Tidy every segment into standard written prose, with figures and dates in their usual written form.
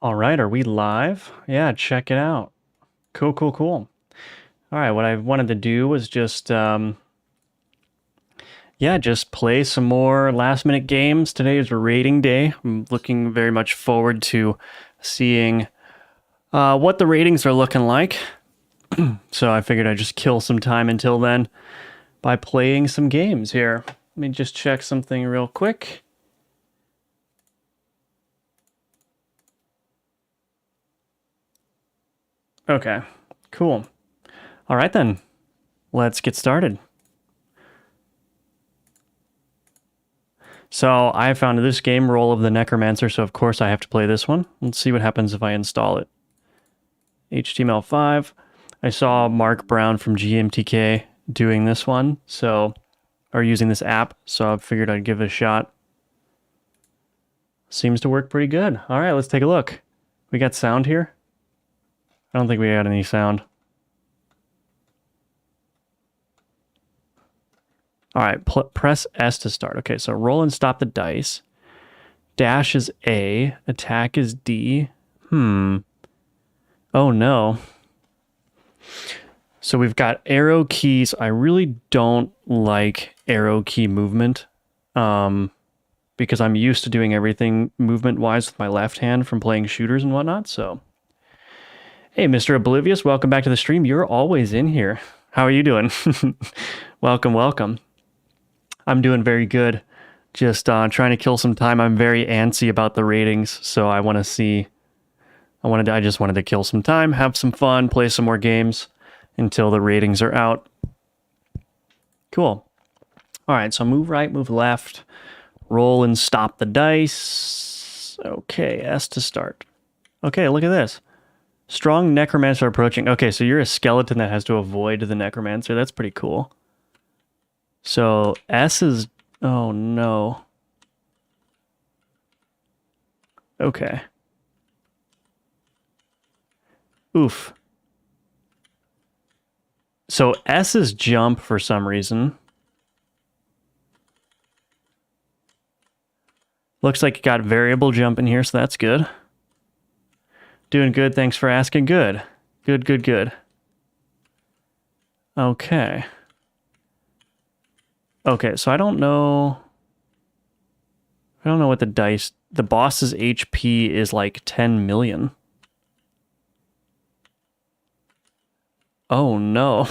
All right, are we live? Yeah, check it out. Cool, cool, cool. All right, what I wanted to do was just, just play some more last minute games. Today is rating day. I'm looking very much forward to seeing what the ratings are looking like. So I figured I'd just kill some time until then by playing some games here. Let me just check something real quick. Okay, cool. All right then, let's get started. So I found this game, Roll of the Necromancer, so of course I have to play this one. Let's see what happens if I install it. HTML5. I saw Mark Brown from GTMK doing this one, or using this app, so I figured I'd give it a shot. Seems to work pretty good. All right, let's take a look. We got sound here? I don't think we got any sound. All right, press S to start. Okay, so roll and stop the dice. Dash is A. Attack is D. Oh no. So we've got arrow keys. I really don't like arrow key movement because I'm used to doing everything movement-wise with my left hand from playing shooters and whatnot. So, hey, Mr. Oblivious, welcome back to the stream. You're always in here. How are you doing? Welcome, welcome. I'm doing very good. Just trying to kill some time. I'm very antsy about the ratings, so I want to see. I just wanted to kill some time, have some fun, play some more games until the ratings are out. Cool. All right, so move right, move left, roll and stop the dice. Okay, S to start. Okay, look at this. Strong necromancer approaching. Okay, so you're a skeleton that has to avoid the necromancer. That's pretty cool. So S is... Oh, no. Okay. Oof. So S is jump for some reason. Looks like you got variable jump in here, so that's good. Doing good, thanks for asking. Good. Good, good, good. Okay. Okay, so I don't know what the dice... The boss's HP is like 10 million. Oh, no.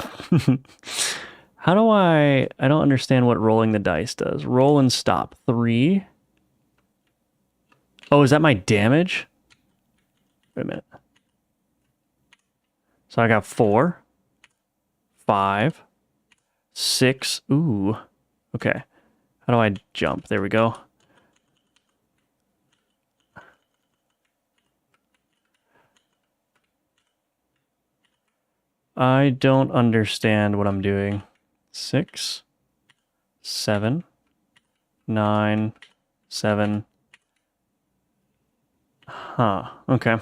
How do I don't understand what rolling the dice does. Roll and stop. 3. Oh, is that my damage? Wait a minute. So I got 4, 5, 6. Ooh. Okay. How do I jump? There we go. I don't understand what I'm doing. 6, 7, 9, 7. Huh. Okay.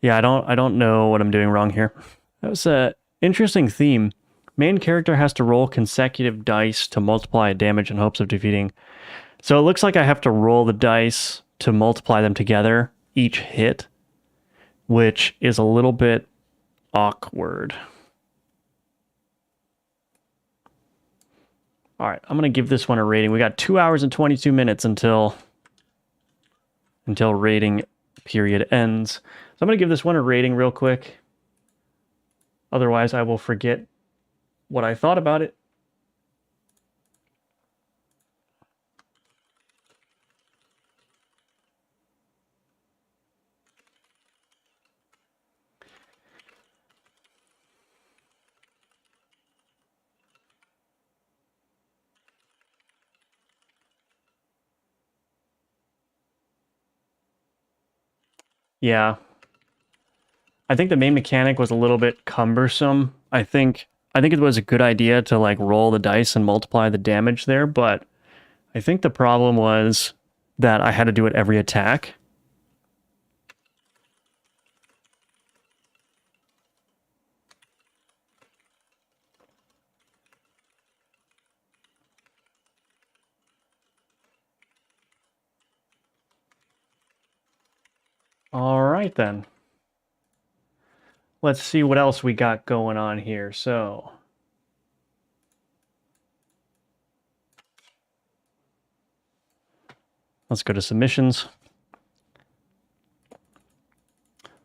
Yeah, I don't know what I'm doing wrong here. That was a interesting theme. Main character has to roll consecutive dice to multiply damage in hopes of defeating. So it looks like I have to roll the dice to multiply them together each hit, which is a little bit awkward. All right, I'm going to give this one a rating. We got 2 hours and 22 minutes until rating period ends. So I'm going to give this one a rating real quick. Otherwise, I will forget what I thought about it. Yeah. I think the main mechanic was a little bit cumbersome. I think it was a good idea to like roll the dice and multiply the damage there, but I think the problem was that I had to do it every attack. All right, then. Let's see what else we got going on here. So, let's go to submissions.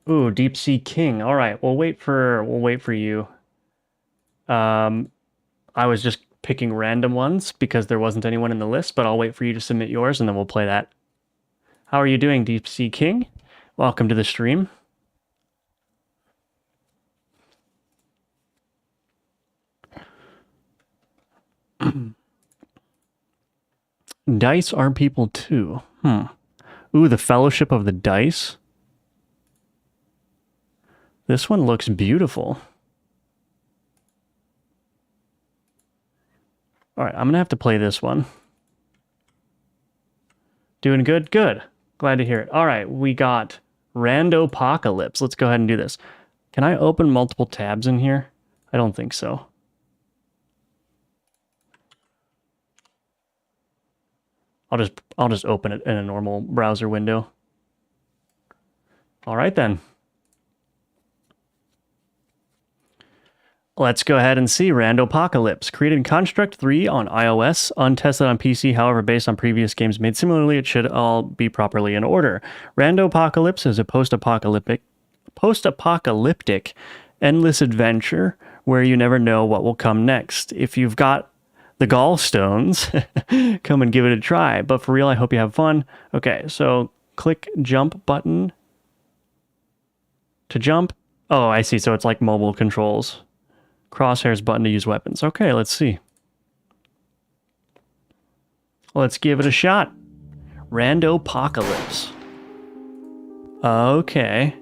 Ooh, Deep Sea King. All right, we'll wait for you. I was just picking random ones because there wasn't anyone in the list, but I'll wait for you to submit yours and then we'll play that. How are you doing, Deep Sea King? Welcome to the stream. Dice are people too. Ooh, the Fellowship of the Dice. This one looks beautiful. All right, I'm going to have to play this one. Doing good? Good. Glad to hear it. All right, we got Randopocalypse. Let's go ahead and do this. Can I open multiple tabs in here? I don't think so. I'll just open it in a normal browser window. All right then. Let's go ahead and see Randopocalypse. Created in Construct 3 on iOS, untested on PC, however, based on previous games made similarly, it should all be properly in order. Randopocalypse is a post-apocalyptic, endless adventure where you never know what will come next. If you've got the gallstones, come and give it a try. But for real, I hope you have fun. Okay, so click jump button to jump. Oh, I see. So it's like mobile controls. Crosshairs button to use weapons. Okay, let's see. Let's give it a shot. Randopocalypse. Okay.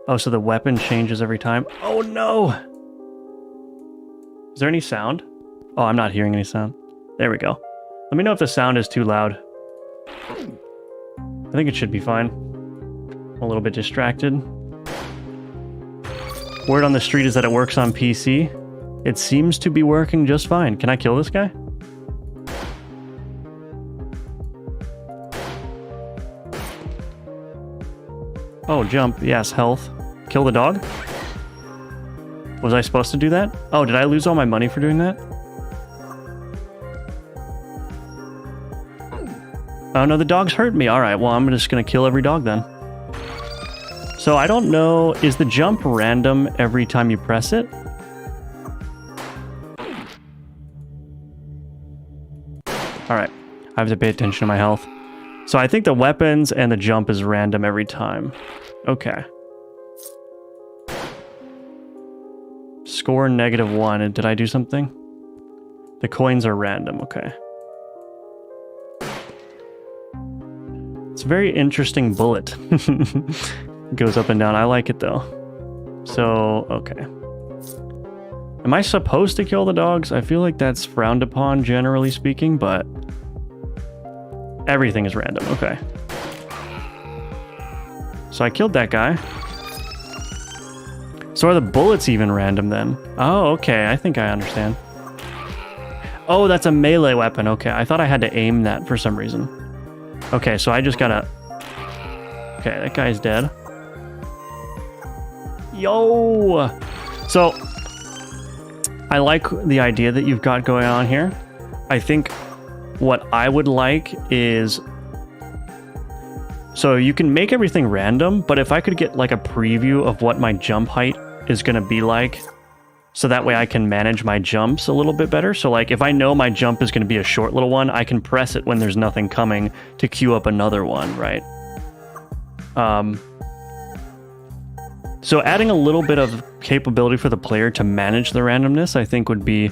Oh, so the weapon changes every time. Oh no! Is there any sound? Oh, I'm not hearing any sound. There we go. Let me know if the sound is too loud. I think it should be fine. I'm a little bit distracted. Word on the street is that it works on PC. It seems to be working just fine. Can I kill this guy? Oh, jump. Yes, health. Kill the dog? Was I supposed to do that? Oh, did I lose all my money for doing that? Oh no, the dogs hurt me. All right, well, I'm just gonna kill every dog then. So I don't know, is the jump random every time you press it? All right, I have to pay attention to my health. So I think the weapons and the jump is random every time. Okay. Score -1. Did I do something? The coins are random, okay. It's a very interesting bullet. It goes up and down. I like it though. So, okay. Am I supposed to kill the dogs? I feel like that's frowned upon, generally speaking, but everything is random. Okay. So I killed that guy. So are the bullets even random then? Oh, okay. I think I understand. Oh, that's a melee weapon. Okay, I thought I had to aim that for some reason. Okay, so I just gotta... Okay, that guy's dead. Yo! So, I like the idea that you've got going on here. I think what I would like is... So you can make everything random, but if I could get like a preview of what my jump height is going to be like, so that way I can manage my jumps a little bit better. So like if I know my jump is going to be a short little one, I can press it when there's nothing coming to queue up another one, right? So adding a little bit of capability for the player to manage the randomness, I think would be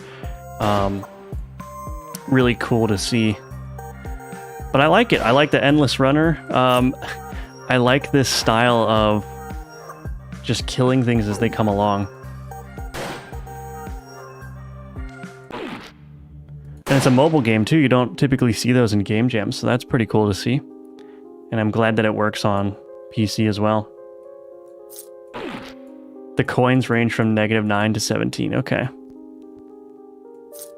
really cool to see. But I like it. I like the endless runner. I like this style of just killing things as they come along. And it's a mobile game too. You don't typically see those in game jams, so that's pretty cool to see. And I'm glad that it works on PC as well. The coins range from -9 to 17. Okay.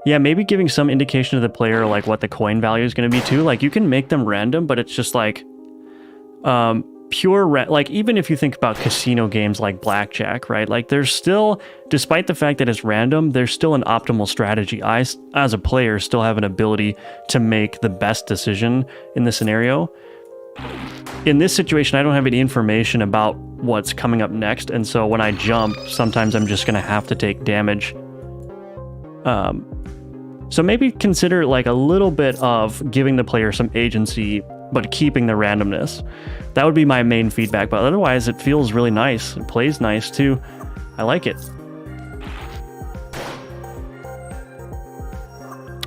Yeah, maybe giving some indication to the player like what the coin value is going to be too. Like you can make them random, but it's just like like even if you think about casino games like blackjack, right? Like there's still, despite the fact that it's random, there's still an optimal strategy. I, as a player, still have an ability to make the best decision in the scenario. In this situation, I don't have any information about what's coming up next, and so when I jump, sometimes I'm just going to have to take damage. So maybe consider like a little bit of giving the player some agency, but keeping the randomness. That would be my main feedback, but otherwise it feels really nice. It plays nice too. I like it.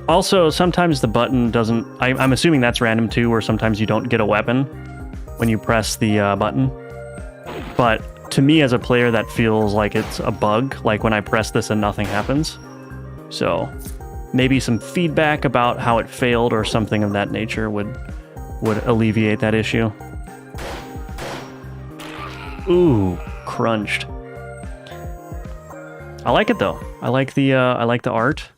Also, sometimes the button doesn't... I'm assuming that's random too, where sometimes you don't get a weapon when you press the button. But to me as a player, that feels like it's a bug, like when I press this and nothing happens. So maybe some feedback about how it failed or something of that nature would alleviate that issue. Ooh, crunched. I like it though. I like the art.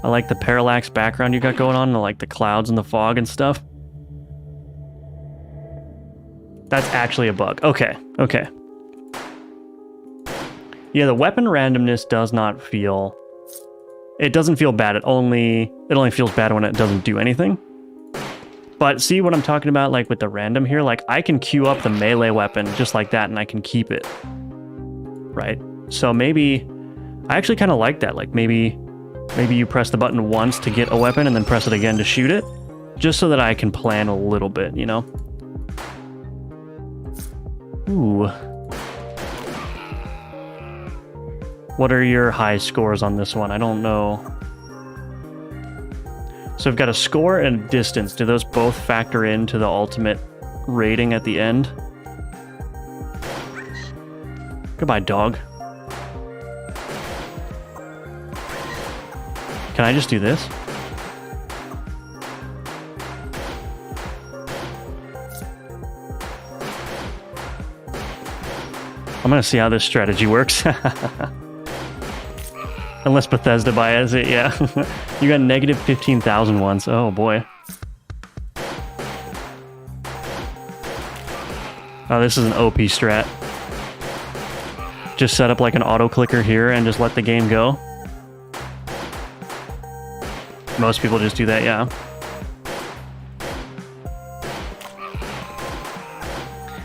I like the parallax background you got going on. I like the clouds and the fog and stuff. That's actually a bug. Okay, okay. Yeah, the weapon randomness does not feel... It doesn't feel bad. It only feels bad when it doesn't do anything. But see what I'm talking about, like with the random here? Like I can queue up the melee weapon just like that and I can keep it. Right? So maybe... I actually kind of like that. Like maybe you press the button once to get a weapon and then press it again to shoot it. Just so that I can plan a little bit, you know? Ooh. What are your high scores on this one? I don't know. So I've got a score and a distance. Do those both factor into the ultimate rating at the end? Goodbye, dog. Can I just do this? I'm gonna see how this strategy works. Unless Bethesda buys it, yeah. You got negative 15,000 once. Oh boy. Oh, this is an OP strat. Just set up like an auto clicker here and just let the game go. Most people just do that, yeah.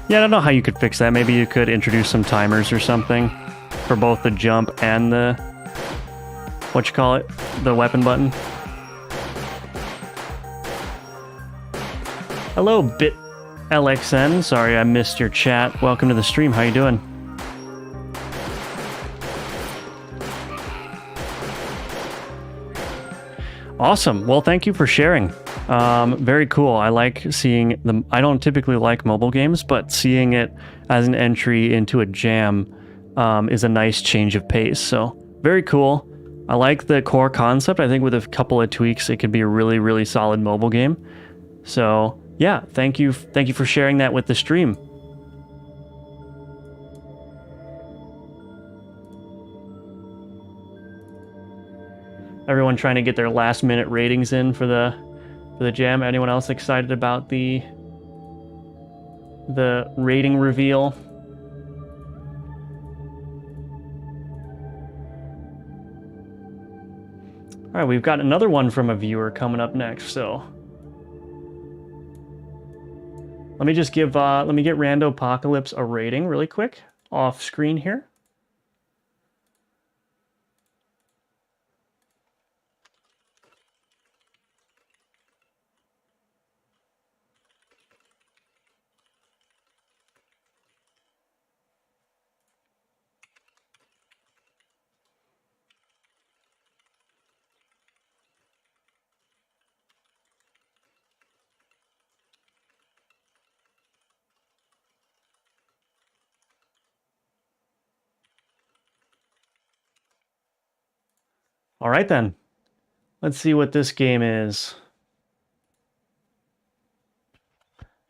Yeah, I don't know how you could fix that. Maybe you could introduce some timers or something for both the jump and the... the weapon button. Hello, BitLXN. Sorry I missed your chat. Welcome to the stream. How you doing? Awesome. Well, thank you for sharing. Very cool. I like seeing them. I don't typically like mobile games, but seeing it as an entry into a jam is a nice change of pace. So very cool. I like the core concept. I think with a couple of tweaks, it could be a really, really solid mobile game. So yeah, thank you for sharing that with the stream. Everyone trying to get their last minute ratings in for the jam. Anyone else excited about the rating reveal? All right, we've got another one from a viewer coming up next, so let me just give let me get Randopocalypse a rating really quick off screen here. All right, then. Let's see what this game is.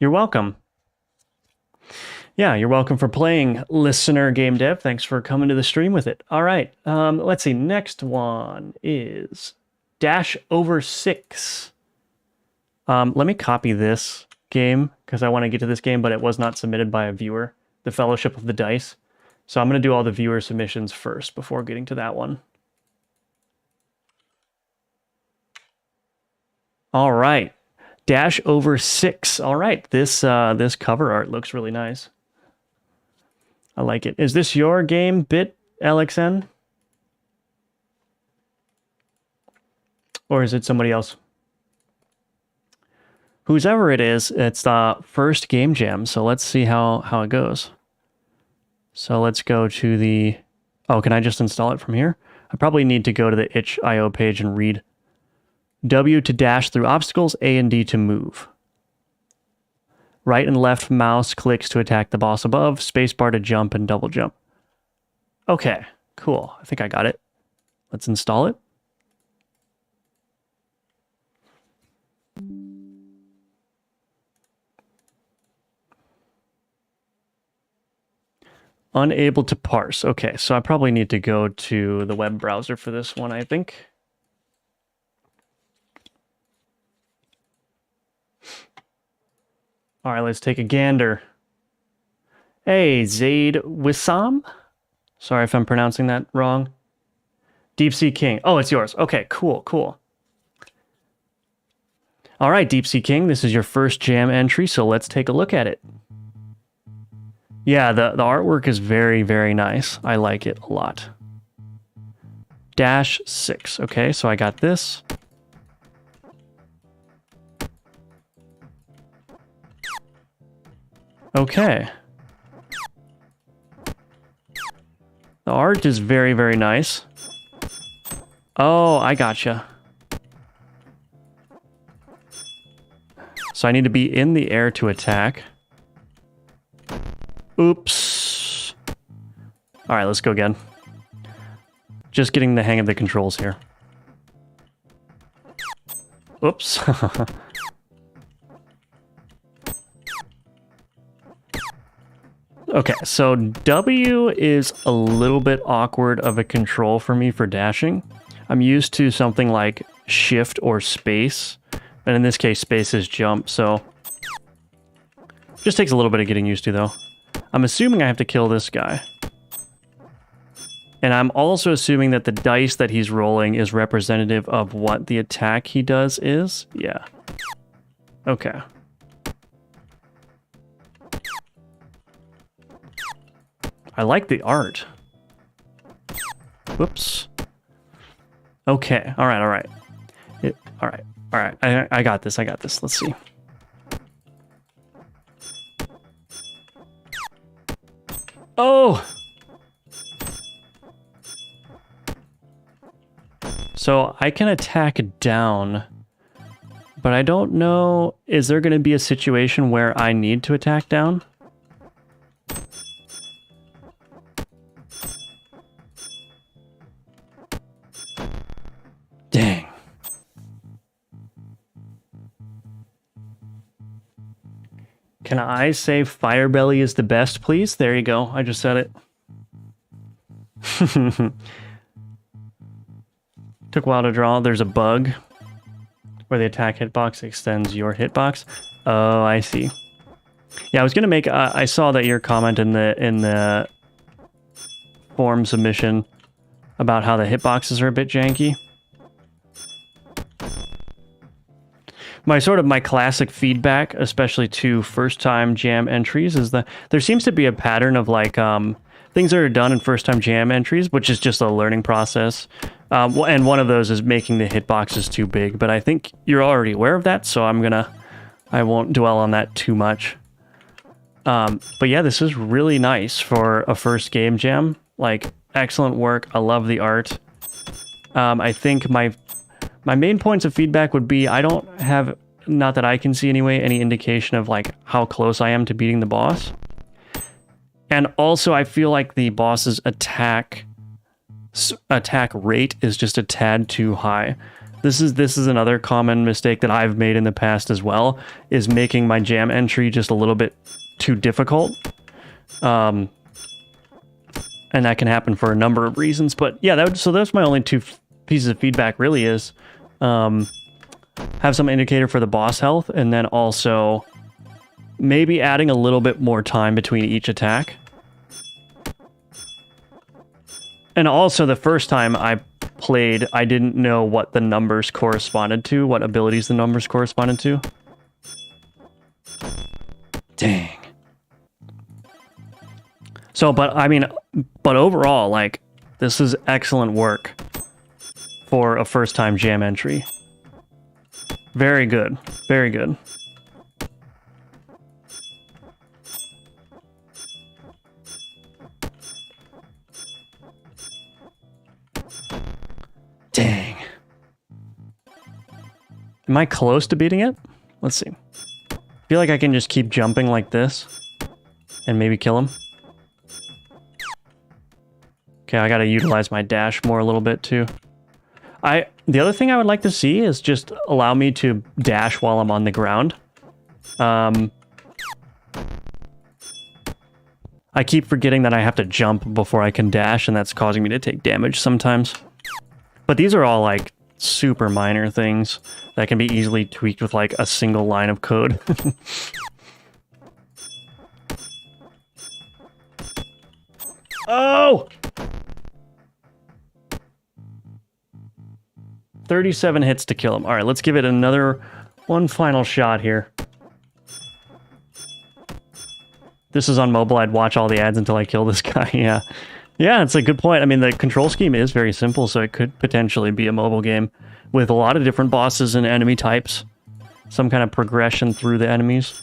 You're welcome. Yeah, you're welcome for playing, listener game dev. Thanks for coming to the stream with it. All right, let's see. Next one is Dash over 6. Let me copy this game because I want to get to this game, but it was not submitted by a viewer. The Fellowship of the Dice. So I'm going to do all the viewer submissions first before getting to that one. All right. Dash over 6. All right. This cover art looks really nice. I like it. Is this your game, Bit LXN? Or is it somebody else? Whoever it is, it's the first game jam. So let's see how it goes. So let's go to the... Oh, can I just install it from here? I probably need to go to the itch.io page and read. W to dash through obstacles, A and D to move. Right and left mouse clicks to attack the boss above, spacebar to jump and double jump. Okay, cool. I think I got it. Let's install it. Unable to parse. Okay, so I probably need to go to the web browser for this one, I think. All right, let's take a gander. Hey, Zaid Wissam? Sorry if I'm pronouncing that wrong. Deep Sea King. Oh, it's yours. Okay, cool, cool. All right, Deep Sea King, this is your first jam entry, so let's take a look at it. Yeah, the artwork is very, very nice. I like it a lot. Dash 6. Okay, so I got this. Okay. The art is very, very nice. Oh, I gotcha. So I need to be in the air to attack. Oops. All right, let's go again. Just getting the hang of the controls here. Oops. Okay, so W is a little bit awkward of a control for me for dashing. I'm used to something like shift or space, and in this case, space is jump, so just takes a little bit of getting used to, though. I'm assuming I have to kill this guy. And I'm also assuming that the dice that he's rolling is representative of what the attack he does is. Yeah. Okay. I like the art. Whoops. Okay. All right. All right. All right. All right. I got this. I got this. Let's see. Oh! So I can attack down, but I don't know, is there going to be a situation where I need to attack down? Dang. Can I say Firebelly is the best, please? There you go. I just said it. Took a while to draw. There's a bug where the attack hitbox extends your hitbox. Oh, I see. Yeah, I was gonna make. I saw that your comment in the form submission about how the hitboxes are a bit janky. My classic feedback, especially to first-time jam entries, is that there seems to be a pattern of like things that are done in first-time jam entries, which is just a learning process. And one of those is making the hitboxes too big. But I think you're already aware of that, so I won't dwell on that too much. But yeah, this is really nice for a first game jam. Like, excellent work. I love the art. I think my main points of feedback would be I don't have, not that I can see anyway, any indication of like how close I am to beating the boss. And also I feel like the boss's attack rate is just a tad too high. This is another common mistake that I've made in the past as well, is making my jam entry just a little bit too difficult. And that can happen for a number of reasons. But yeah, so that's my only two pieces of feedback really is Have some indicator for the boss health, and then also maybe adding a little bit more time between each attack. And also, the first time I played, I didn't know what the numbers corresponded to, what abilities the numbers corresponded to. Dang. So, but I mean, but overall, like, this is excellent work for a first-time jam entry. Very good. Very good. Dang. Am I close to beating it? Let's see. I feel like I can just keep jumping like this and maybe kill him. Okay, I gotta utilize my dash more a little bit too. The other thing I would like to see is just allow me to dash while I'm on the ground. I keep forgetting that I have to jump before I can dash, and that's causing me to take damage sometimes. But these are all like super minor things that can be easily tweaked with like a single line of code. Oh! 37 hits to kill him. All right, let's give it one final shot here. This is on mobile. I'd watch all the ads until I kill this guy. Yeah. Yeah, it's a good point. I mean, the control scheme is very simple, so it could potentially be a mobile game with a lot of different bosses and enemy types. Some kind of progression through the enemies.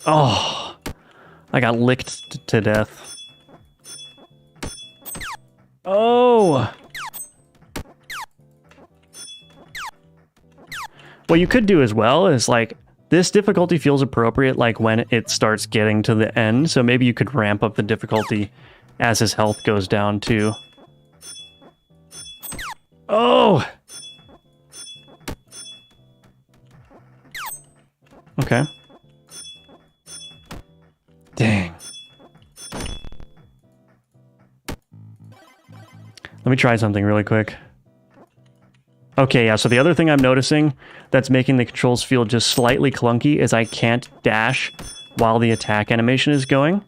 Oh, I got licked to death. Oh! What you could do as well is, like, this difficulty feels appropriate, like, when it starts getting to the end, so maybe you could ramp up the difficulty as his health goes down, too. Oh! Okay. Dang. Let me try something really quick. Okay, yeah, so the other thing I'm noticing that's making the controls feel just slightly clunky is I can't dash while the attack animation is going.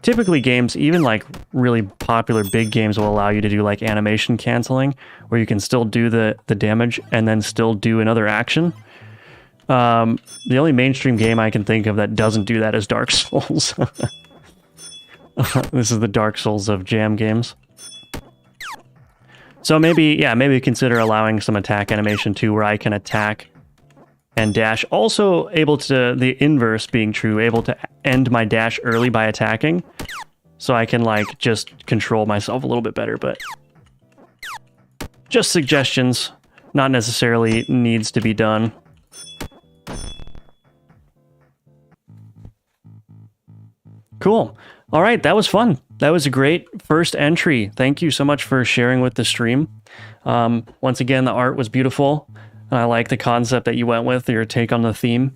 Typically games, even like really popular big games, will allow you to do like animation canceling, where you can still do the damage and then still do another action. The only mainstream game I can think of that doesn't do that is Dark Souls. This is the Dark Souls of jam games. So maybe, yeah, maybe consider allowing some attack animation too, where I can attack and dash. Also able to, the inverse being true, able to end my dash early by attacking. So I can, like, just control myself a little bit better, but just suggestions, not necessarily needs to be done. Cool. All right, that was fun. That was a great first entry. Thank you so much for sharing with the stream. Once again, the art was beautiful, and I like the concept that you went with, your take on the theme.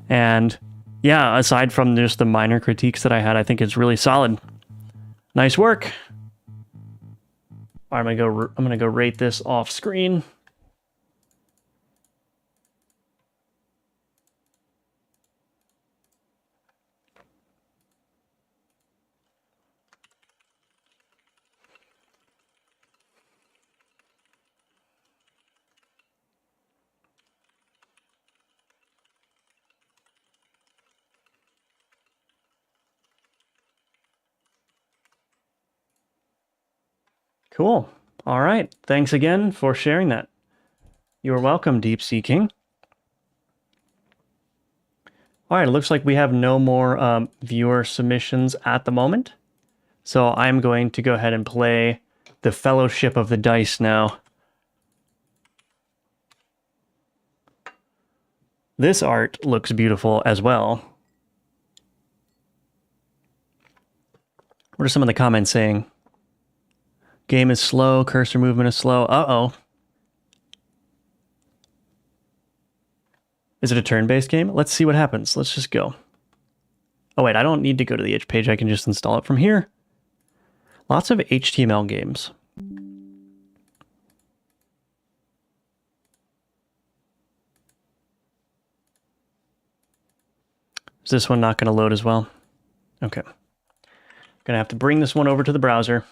And yeah, aside from just the minor critiques that I had, I think it's really solid. Nice work. All right, I'm gonna go rate this off screen. Cool. All right. Thanks again for sharing that. You're welcome, Deep Sea King. All right. It looks like we have no more viewer submissions at the moment. So I'm going to go ahead and play the Fellowship of the Dice now. This art looks beautiful as well. What are some of the comments saying? Game is slow, cursor movement is slow. Uh-oh. Is it a turn-based game? Let's see what happens. Let's just go. Oh wait, I don't need to go to the itch page. I can just install it from here. Lots of HTML games. Is this one not going to load as well? Okay. Gonna have to bring this one over to the browser.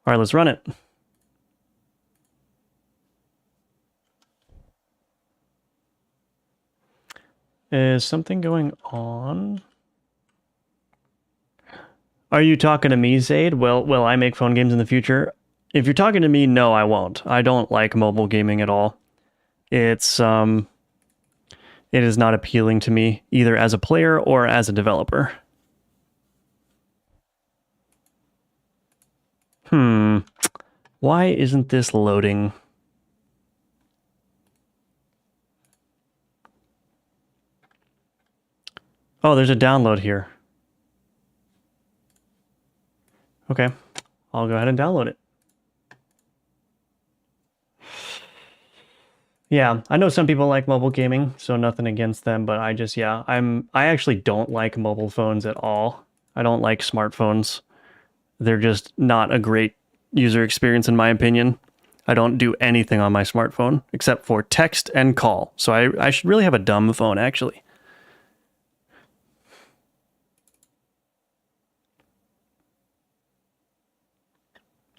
All right, let's run it. Is something going on? Are you talking to me, Zaid? Well, will I make phone games in the future? If you're talking to me, no, I won't. I don't like mobile gaming at all. It is not appealing to me, either as a player or as a developer. Why isn't this loading? Oh, there's a download here. Okay, I'll go ahead and download it. Yeah, I know some people like mobile gaming, so nothing against them, but I actually don't like mobile phones at all. I don't like smartphones. They're just not a great user experience in my opinion. I don't do anything on my smartphone except for text and call. So I should really have a dumb phone actually.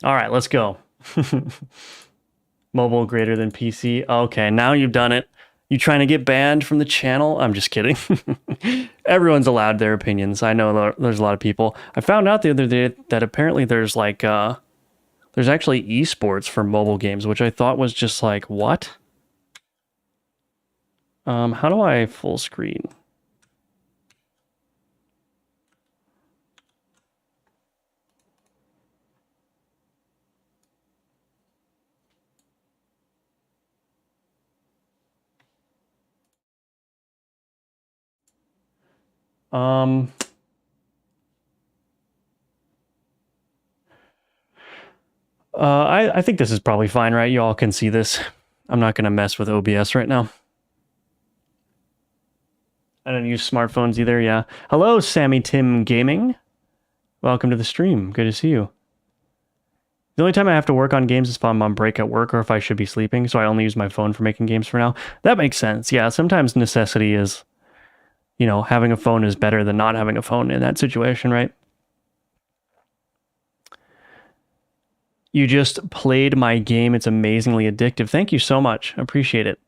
All right, let's go. Mobile greater than PC. Okay, now you've done it. You trying to get banned from the channel? I'm just kidding. Everyone's allowed their opinions. I know there's a lot of people. I found out the other day that apparently there's like there's actually esports for mobile games, which I thought was just like, what? How do I full screen? I think this is probably fine, right? You all can see this. I'm not going to mess with OBS right now. I don't use smartphones either, yeah. Hello, Sammy Tim Gaming. Welcome to the stream. Good to see you. The only time I have to work on games is if I'm on break at work or if I should be sleeping, so I only use my phone for making games for now. That makes sense. Yeah, sometimes necessity is, you know, having a phone is better than not having a phone in that situation, right? You just played my game. It's amazingly addictive. Thank you so much. I appreciate it.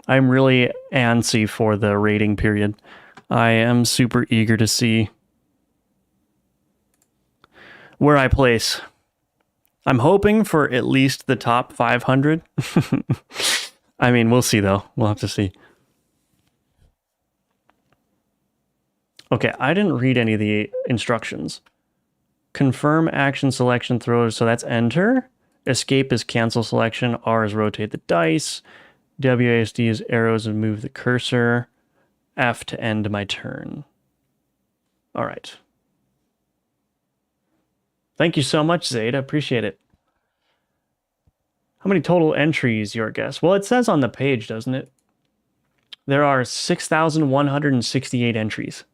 I'm really antsy for the rating period. I am super eager to see where I place. I'm hoping for at least the top 500. I mean, we'll see though. We'll have to see. Okay, I didn't read any of the instructions. Confirm action selection throws, so that's enter. Escape is cancel selection. R is rotate the dice. WASD is arrows and move the cursor. F to end my turn. All right. Thank you so much, Zaid. I appreciate it. How many total entries, your guess? Well, it says on the page, doesn't it? There are 6,168 entries.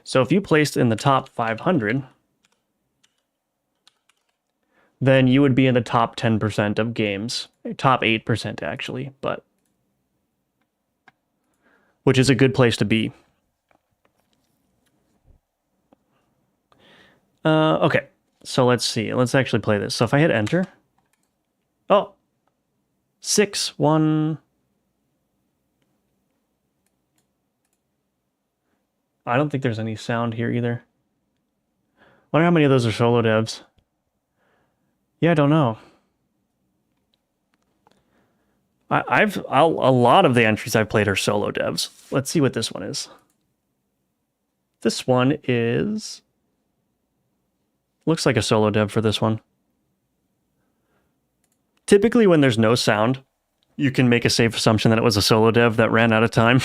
So if you placed in the top 500, then you would be in the top 10% of games. Top 8% actually, but which is a good place to be. Okay, so let's see. Let's actually play this. So if I hit enter, oh, 6, 1. I don't think there's any sound here either. Wonder how many of those are solo devs. Yeah, I don't know. A lot of the entries I've played are solo devs. Let's see what this one is. This one is, looks like a solo dev for this one. Typically when there's no sound, you can make a safe assumption that it was a solo dev that ran out of time.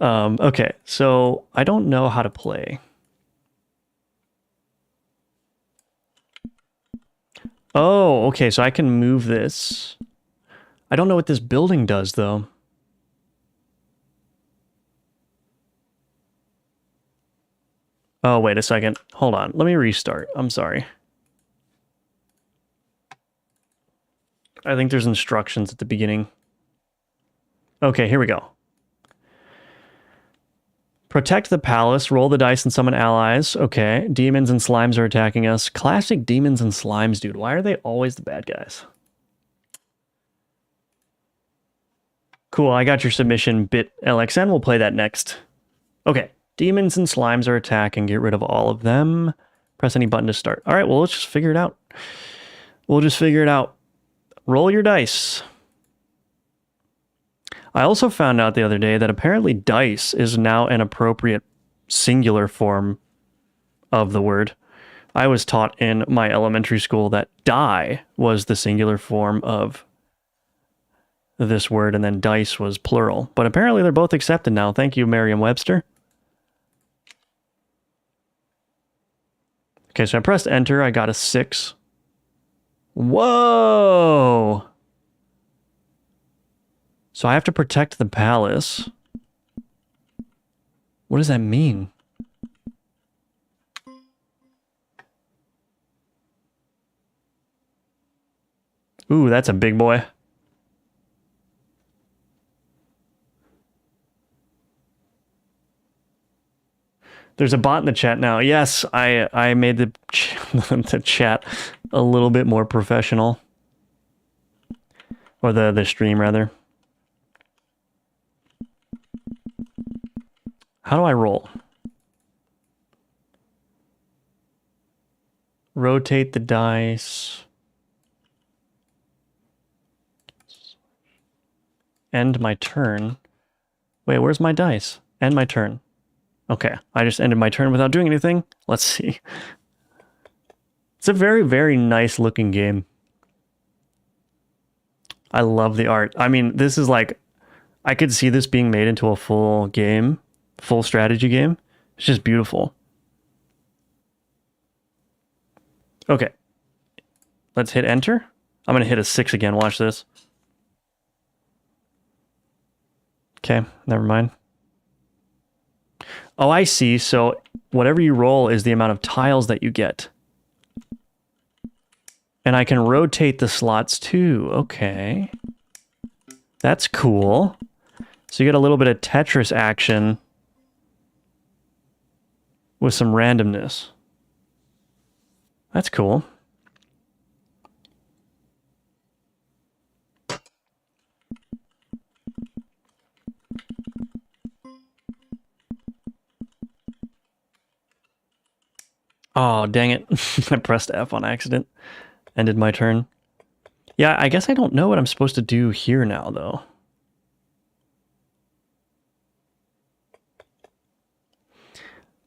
Okay, so I don't know how to play. Oh, okay, so I can move this. I don't know what this building does, though. Oh, wait a second. Hold on. Let me restart. I'm sorry. I think there's instructions at the beginning. Okay, here we go. Protect the palace, roll the dice and summon allies. Okay, demons and slimes are attacking us. Classic demons and slimes, dude. Why are they always the bad guys? Cool, I got your submission, bit LXN. We'll play that next. Okay, demons and slimes are attacking. Get rid of all of them. Press any button to start. All right, well, let's just figure it out. We'll just figure it out. Roll your dice. I also found out the other day that apparently dice is now an appropriate singular form of the word. I was taught in my elementary school that die was the singular form of this word, and then dice was plural. But apparently they're both accepted now. Thank you, Merriam-Webster. Okay, so I pressed enter. I got a 6. Whoa! So I have to protect the palace. What does that mean? Ooh, that's a big boy. There's a bot in the chat now. Yes, I made the, the chat a little bit more professional. Or the stream, rather. How do I roll? Rotate the dice. End my turn. Wait, where's my dice? End my turn. Okay, I just ended my turn without doing anything. Let's see. It's a very, very nice looking game. I love the art. I mean, this is like, I could see this being made into a full game, full strategy game. It's just beautiful. Okay, let's hit enter. I'm gonna hit a 6 again, watch this. Okay, never mind. Oh, I see. So whatever you roll is the amount of tiles that you get. And I can rotate the slots too. Okay. That's cool. So you get a little bit of Tetris action with some randomness. That's cool. Oh, dang it. I pressed F on accident. Ended my turn. Yeah, I guess I don't know what I'm supposed to do here now, though.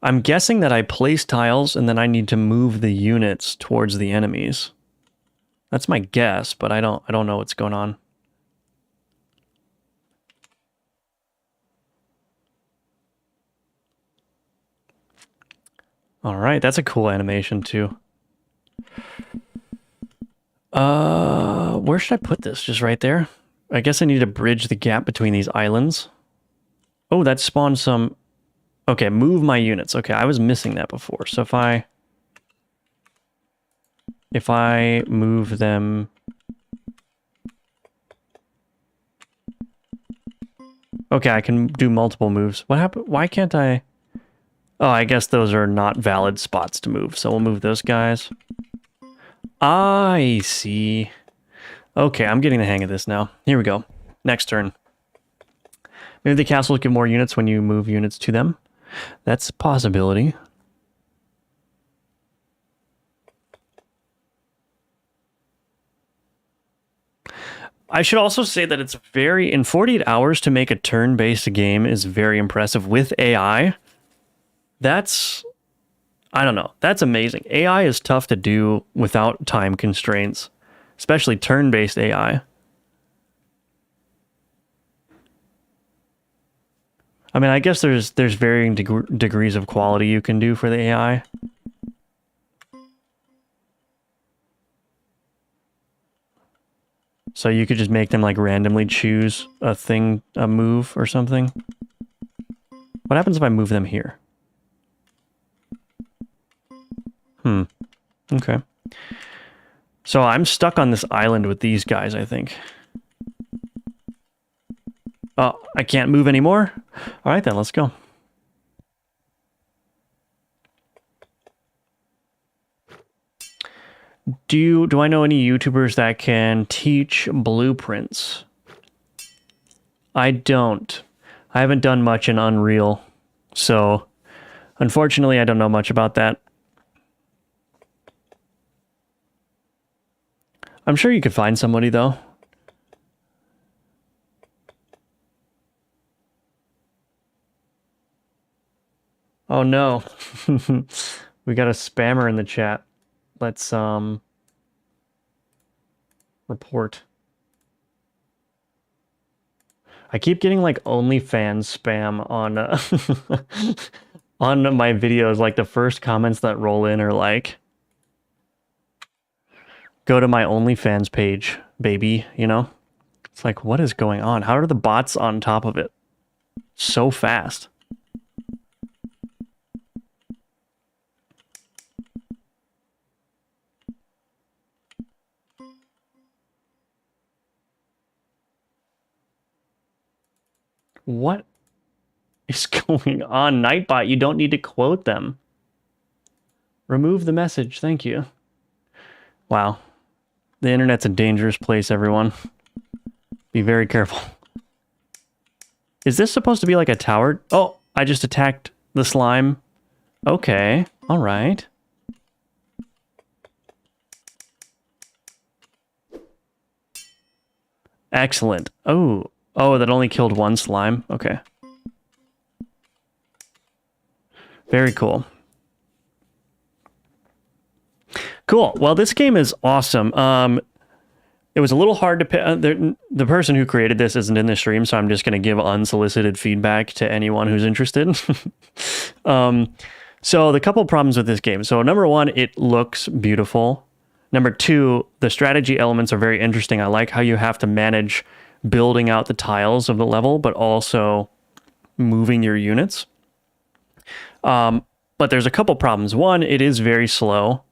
I'm guessing that I place tiles and then I need to move the units towards the enemies. That's my guess, but I don't know what's going on. All right, that's a cool animation too. Where should I put this? Just right there? I guess I need to bridge the gap between these islands. Oh, that spawned some... Okay, move my units. Okay, I was missing that before. So if I move them... Okay, I can do multiple moves. What happened? Why can't I... Oh, I guess those are not valid spots to move, so we'll move those guys. I see. Okay, I'm getting the hang of this now. Here we go. Next turn. Maybe the castles get more units when you move units to them. That's a possibility. I should also say that it's very... In 48 hours to make a turn-based game is very impressive with AI. That's... I don't know. That's amazing. AI is tough to do without time constraints, especially turn-based AI. I mean, I guess there's varying degrees of quality you can do for the AI. So you could just make them like randomly choose a thing, a move or something. What happens if I move them here? Okay. So I'm stuck on this island with these guys, I think. Oh, I can't move anymore? All right, then, let's go. Do I know any YouTubers that can teach blueprints? I don't. I haven't done much in Unreal, so unfortunately I don't know much about that. I'm sure you could find somebody, though. Oh no. We got a spammer in the chat. Let's report. I keep getting like OnlyFans spam on on my videos. Like the first comments that roll in are like, "Go to my OnlyFans page, baby." You know, it's like, what is going on? How are the bots on top of it so fast? What is going on? Nightbot, you don't need to quote them. Remove the message, thank you. Wow. The internet's a dangerous place, everyone. Be very careful. Is this supposed to be like a tower? Oh, I just attacked the slime. Okay, all right. Excellent. Oh, that only killed one slime. Okay. Very cool. Cool. Well, this game is awesome. It was a little hard to pick. The person who created this isn't in the stream, so I'm just going to give unsolicited feedback to anyone who's interested. So the couple problems with this game. So number one, it looks beautiful. Number two, the strategy elements are very interesting. I like how you have to manage building out the tiles of the level, but also moving your units. But there's a couple problems. One, it is very slow.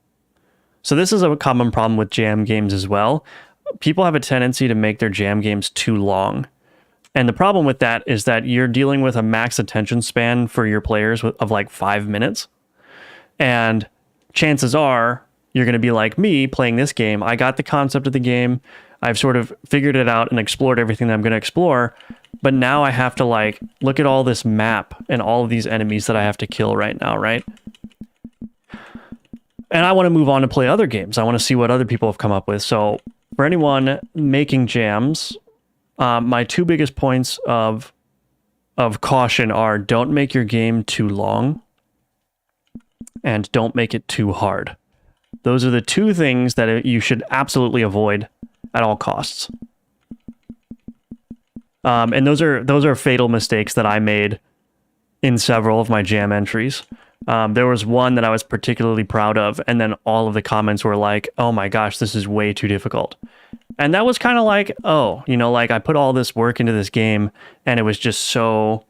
So this is a common problem with jam games as well. People have a tendency to make their jam games too long. And the problem with that is that you're dealing with a max attention span for your players of like 5 minutes. And chances are you're going to be like me playing this game. I got the concept of the game. I've sort of figured it out and explored everything that I'm going to explore. But now I have to like look at all this map and all of these enemies that I have to kill right now, right? And I want to move on to play other games. I want to see what other people have come up with. So for anyone making jams, my two biggest points of caution are don't make your game too long and don't make it too hard. Those are the two things that you should absolutely avoid at all costs. And those are fatal mistakes that I made in several of my jam entries. There was one that I was particularly proud of, and then all of the comments were like, "Oh my gosh, this is way too difficult." And that was kind of like, oh, you know, like I put all this work into this game, and it was just so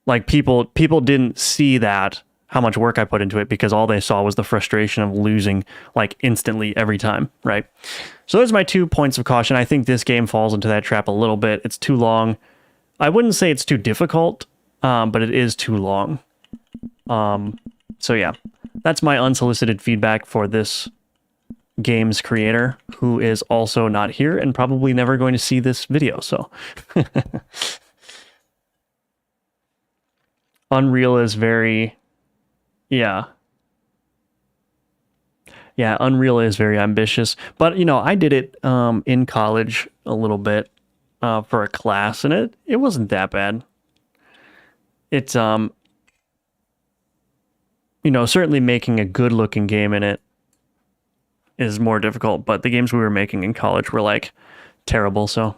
like people didn't see that how much work I put into it because all they saw was the frustration of losing like instantly every time, right? So those are my 2 points of caution. I think this game falls into that trap a little bit. It's too long. I wouldn't say it's too difficult, but it is too long. So yeah, that's my unsolicited feedback for this game's creator, who is also not here and probably never going to see this video, so. Unreal is very... Yeah. Yeah, Unreal is very ambitious. But, you know, I did it in college a little bit for a class, and it wasn't that bad. It's, you know, certainly making a good-looking game in it is more difficult, but the games we were making in college were, like, terrible, so...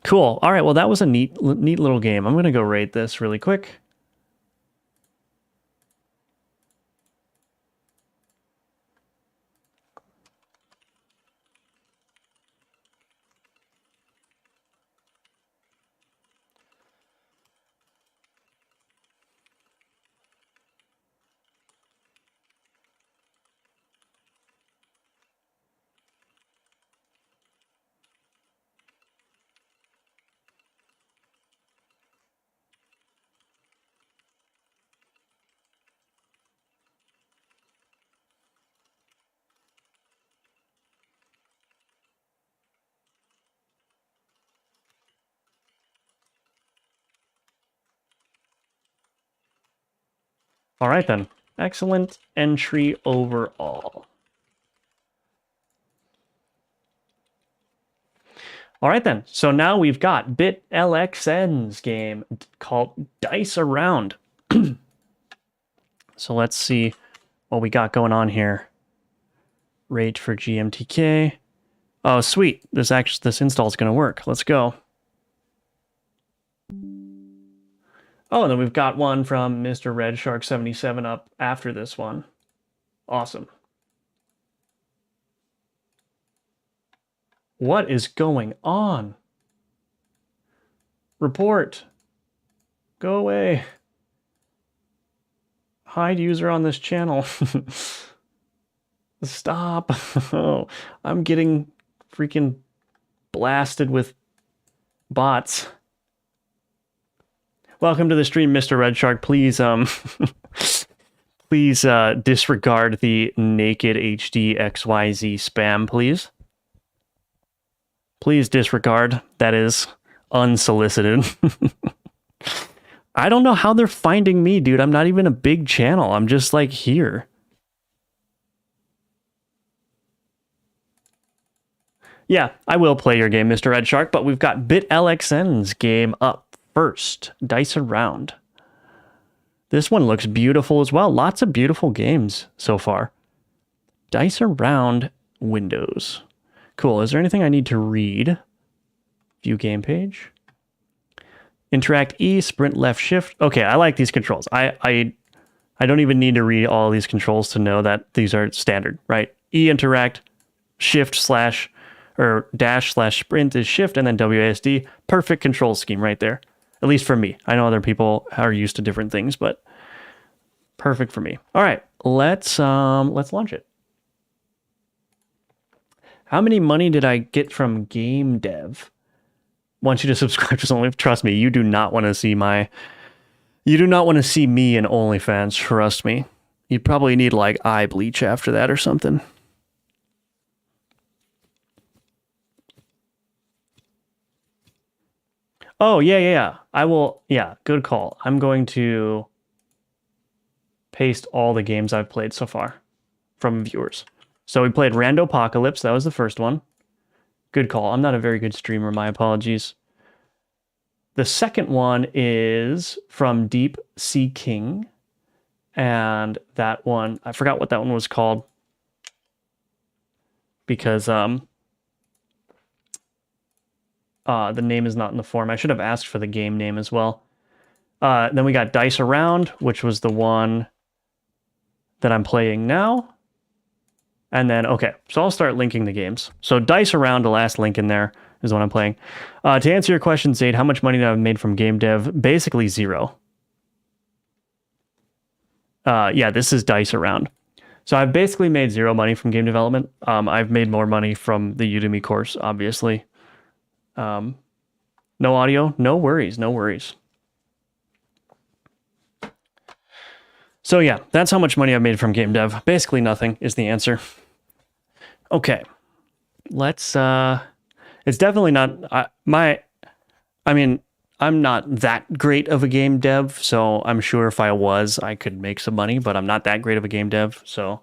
Cool. All right, well, that was a neat little game. I'm going to go rate this really quick. All right, then. Excellent entry overall. All right, then. So now we've got BitLXN's game called Dice Around. So let's see what we got going on here. Rate for GMTK. Oh, sweet. This install is going to work. Let's go. Oh, and then we've got one from Mr. Red Shark 77 up after this one. Awesome. What is going on? Report. Go away. Hide user on this channel. Stop. Oh, I'm getting freaking blasted with bots. Welcome to the stream, Mr. Red Shark. Please, please disregard the naked HD XYZ spam, please. Please disregard. That is unsolicited. I don't know how they're finding me, dude. I'm not even a big channel. I'm just like here. Yeah, I will play your game, Mr. Red Shark, but we've got BitLXN's game up first. Dice Around. This one looks beautiful as well. Lots of beautiful games so far. Dice Around Windows. Cool. Is there anything I need to read? View game page. Interact E, sprint left shift. Okay, I like these controls. I don't even need to read all these controls to know that these are standard, right? E interact, shift slash or dash slash sprint is shift, and then WASD. Perfect control scheme right there. At least for me. I know other people are used to different things, but perfect for me. All right, let's launch it. How many money did I get from game dev? Want you to subscribe to only. Trust me, you do not want to see you do not want to see me in OnlyFans. Trust me. You'd probably need like eye bleach after that or something. Oh, yeah. I will. Yeah, good call. I'm going to paste all the games I've played so far from viewers. So we played Randopocalypse. That was the first one. Good call. I'm not a very good streamer. My apologies. The second one is from Deep Sea King. And that one, I forgot what that one was called. Because the name is not in the form. I should have asked for the game name as well. Then we got Dice Around, which was the one that I'm playing now. And then, okay, so I'll start linking the games. So Dice Around, the last link in there, is what I'm playing. To answer your question, Zaid, how much money have I made from game dev? Basically zero. Yeah, this is Dice Around. So I've basically made zero money from game development. I've made more money from the Udemy course, obviously. No audio? No worries, no worries. So yeah, that's how much money I've made from game dev. Basically nothing is the answer. Okay. Let's it's definitely not I mean, I'm not that great of a game dev, so I'm sure if I was, I could make some money, but I'm not that great of a game dev, so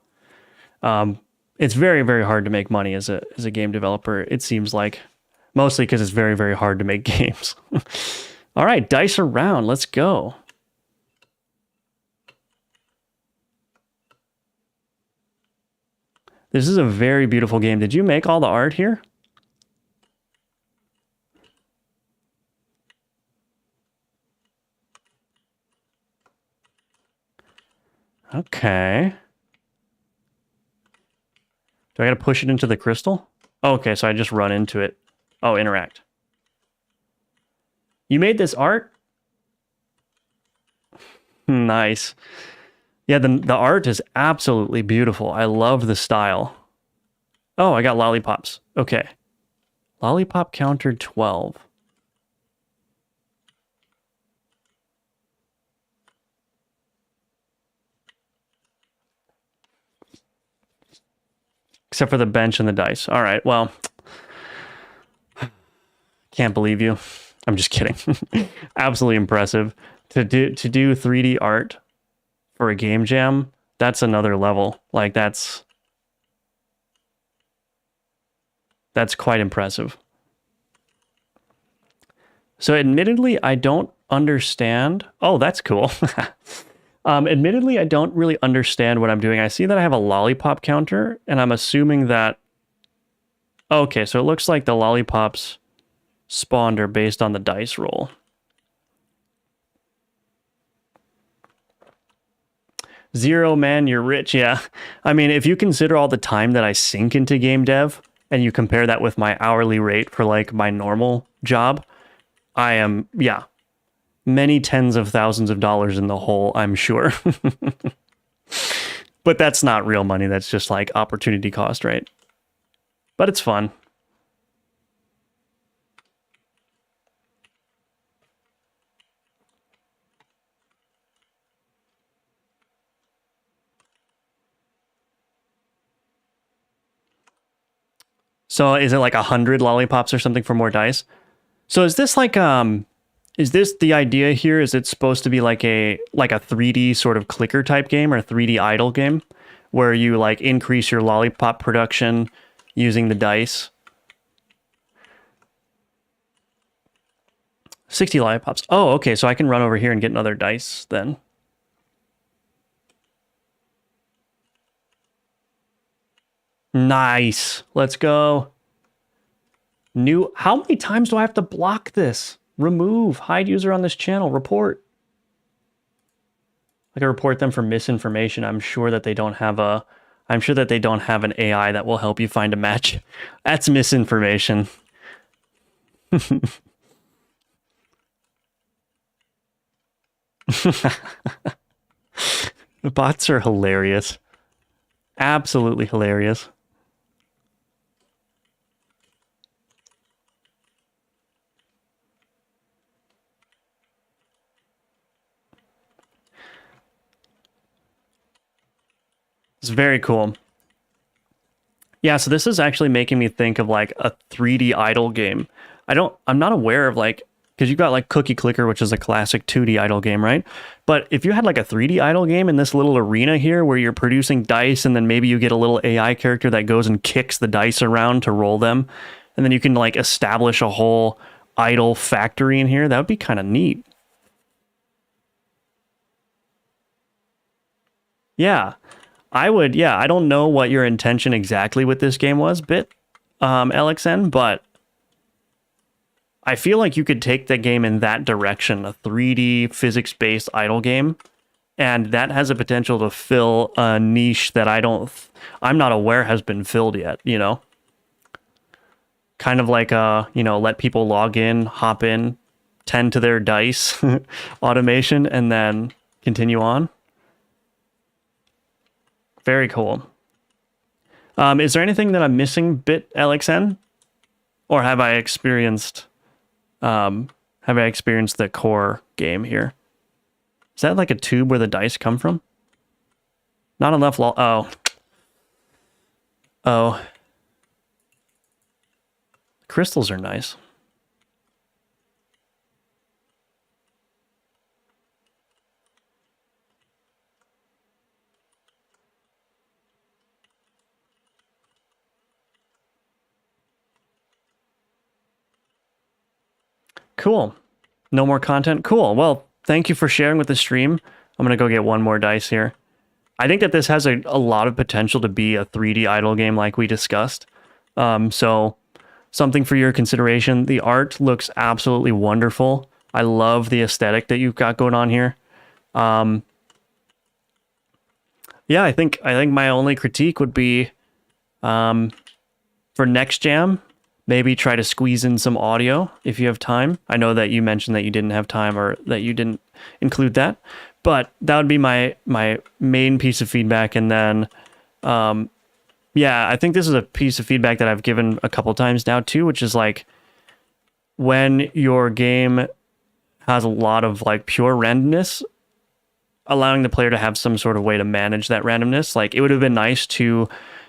it's very, very hard to make money as a game developer, it seems like. Mostly because it's very, very hard to make games. All right, Dice Around, let's go. This is a very beautiful game. Did you make all the art here? Okay. Do I gotta push it into the crystal? Oh, okay, so I just run into it. Oh, interact. You made this art? Nice. Yeah, the art is absolutely beautiful. I love the style. Oh, I got lollipops. Okay. Lollipop counter 12. Except for the bench and the dice. All right, well. Can't believe you. I'm just kidding. Absolutely impressive. To do 3D art for a game jam, that's another level. Like that's quite impressive. So admittedly, I don't understand. Oh, that's cool. Admittedly, I don't really understand what I'm doing. I see that I have a lollipop counter, and I'm assuming that... Okay, so it looks like the lollipops spawned are based on the dice roll. Zero, man, you're rich. Yeah. I mean, if you consider all the time that I sink into game dev, and you compare that with my hourly rate for like my normal job, I am, yeah, many tens of thousands of dollars in the hole, I'm sure. But that's not real money. That's just like opportunity cost, right? But it's fun. So is it like 100 lollipops or something for more dice? So is this like is this the idea here? Is it supposed to be like a 3D sort of clicker type game or a 3D idle game where you like increase your lollipop production using the dice? 60 lollipops. Oh, okay, so I can run over here and get another dice then. Nice. Let's go. New. How many times do I have to block this? Remove. Hide user on this channel. Report. I can report them for misinformation. I'm sure that they don't have an AI that will help you find a match. That's misinformation. The bots are hilarious. Absolutely hilarious. It's very cool. Yeah, so this is actually making me think of like a 3D idle game. I'm not aware of like, because you've got like Cookie Clicker, which is a classic 2D idle game, right? But if you had like a 3D idle game in this little arena here where you're producing dice and then maybe you get a little AI character that goes and kicks the dice around to roll them, and then you can like establish a whole idle factory in here, that would be kind of neat. Yeah. I don't know what your intention exactly with this game was, LXN, but I feel like you could take the game in that direction, a 3D physics-based idle game, and that has a potential to fill a niche that I'm not aware has been filled yet, you know? Kind of like, let people log in, hop in, tend to their dice automation, and then continue on. Very cool. Is there anything that I'm missing, LXN? Or have I experienced the core game here? Is that like a tube where the dice come from? Not enough Oh. Crystals are nice. Cool. No more content? Cool. Well, thank you for sharing with the stream. I'm going to go get one more dice here. I think that this has a lot of potential to be a 3D idle game like we discussed. So something for your consideration. The art looks absolutely wonderful. I love the aesthetic that you've got going on here. Yeah, I think my only critique would be for next jam, maybe try to squeeze in some audio if you have time. I know that you mentioned that you didn't have time or that you didn't include that, but that would be my main piece of feedback. And then, yeah, I think this is a piece of feedback that I've given a couple times now too, which is like when your game has a lot of like pure randomness, allowing the player to have some sort of way to manage that randomness. Like it would have been nice to,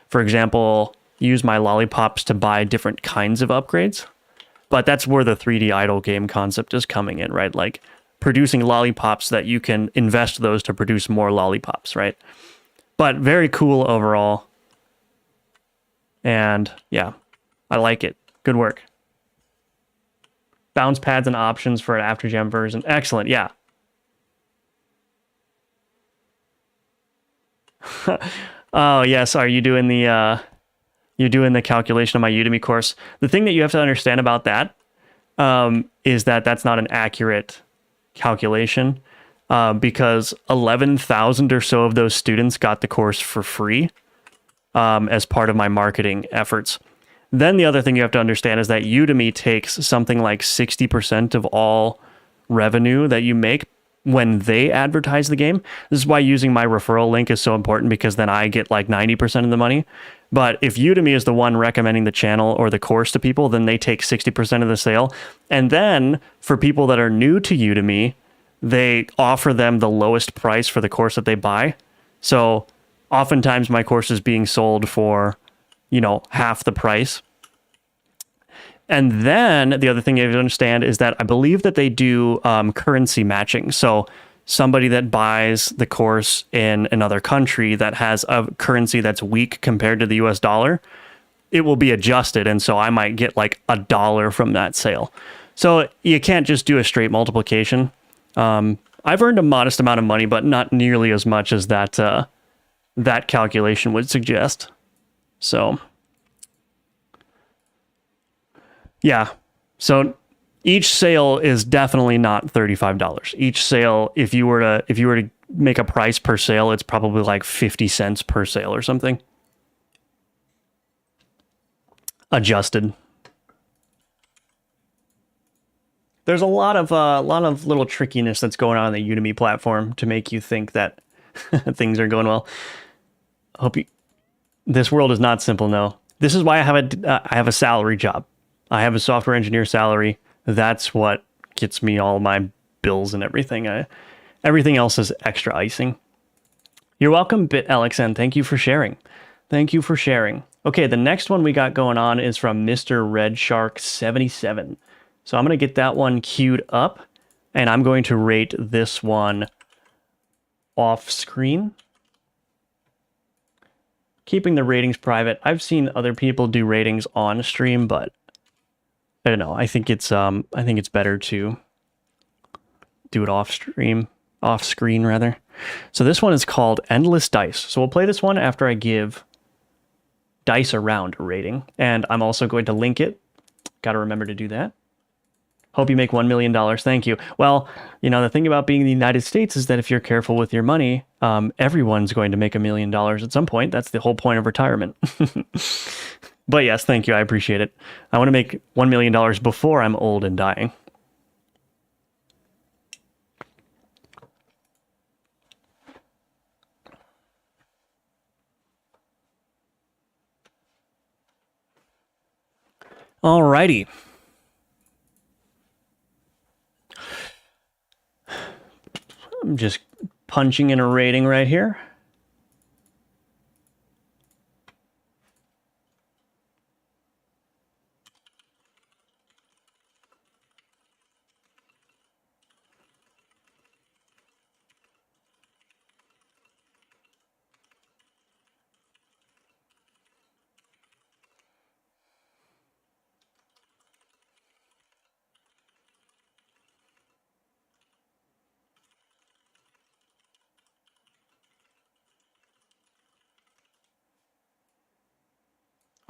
for example, use my lollipops to buy different kinds of upgrades. But that's where the 3D idle game concept is coming in, right? Like producing lollipops that you can invest those to produce more lollipops, right? But very cool overall. And yeah, I like it. Good work. Bounce pads and options for an after gem version. Excellent, yeah. Oh yes, are you doing the you're doing the calculation of my Udemy course? The thing that you have to understand about that is that that's not an accurate calculation because 11,000 or so of those students got the course for free as part of my marketing efforts. Then the other thing you have to understand is that Udemy takes something like 60% of all revenue that you make when they advertise the game. This is why using my referral link is so important, because then I get like 90% of the money. But if Udemy is the one recommending the channel or the course to people, then they take 60% of the sale. And then for people that are new to Udemy, they offer them the lowest price for the course that they buy. So oftentimes my course is being sold for, you know, half the price. And then the other thing you have to understand is that I believe that they do currency matching. So somebody that buys the course in another country that has a currency that's weak compared to the US dollar, it will be adjusted. And so I might get like $1 from that sale. So you can't just do a straight multiplication. I've earned a modest amount of money, but not nearly as much as that that calculation would suggest. So yeah, so each sale is definitely not $35. Each sale, if you were to make a price per sale, it's probably like 50 cents per sale or something. Adjusted. There's a lot of little trickiness that's going on the Udemy platform to make you think that things are going well. This world is not simple. No, this is why I have a salary job. I have a software engineer salary. That's what gets me all my bills and everything. Everything else is extra icing. You're welcome, BitLXN. Thank you for sharing. Thank you for sharing. Okay, the next one we got going on is from Mr. Red Shark 77. So I'm going to get that one queued up, and I'm going to rate this one off screen. Keeping the ratings private. I've seen other people do ratings on stream, but I don't know. I think it's better to do it off screen rather. So this one is called Endless Dice. So we'll play this one after I give Dice Around a rating, and I'm also going to link it. Got to remember to do that. Hope you make $1 million. Thank you. Well, you know, the thing about being in the United States is that if you're careful with your money, everyone's going to make $1 million at some point. That's the whole point of retirement. But yes, thank you. I appreciate it. I want to make $1 million before I'm old and dying. Alrighty. I'm just punching in a rating right here.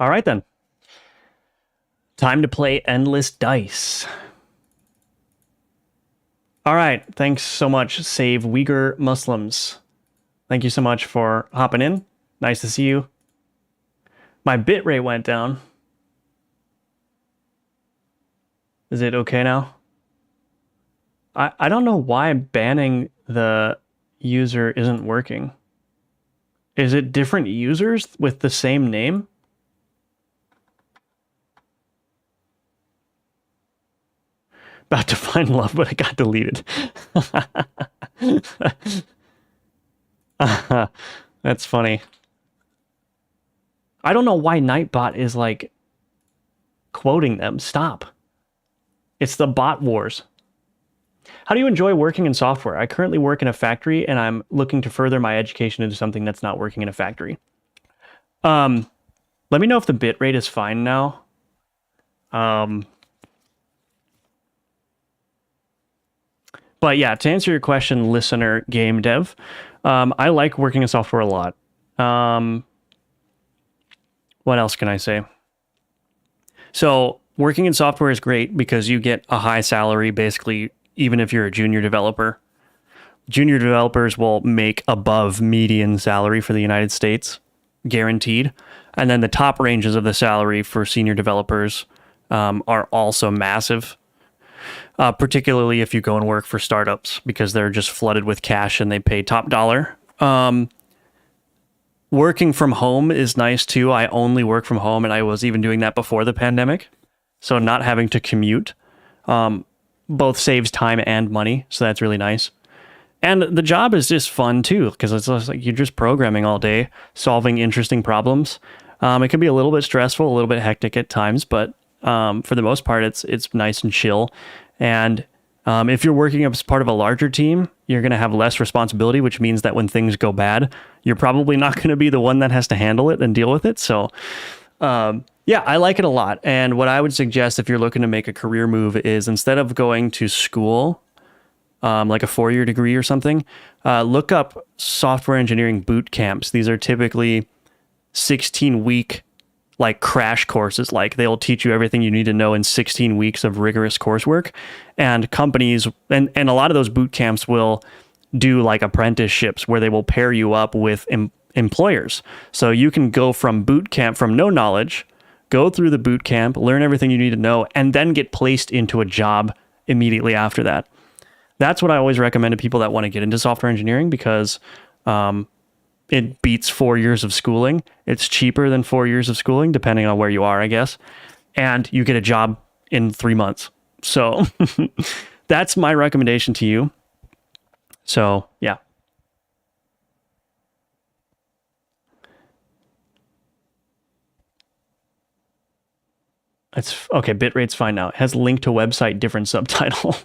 All right, then. Time to play Endless Dice. All right. Thanks so much, Save Uyghur Muslims. Thank you so much for hopping in. Nice to see you. My bitrate went down. Is it okay now? I don't know why banning the user isn't working. Is it different users with the same name? About to find love, but it got deleted. That's funny. I don't know why Nightbot is like quoting them. Stop. It's the bot wars. How do you enjoy working in software? I currently work in a factory and I'm looking to further my education into something that's not working in a factory. Let me know if the bit rate is fine now. But yeah, to answer your question, listener, game dev, I like working in software a lot. What else can I say? So working in software is great because you get a high salary, basically, even if you're a junior developer. Junior developers will make above median salary for the United States, guaranteed. And then the top ranges of the salary for senior developers are also massive. Particularly if you go and work for startups because they're just flooded with cash and they pay top dollar. Working from home is nice too. I only work from home and I was even doing that before the pandemic. So not having to commute both saves time and money. So that's really nice. And the job is just fun too because it's just like you're just programming all day, solving interesting problems. It can be a little bit stressful, a little bit hectic at times, but for the most part, it's nice and chill. And if you're working as part of a larger team, you're going to have less responsibility, which means that when things go bad, you're probably not going to be the one that has to handle it and deal with it. So, yeah, I like it a lot. And what I would suggest if you're looking to make a career move is instead of going to school, like a 4-year degree or something, look up software engineering boot camps. These are typically 16-week like crash courses. Like they'll teach you everything you need to know in 16 weeks of rigorous coursework. And companies and a lot of those boot camps will do like apprenticeships where they will pair you up with employers. So you can go from boot camp from no knowledge, go through the boot camp, learn everything you need to know, and then get placed into a job immediately after that. That's what I always recommend to people that want to get into software engineering because it beats 4 years of schooling. It's cheaper than 4 years of schooling, depending on where you are, I guess. And you get a job in 3 months. So that's my recommendation to you. So, yeah. It's okay. Bitrate's fine now. It has link to website, different subtitle.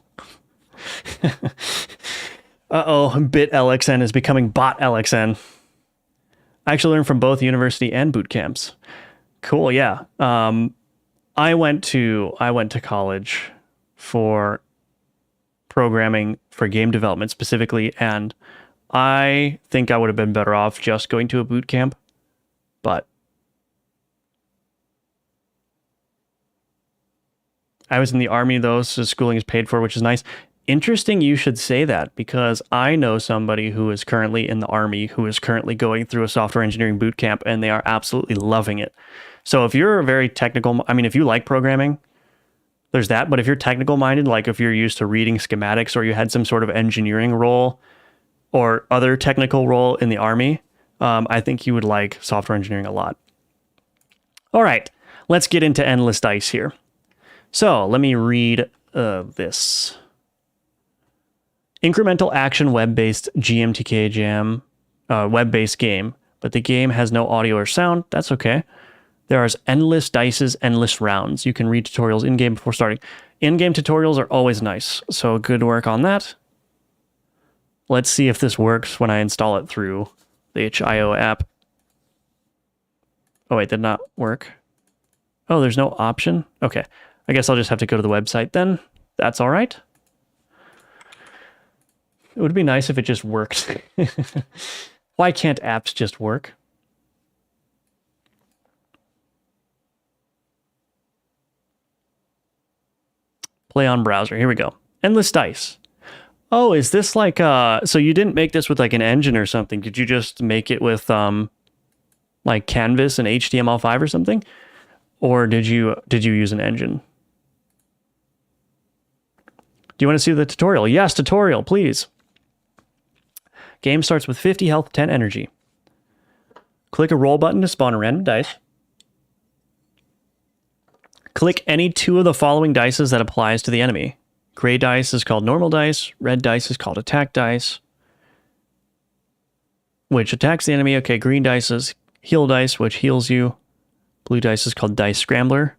Uh-oh, bit LXN is becoming bot LXN. I actually learned from both university and boot camps. Cool, yeah. I went to college for programming for game development specifically, and I think I would have been better off just going to a boot camp, but I was in the Army though, so schooling is paid for, which is nice. Interesting you should say that because I know somebody who is currently in the Army who is currently going through a software engineering boot camp and they are absolutely loving it. So if you're a very technical, I mean, if you like programming, there's that. But if you're technical minded, like if you're used to reading schematics or you had some sort of engineering role or other technical role in the Army, I think you would like software engineering a lot. All right, let's get into endless dice here. So let me read this. Incremental action web-based GMTK jam, web-based game, but the game has no audio or sound. That's okay. There are endless dices, endless rounds. You can read tutorials in-game before starting. In-game tutorials are always nice, so good work on that. Let's see if this works when I install it through the itch.io app. Oh wait, did not work. Oh, there's no option? Okay, I guess I'll just have to go to the website then. That's all right. It would be nice if it just worked. Why can't apps just work? Play on browser. Here we go. Endless dice. Oh, is this like so you didn't make this with like an engine or something? Did you just make it with like Canvas and HTML5 or something? Or did you use an engine? Do you want to see the tutorial? Yes, tutorial, please. Game starts with 50 health, 10 energy. Click a roll button to spawn a random dice. Click any two of the following dices that applies to the enemy. Gray dice is called normal dice. Red dice is called attack dice, which attacks the enemy. Okay, green dice is heal dice, which heals you. Blue dice is called dice scrambler.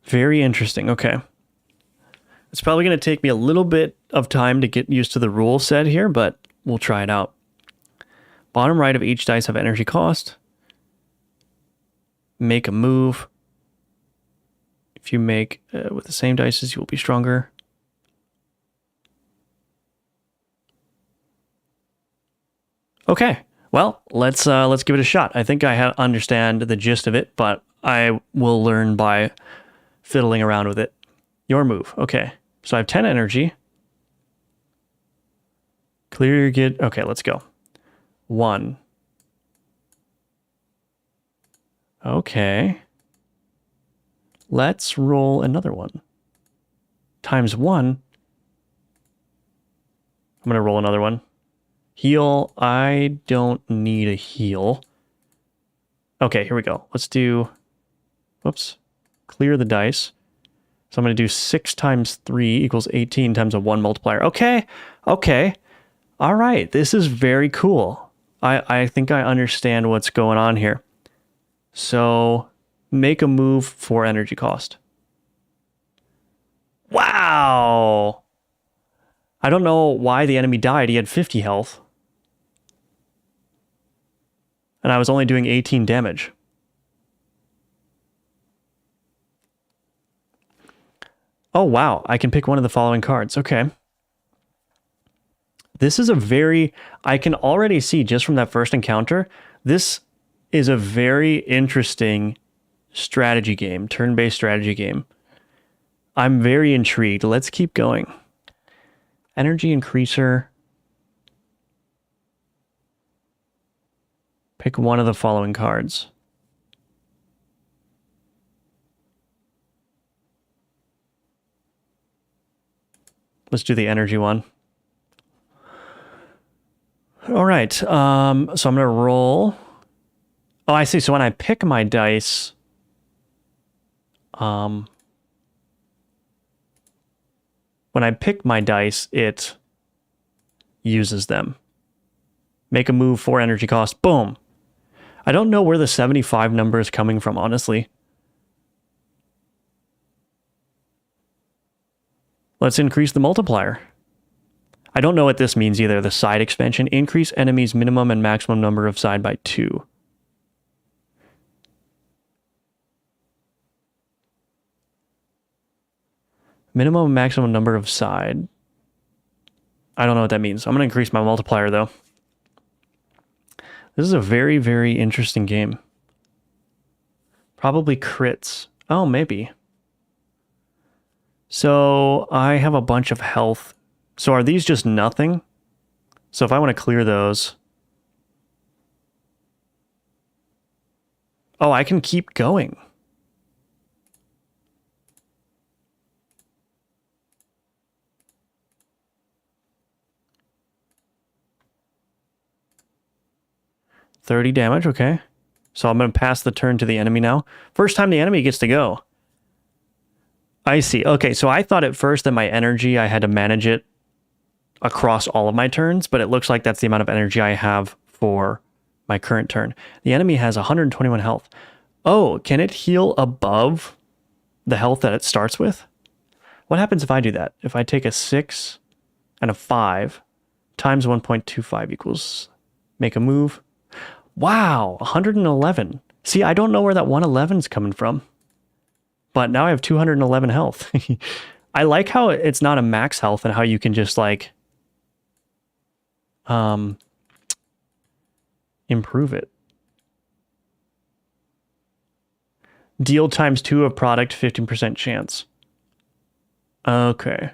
Very interesting. Okay. It's probably going to take me a little bit of time to get used to the rule set here, but we'll try it out. Bottom right of each dice have energy cost. Make a move. If you make with the same dices, you will be stronger. Okay, well, let's give it a shot. I think I understand the gist of it, but I will learn by fiddling around with it. Your move. Okay, so I have 10 energy. Clear your git. Okay, let's go. 1. Okay. Let's roll another one. Times 1. I'm going to roll another one. Heal. I don't need a heal. Okay, here we go. Let's do... Whoops. Clear the dice. So I'm going to do 6 times 3 equals 18 times a 1 multiplier. Okay. Okay. All right. This is very cool. I think I understand what's going on here. So make a move for energy cost. Wow. I don't know why the enemy died. He had 50 health. And I was only doing 18 damage. Oh, wow. I can pick one of the following cards. Okay. This is a very... I can already see just from that first encounter, this is a very interesting strategy game, turn-based strategy game. I'm very intrigued. Let's keep going. Energy increaser. Pick one of the following cards. Let's do the energy one. All right. So I'm going to roll. Oh, I see. So when I pick my dice, when I pick my dice, it uses them. Make a move for energy cost. Boom. I don't know where the 75 number is coming from, honestly. Let's increase the multiplier. I don't know what this means either. The side expansion. Increase enemies' minimum and maximum number of side by 2. Minimum and maximum number of side. I don't know what that means. I'm going to increase my multiplier, though. This is a very, very interesting game. Probably crits. Oh, maybe. So I have a bunch of health. So are these just nothing? So if I want to clear those... Oh, I can keep going. $30 damage, okay. So I'm going to pass the turn to the enemy now. First time the enemy gets to go. I see. Okay, so I thought at first that my energy, I had to manage it across all of my turns, but it looks like that's the amount of energy I have for my current turn. The enemy has 121 health. Oh, can it heal above the health that it starts with? What happens if I do that? If I take a 6 and a 5 times 1.25 equals... Make a move. Wow, 111. See, I don't know where that 111 is coming from. But now I have 211 health. I like how it's not a max health and how you can just like improve it. Deal times 2 of product, 15% chance. Okay.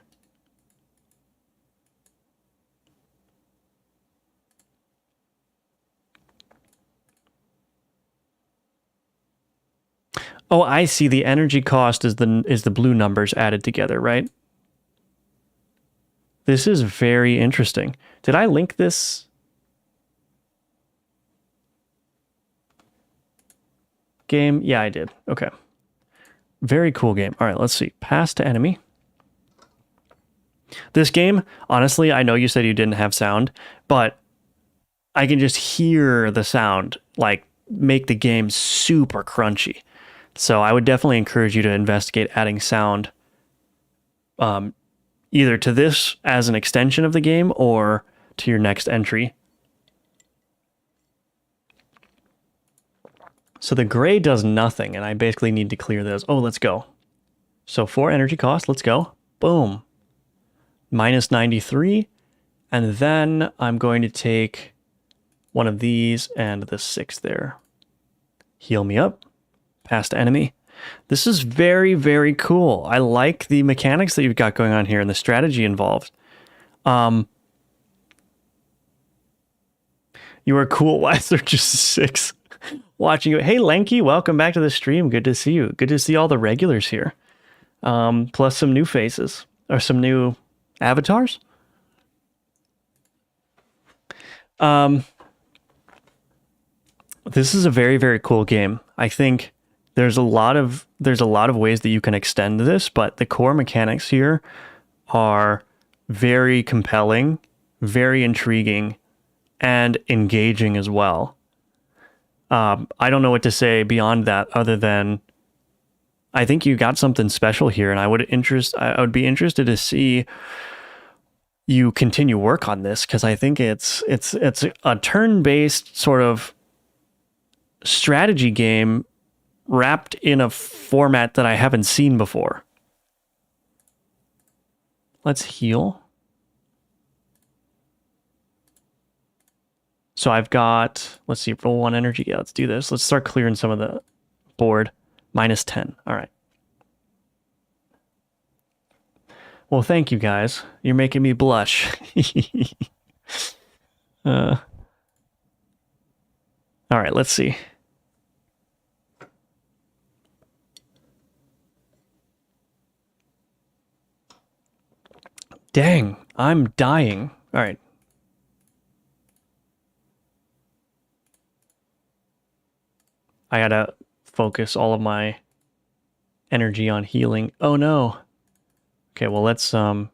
Oh, I see. The energy cost is the blue numbers added together, right? This is very interesting. Did I link this? Game? Yeah, I did. Okay. Very cool game. All right, let's see. Pass to enemy. This game, honestly, I know you said you didn't have sound, but I can just hear the sound, like, make the game super crunchy. So I would definitely encourage you to investigate adding sound either to this as an extension of the game or to your next entry. So the gray does nothing, and I basically need to clear those. Oh, let's go. So 4 energy cost, let's go. Boom. Minus 93. And then I'm going to take one of these and the 6 there. Heal me up. Past enemy. This is very, very cool. I like the mechanics that you've got going on here and the strategy involved. You are cool. Why is there just 6 watching you? Hey, Lanky, welcome back to the stream. Good to see you. Good to see all the regulars here. Plus some new faces or some new avatars. This is a very, very cool game. I think there's a lot of ways that you can extend this, but the core mechanics here are very compelling, very intriguing, and engaging as well. I don't know what to say beyond that other than I think you got something special here, and I would be interested to see you continue work on this, because I think it's a turn-based sort of strategy game wrapped in a format that I haven't seen before. Let's heal. So I've got, let's see, roll 1 energy. Yeah, let's do this. Let's start clearing some of the board. Minus 10. All right. Well, thank you guys. You're making me blush. All right, let's see. Dang, I'm dying. All right. I gotta focus all of my energy on healing. Oh no. Okay, well let's I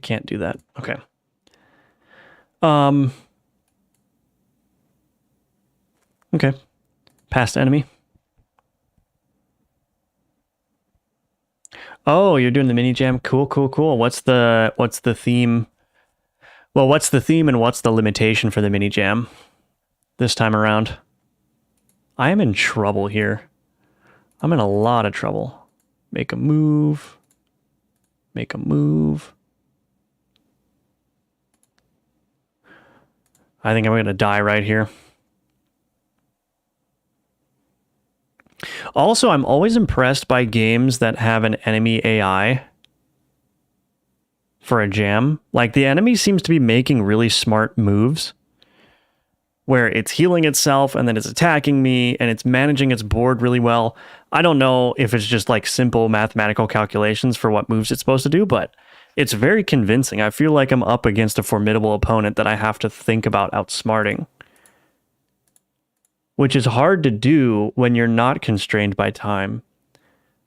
can't do that. Okay. Okay. Past enemy. Oh, you're doing the mini jam. Cool, cool, cool. What's the theme? Well, what's the theme and what's the limitation for the mini jam this time around? I am in trouble here. I'm in a lot of trouble. Make a move. Make a move. I think I'm going to die right here. Also, I'm always impressed by games that have an enemy AI for a jam. Like, the enemy seems to be making really smart moves where it's healing itself and then it's attacking me and it's managing its board really well. I don't know if it's just like simple mathematical calculations for what moves it's supposed to do, but it's very convincing. I feel like I'm up against a formidable opponent that I have to think about outsmarting, which is hard to do when you're not constrained by time,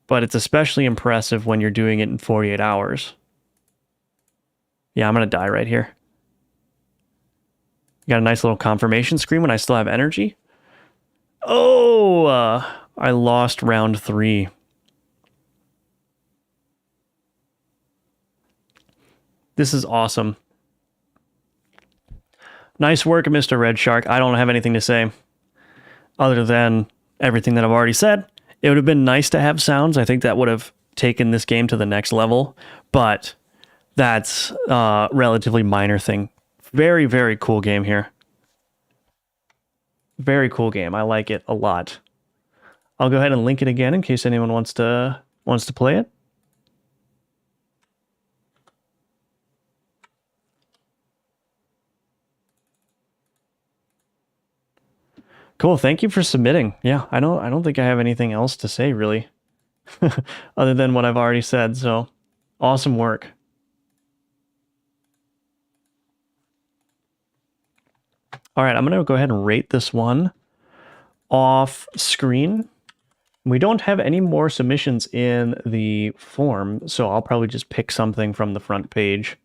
but it's especially impressive when you're doing it in 48 hours. Yeah, I'm going to die right here. Got a nice little confirmation screen when I still have energy. Oh, I lost round 3. This is awesome. Nice work, Mr. Red Shark. I don't have anything to say other than everything that I've already said. It would have been nice to have sounds. I think that would have taken this game to the next level, but that's a relatively minor thing. Very, very cool game here. Very cool game. I like it a lot. I'll go ahead and link it again in case anyone wants to play it. Cool. Thank you for submitting. Yeah, I don't think I have anything else to say really, other than what I've already said. So, awesome work. All right, I'm going to go ahead and rate this one off screen. We don't have any more submissions in the form, so I'll probably just pick something from the front page.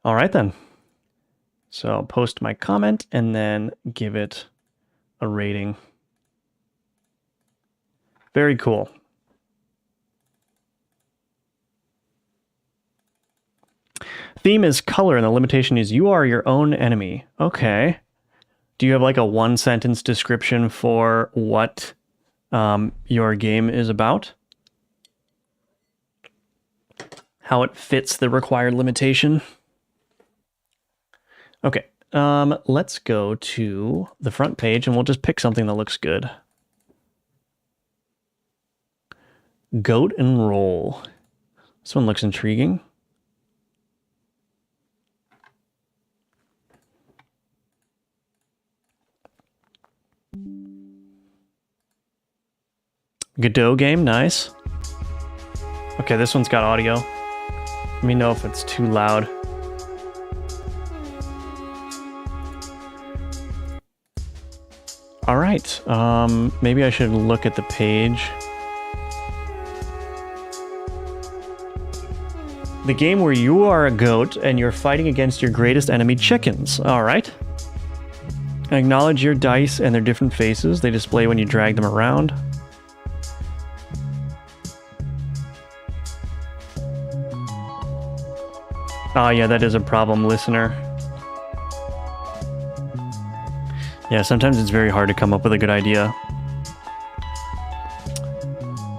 All right then. So I'll post my comment and then give it a rating. Very cool. Theme is color, and the limitation is you are your own enemy. Okay. Do you have like a one-sentence description for what your game is about? How it fits the required limitation? Okay. Let's go to the front page, and we'll just pick something that looks good. Goat and roll. This one looks intriguing. Godot game, nice. Okay, this one's got audio. Let me know if it's too loud. All right, maybe I should look at the page. The game where you are a goat and you're fighting against your greatest enemy, chickens. All right. Acknowledge your dice and their different faces. They display when you drag them around. Oh yeah, that is a problem, listener. Yeah, sometimes it's very hard to come up with a good idea.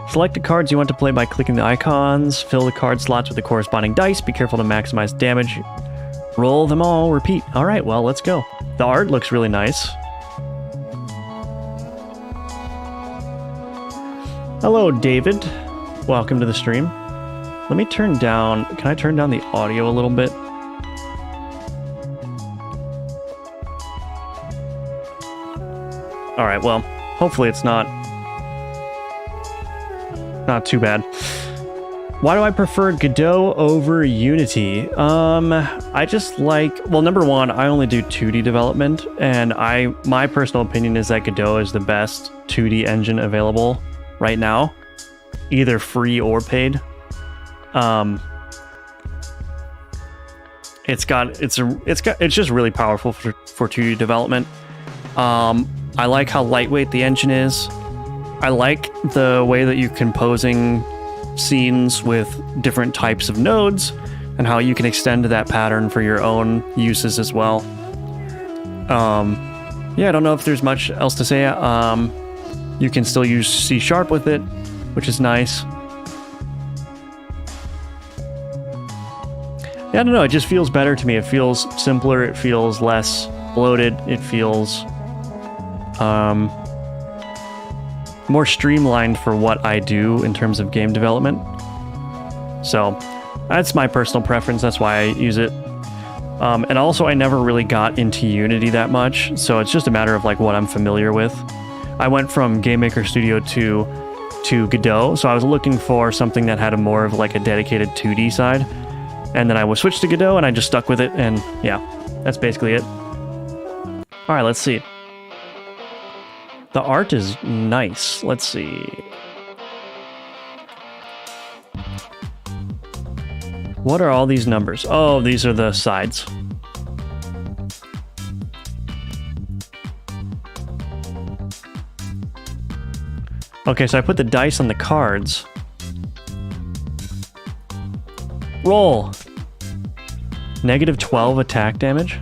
Select the cards you want to play by clicking the icons. Fill the card slots with the corresponding dice. Be careful to maximize damage. Roll them all. Repeat. All right, well, let's go. The art looks really nice. Hello, David. Welcome to the stream. Let me turn down... Can I turn down the audio a little bit? All right, well, hopefully it's not too bad. Why do I prefer Godot over Unity? I just like... Well, number one, I only do 2D development, and my personal opinion is that Godot is the best 2D engine available right now, either free or paid. It's just really powerful for 2D development. I like how lightweight the engine is. I like the way that you're composing scenes with different types of nodes and how you can extend that pattern for your own uses as well. Yeah, I don't know if there's much else to say. You can still use C# with it, which is nice. Yeah, I don't know, it just feels better to me. It feels simpler, it feels less bloated, it feels more streamlined for what I do in terms of game development. So that's my personal preference, that's why I use it. And also I never really got into Unity that much, so it's just a matter of like what I'm familiar with. I went from Game Maker Studio to Godot, so I was looking for something that had a more of like a dedicated 2D side. And then I was switched to Godot and I just stuck with it, and yeah, that's basically it. All right, let's see. The art is nice. Let's see. What are all these numbers? Oh, these are the sides. Okay, so I put the dice on the cards. Roll. -12 attack damage.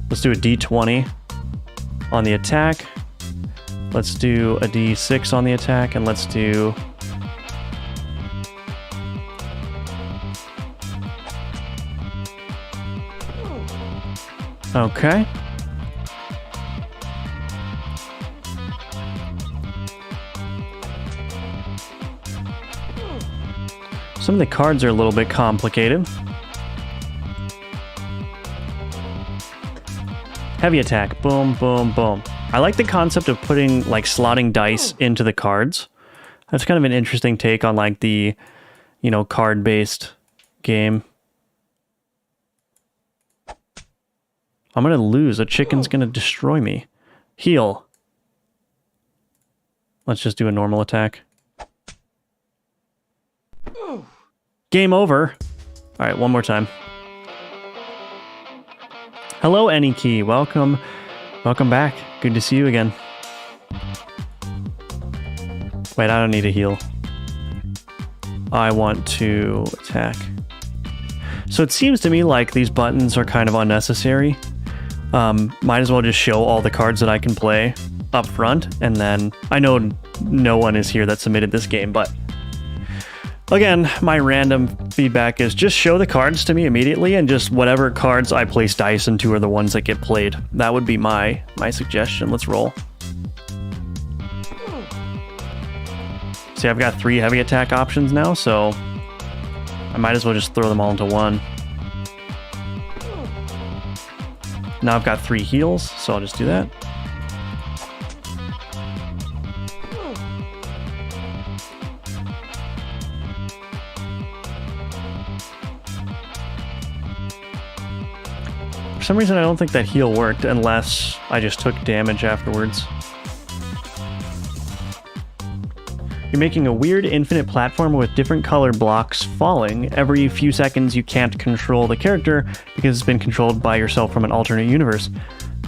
Let's do a D20 on the attack. Let's do a D6 on the attack, and let's do... Okay. Some of the cards are a little bit complicated. Heavy attack, boom, boom, boom. I like the concept of putting, like, slotting dice into the cards. That's kind of an interesting take on, like, the, you know, card-based game. I'm gonna lose. A chicken's gonna destroy me. Heal. Let's just do a normal attack. Game over. All right, one more time. Hello, Aniki. Welcome. Welcome back. Good to see you again. Wait, I don't need a heal. I want to attack. So it seems to me like these buttons are kind of unnecessary. Might as well just show all the cards that I can play up front, and then I know no one is here that submitted this game, but again, my random feedback is just show the cards to me immediately, and just whatever cards I place dice into are the ones that get played. That would be my suggestion. Let's roll. See, I've got 3 heavy attack options now, so I might as well just throw them all into one. Now I've got 3 heals, so I'll just do that. For some reason, I don't think that heal worked unless I just took damage afterwards. You're making a weird infinite platform with different color blocks falling. Every few seconds you can't control the character because it's been controlled by yourself from an alternate universe.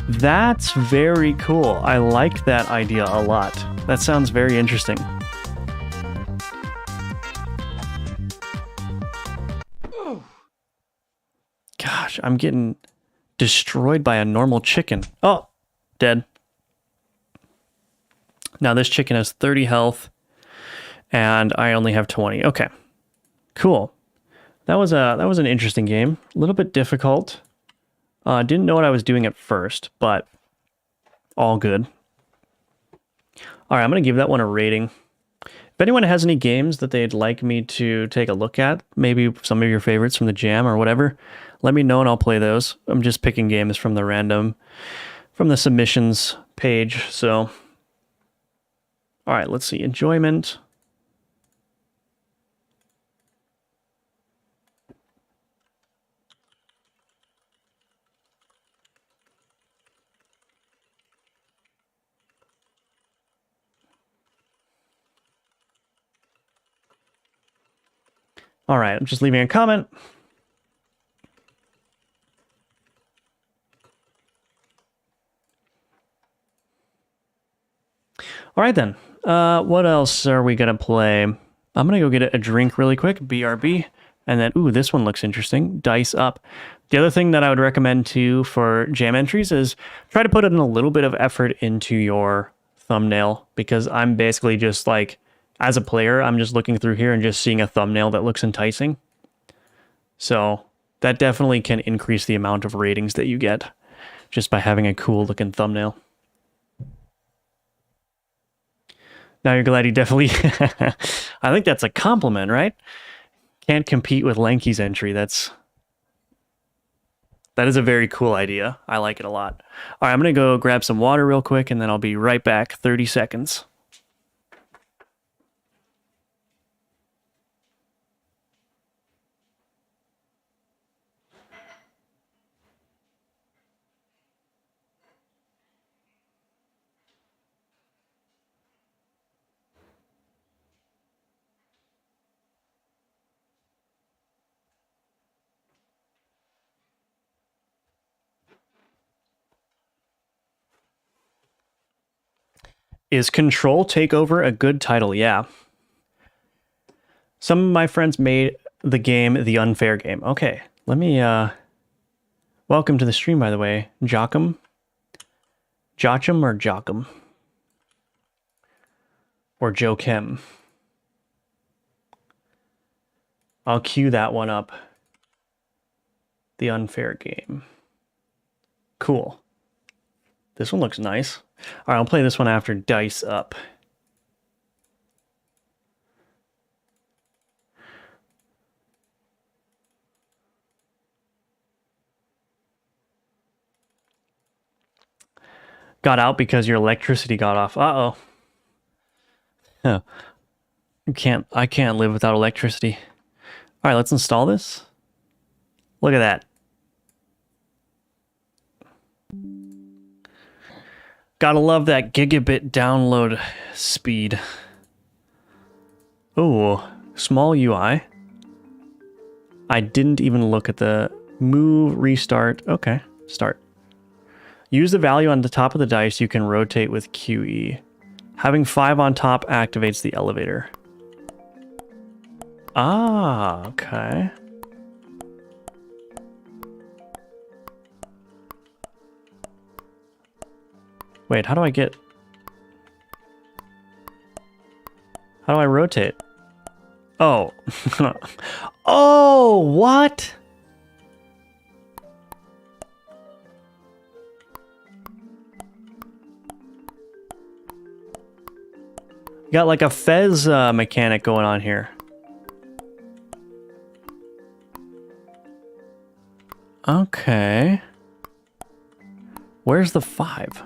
That's very cool. I like that idea a lot. That sounds very interesting. Gosh, I'm getting destroyed by a normal chicken. Oh, dead. Now this chicken has 30 health. And I only have 20. Okay, cool. That was an interesting game. A little bit difficult. Didn't know what I was doing at first, but all good. All right, I'm going to give that one a rating. If anyone has any games that they'd like me to take a look at, maybe some of your favorites from the jam or whatever, let me know and I'll play those. I'm just picking games from the submissions page. So, all right, let's see. Enjoyment. All right, I'm just leaving a comment. All right, then. What else are we going to play? I'm going to go get a drink really quick, BRB. And then, ooh, this one looks interesting. Dice up. The other thing that I would recommend, too, for jam entries is try to put in a little bit of effort into your thumbnail, because I'm basically just like, as a player, I'm just looking through here and just seeing a thumbnail that looks enticing. So that definitely can increase the amount of ratings that you get just by having a cool looking thumbnail. Now you're glad you definitely... I think that's a compliment, right? Can't compete with Lanky's entry. That is a very cool idea. I like it a lot. All right, I'm going to go grab some water real quick, and then I'll be right back. 30 seconds. Is Control Takeover a good title? Yeah. Some of my friends made the game The Unfair Game. Okay, let me, welcome to the stream, by the way. Joachim? Joachim or Joachim? Or Joachim? I'll cue that one up. The Unfair Game. Cool. This one looks nice. All right, I'll play this one after Dice Up. Got out because your electricity got off. Uh-oh. Huh. I can't live without electricity. All right, let's install this. Look at that. Gotta love that gigabit download speed. Ooh, Small UI. I didn't even look at the move, restart. Okay, start. Use the value on the top of the dice you can rotate with QE. Having 5 on top activates the elevator. Ah, okay. Wait, how do I get... How do I rotate? Oh. Oh, what? Got like a Fez mechanic going on here. Okay. Where's the 5?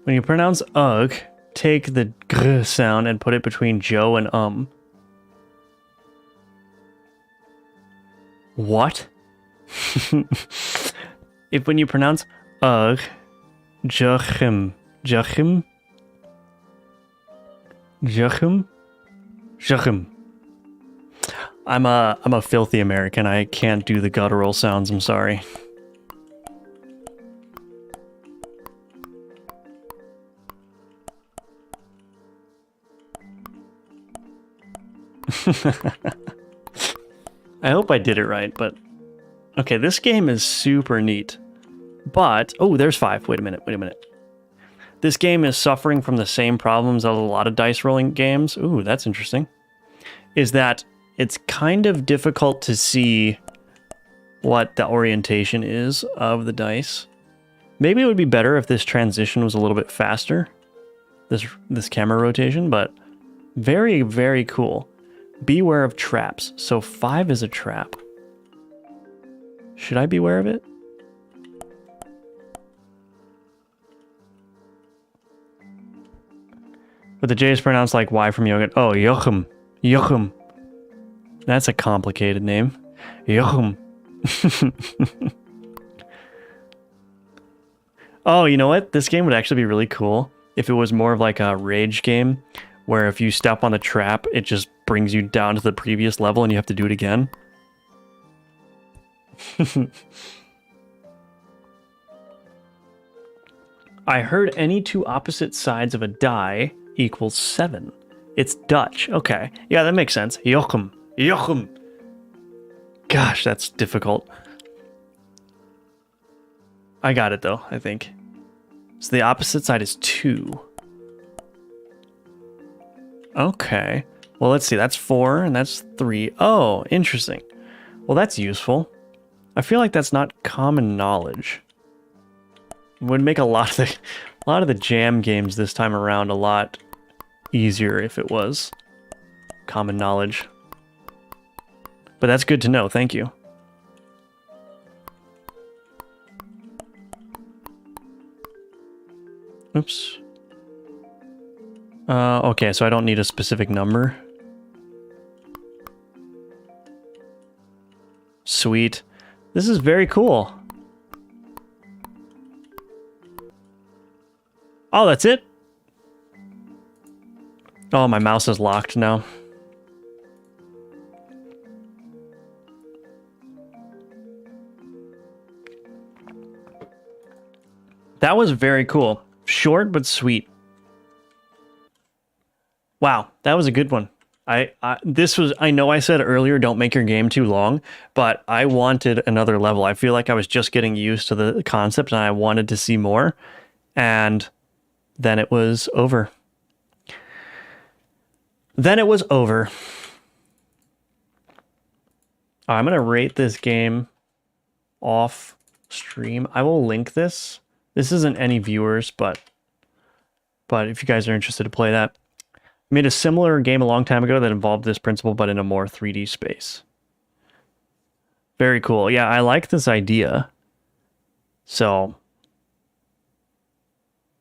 When you pronounce ugh, take the gr sound and put it between Joe and What? If when you pronounce ugh, Joachim, Joachim, Joachim, Joachim. I'm a filthy American. I can't do the guttural sounds. I'm sorry. I hope I did it right, but okay, this game is super neat. But oh, there's 5. Wait a minute. This game is suffering from the same problems as a lot of dice rolling games. Ooh, that's interesting. Is that it's kind of difficult to see what the orientation is of the dice. Maybe it would be better if this transition was a little bit faster. This camera rotation, but very, very cool. Beware of traps. So 5 is a trap. Should I beware of it? But the J is pronounced like Y from yogurt. Oh, Joachim. Joachim. That's a complicated name. Joachim. Oh, you know what? This game would actually be really cool if it was more of like a rage game, where if you step on the trap, it just brings you down to the previous level and you have to do it again. I heard any 2 opposite sides of a die equals 7. It's Dutch. Okay. Yeah, that makes sense. Joachim. Joachim. Gosh, that's difficult. I got it though, I think. So the opposite side is 2. Okay. Well, let's see. That's 4 and that's 3. Oh, interesting. Well, that's useful. I feel like that's not common knowledge. It would make a lot of the jam games this time around a lot easier if it was common knowledge. But that's good to know. Thank you. Oops. Okay, so I don't need a specific number. Sweet. This is very cool. Oh, that's it? Oh, my mouse is locked now. That was very cool. Short but sweet. Wow, that was a good one. I know I said earlier don't make your game too long, but I wanted another level. I feel like I was just getting used to the concept and I wanted to see more, and then it was over. I'm going to rate this game off stream. I will link this. This isn't any viewers, but if you guys are interested to play that. I made a similar game a long time ago that involved this principle, but in a more 3D space. Very cool. Yeah, I like this idea. So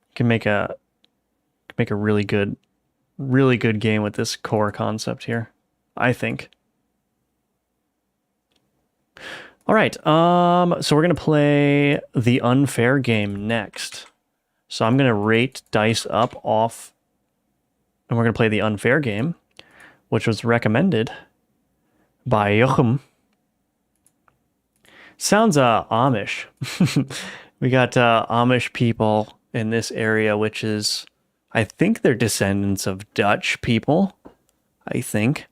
you can make a really good game with this core concept here, I think. All right, so we're gonna play the unfair game next. So I'm going to rate dice up off, and we're going to play the unfair game, which was recommended by Joachim. Sounds Amish. We got Amish people in this area, which is, I think they're descendants of Dutch people. I think.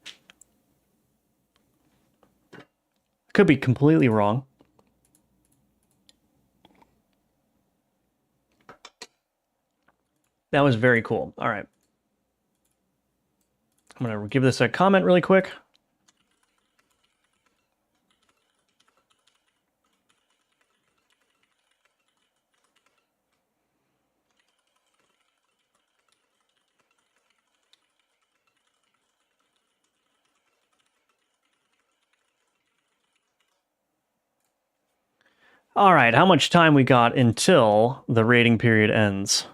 Could be completely wrong. That was very cool. All right. I'm going to give this a comment really quick. All right, how much time we got until the rating period ends?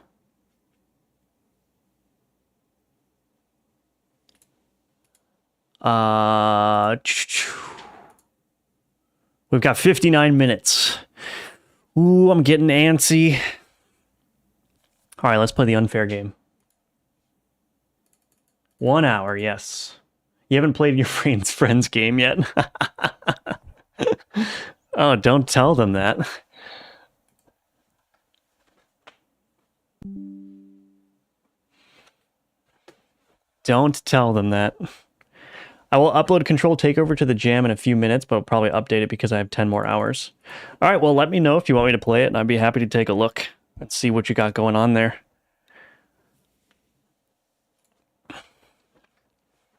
We've got 59 minutes. Ooh, I'm getting antsy. All right, let's play the unfair game. 1 hour, yes. You haven't played your friend's game yet? Oh, don't tell them that. Don't tell them that. I will upload Control Takeover to the jam in a few minutes, but I'll probably update it because I have 10 more hours. All right, well, let me know if you want me to play it, and I'd be happy to take a look. Let's see what you got going on there.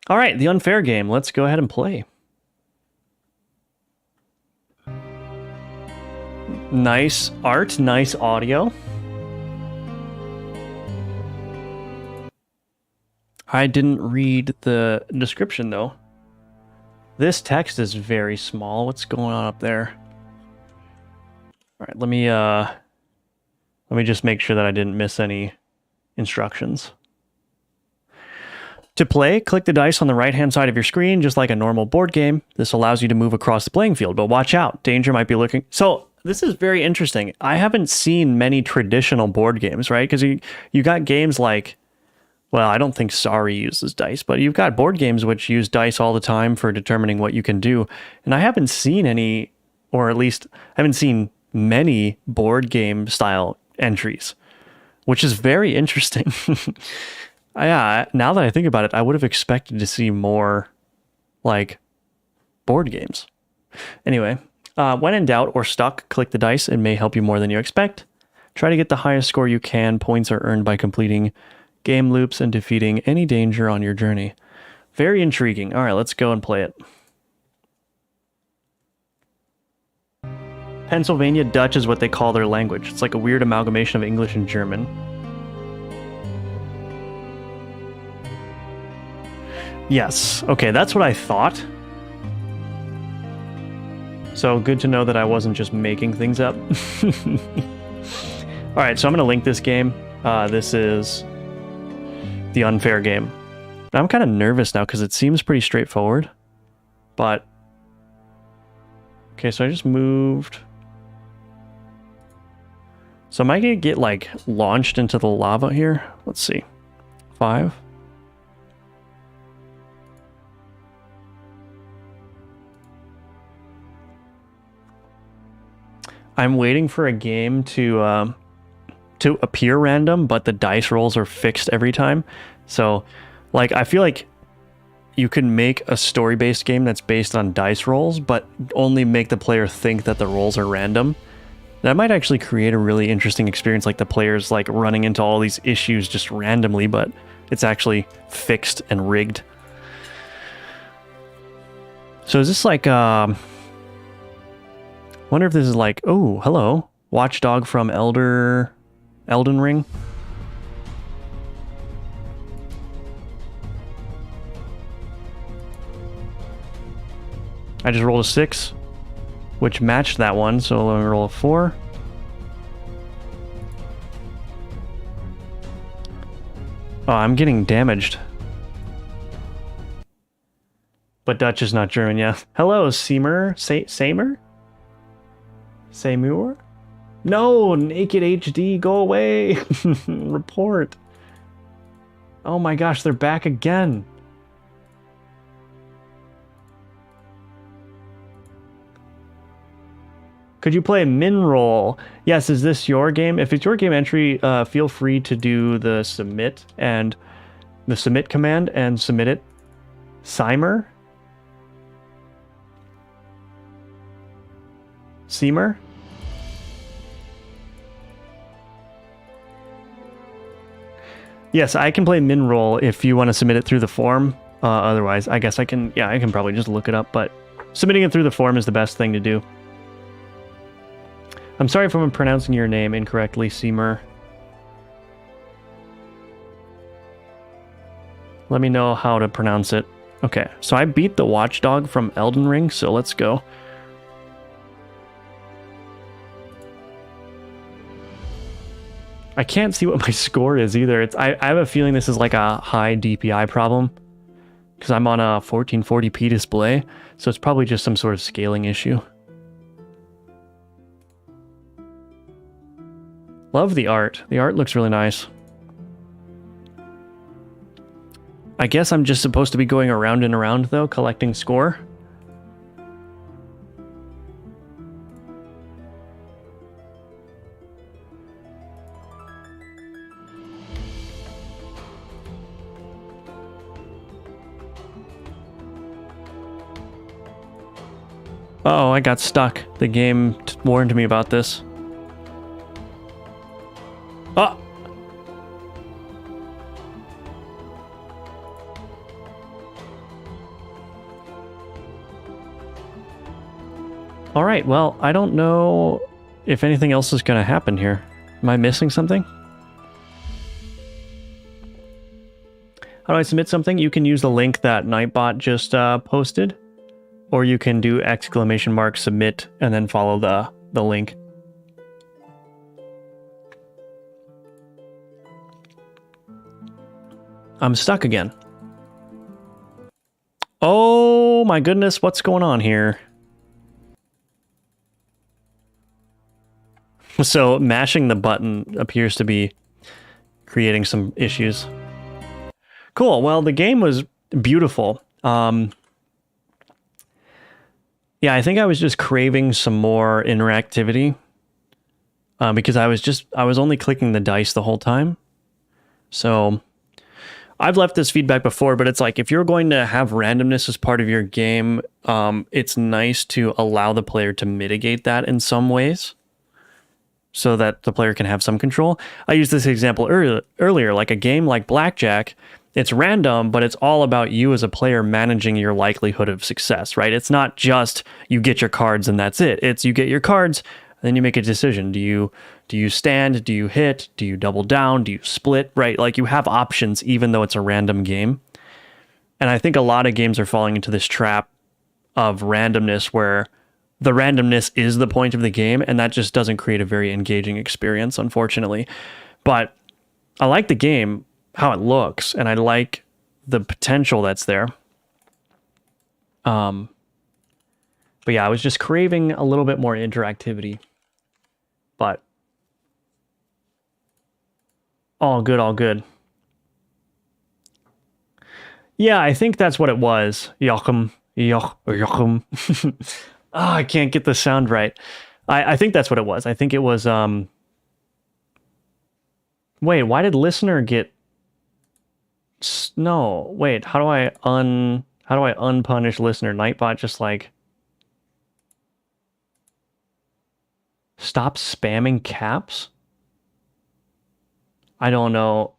All right, the unfair game. Let's go ahead and play. Nice art, nice audio. I didn't read the description, though. This text is very small. What's going on up there? All right, let me just make sure that I didn't miss any instructions. To play, click the dice on the right-hand side of your screen, just like a normal board game. This allows you to move across the playing field, but watch out. Danger might be lurking. So this is very interesting. I haven't seen many traditional board games, right? Because you got games like, well, I don't think Sorry uses dice, but you've got board games which use dice all the time for determining what you can do. And I haven't seen any, or at least I haven't seen many board game style entries, which is very interesting. Yeah, now that I think about it, I would have expected to see more, like, board games. Anyway, when in doubt or stuck, click the dice. It may help you more than you expect. Try to get the highest score you can. Points are earned by completing game loops and defeating any danger on your journey. Very intriguing. All right, let's go and play it. Pennsylvania Dutch is what they call their language. It's like a weird amalgamation of English and German. Yes. Okay, that's what I thought. So good to know that I wasn't just making things up. All right, so I'm going to link this game. This is the unfair game. I'm kind of nervous now because it seems pretty straightforward. But... okay, so I just moved... so am I going to get, like, launched into the lava here? Let's see. 5... I'm waiting for a game to appear random, but the dice rolls are fixed every time. So, like, I feel like you can make a story-based game that's based on dice rolls, but only make the player think that the rolls are random. That might actually create a really interesting experience, like the player's like running into all these issues just randomly, but it's actually fixed and rigged. So is this like wonder if this is like, oh, hello, Watchdog from Elden Ring. I just rolled a 6, which matched that one, so let me roll a 4. Oh, I'm getting damaged. But Dutch is not German, yeah. Hello, Seymour? Seymour? Seymour? No, naked HD, go away. Report. Oh my gosh, they're back again. Could you play Minroll? Yes, is this your game? If it's your game entry, feel free to do the submit command and submit it. Seimer? Seymour? Yes, I can play Minroll if you want to submit it through the form. Otherwise, I guess I can probably just look it up, but submitting it through the form is the best thing to do. I'm sorry if I'm pronouncing your name incorrectly, Seymour. Let me know how to pronounce it. Okay, so I beat the Watchdog from Elden Ring, so let's go. I can't see what my score is either. I have a feeling this is like a high DPI problem because I'm on a 1440p display, so it's probably just some sort of scaling issue. Love the art. The art looks really nice. I guess I'm just supposed to be going around and around, though, collecting score. Uh-oh, I got stuck. The game warned me about this. Oh! Alright, well, I don't know if anything else is going to happen here. Am I missing something? How do I submit something? You can use the link that Nightbot just posted. Or you can do ! submit and then follow the link. I'm stuck again. Oh my goodness, what's going on here? So mashing the button appears to be creating some issues. Cool, well the game was beautiful. Yeah, I think I was just craving some more interactivity because I was only clicking the dice the whole time. So I've left this feedback before, but it's like if you're going to have randomness as part of your game, it's nice to allow the player to mitigate that in some ways so that the player can have some control. I used this example earlier, like a game like Blackjack. It's random, but it's all about you as a player managing your likelihood of success, right? It's not just you get your cards and that's it. It's you get your cards, and then you make a decision. Do you stand? Do you hit? Do you double down? Do you split? Right? Like you have options even though it's a random game. And I think a lot of games are falling into this trap of randomness where the randomness is the point of the game, and that just doesn't create a very engaging experience, unfortunately. But I like the game, how it looks, and I like the potential that's there. But yeah, I was just craving a little bit more interactivity. But all good, all good. Yeah, I think that's what it was. Joachim. Joachim. Oh, I can't get the sound right. I think that's what it was. I think it was wait, why did listener get no, wait, how do I unpunish listener? Nightbot just like stop spamming caps? I don't know.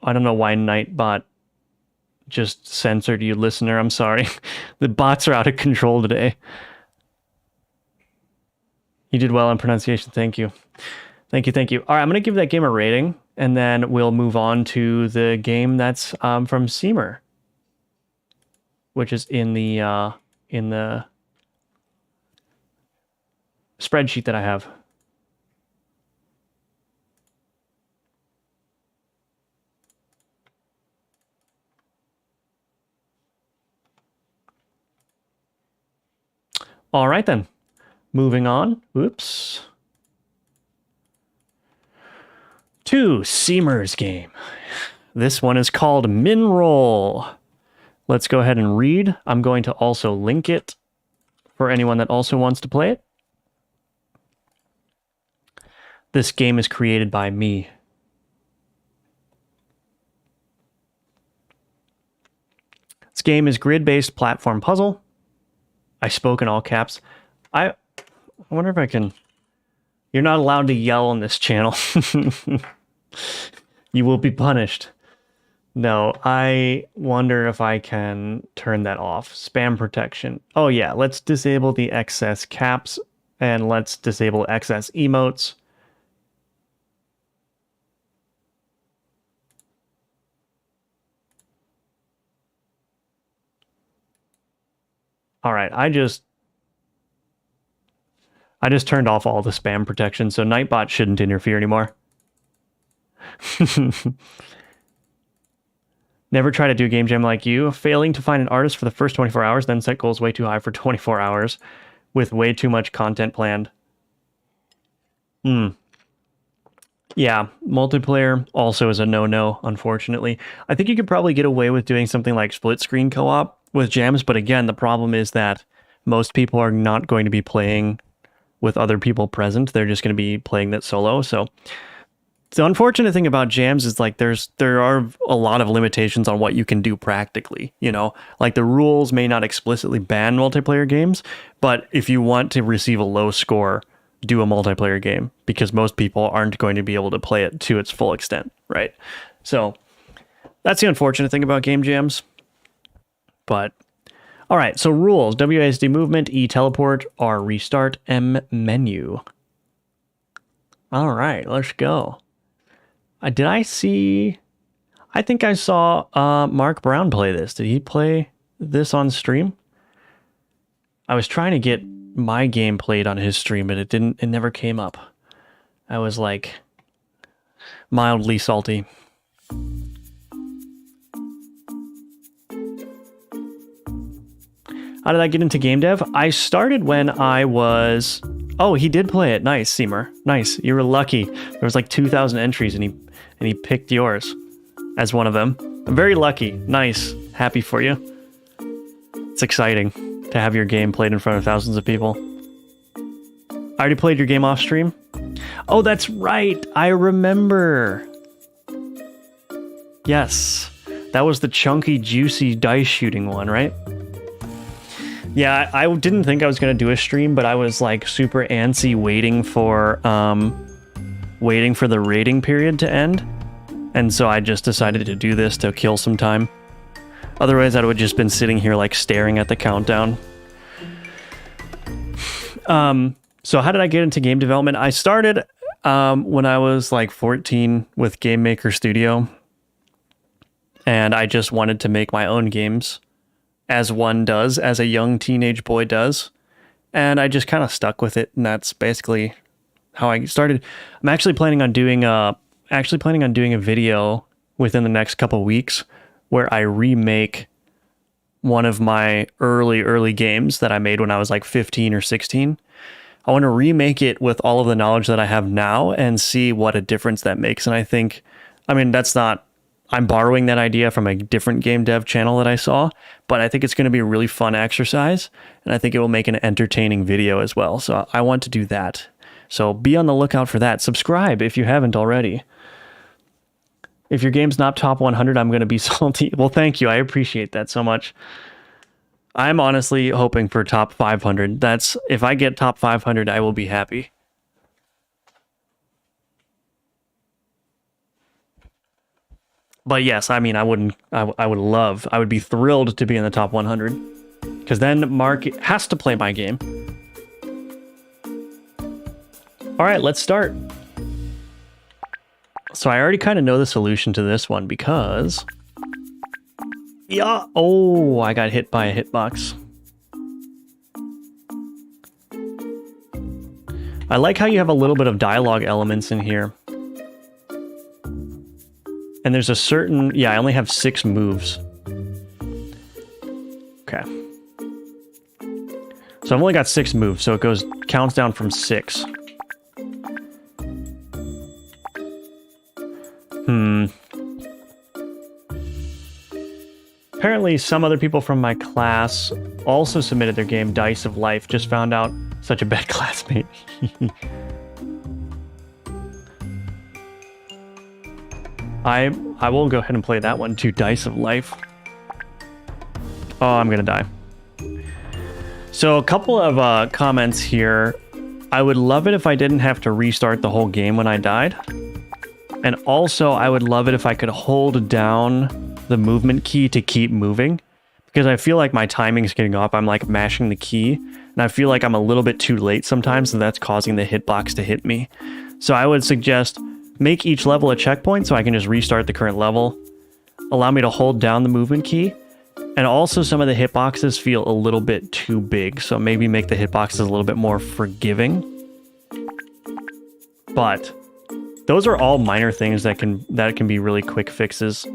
I don't know why Nightbot just censored you, listener. I'm sorry. The bots are out of control today. You did well on pronunciation. Thank you. Thank you, thank you. All right, I'm going to give that game a rating, and then we'll move on to the game that's from Seymour, which is in the spreadsheet that I have. All right, then. Moving on. Oops. to Seamer's game. This one is called Minroll. Let's go ahead and read. I'm going to also link it for anyone that also wants to play it. This game is created by me. This game is grid-based platform puzzle. I spoke in all caps. I wonder if I can... You're not allowed to yell on this channel. You will be punished. No, I wonder if I can turn that off. Spam protection. Oh yeah, let's disable the excess caps and let's disable excess emotes. All right, I just turned off all the spam protection, so Nightbot shouldn't interfere anymore. Never try to do a game jam like you. Failing to find an artist for the first 24 hours, then set goals way too high for 24 hours with way too much content planned. Yeah, multiplayer also is a no-no, unfortunately. I think you could probably get away with doing something like split screen co-op with jams, but again, the problem is that most people are not going to be playing with other people present. They're just going to be playing that solo. So the unfortunate thing about jams is like there are a lot of limitations on what you can do practically, you know, like the rules may not explicitly ban multiplayer games, but if you want to receive a low score, do a multiplayer game because most people aren't going to be able to play it to its full extent, right? So that's the unfortunate thing about game jams. But all right, so rules: WASD movement, E teleport, R restart, M menu. All right, let's go. Did I see... I think I saw Mark Brown play this. Did he play this on stream? I was trying to get my game played on his stream, but it never came up. I was like mildly salty. How did I get into game dev? I started when I was... Oh, he did play it. Nice, Seamer. Nice. You were lucky. There was like 2,000 entries and he picked yours as one of them. I'm very lucky. Nice. Happy for you. It's exciting to have your game played in front of thousands of people. I already played your game off stream? Oh, that's right. I remember. Yes. That was the chunky, juicy dice shooting one, right? Yeah, I didn't think I was going to do a stream, but I was like super antsy waiting for the rating period to end. And so I just decided to do this to kill some time. Otherwise, I would have just been sitting here like staring at the countdown. So how did I get into game development? I started when I was like 14 with Game Maker Studio. And I just wanted to make my own games, as one does, as a young teenage boy does. And I just kind of stuck with it, and that's basically how I started. I'm actually planning on doing a video within the next couple weeks where I remake one of my early games that I made when I was like 15 or 16. I want to remake it with all of the knowledge that I have now and see what a difference that makes. And I think, I mean, I'm borrowing that idea from a different game dev channel that I saw, but I think it's going to be a really fun exercise, and I think it will make an entertaining video as well. So I want to do that. So be on the lookout for that. Subscribe if you haven't already. If your game's not top 100, I'm going to be salty. Well, thank you. I appreciate that so much. I'm honestly hoping for top 500. If I get top 500, I will be happy. But yes, I mean, I would be thrilled to be in the top 100. Because then Mark has to play my game. All right, let's start. So I already kind of know the solution to this one because... Yeah, oh, I got hit by a hitbox. I like how you have a little bit of dialogue elements in here. And there's a certain... Yeah, I only have 6 moves. Okay. So I've only got 6 moves, so it counts down from 6. Apparently, some other people from my class also submitted their game Dice of Life. Just found out, such a bad classmate. I will go ahead and play that one too, Dice of Life. Oh, I'm gonna die. So a couple of comments here. I would love it if I didn't have to restart the whole game when I died. And also, I would love it if I could hold down the movement key to keep moving. Because I feel like my timing's getting off. I'm like mashing the key. And I feel like I'm a little bit too late sometimes, and that's causing the hitbox to hit me. So I would suggest make each level a checkpoint so I can just restart the current level. Allow me to hold down the movement key. And also some of the hitboxes feel a little bit too big, so maybe make the hitboxes a little bit more forgiving. But those are all minor things that can be really quick fixes.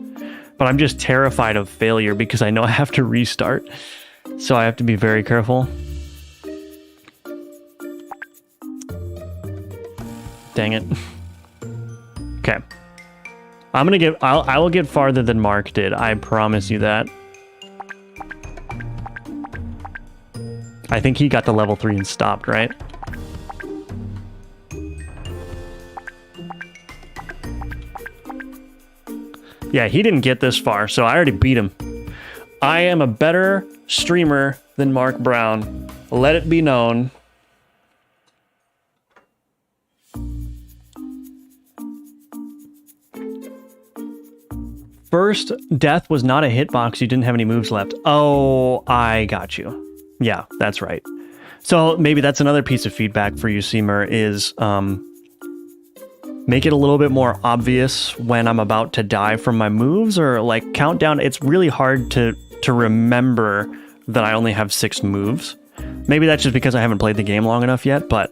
But I'm just terrified of failure because I know I have to restart. So I have to be very careful. Dang it. Okay. I will get farther than Mark did. I promise you that. I think he got to level 3 and stopped, right? Yeah, he didn't get this far, so I already beat him. I am a better streamer than Mark Brown. Let it be known. First death was not a hitbox. You didn't have any moves left. Oh, I got you. Yeah, that's right. So maybe that's another piece of feedback for you, Seamer, is make it a little bit more obvious when I'm about to die from my moves, or like countdown. It's really hard to remember that I only have 6 moves. Maybe that's just because I haven't played the game long enough yet, but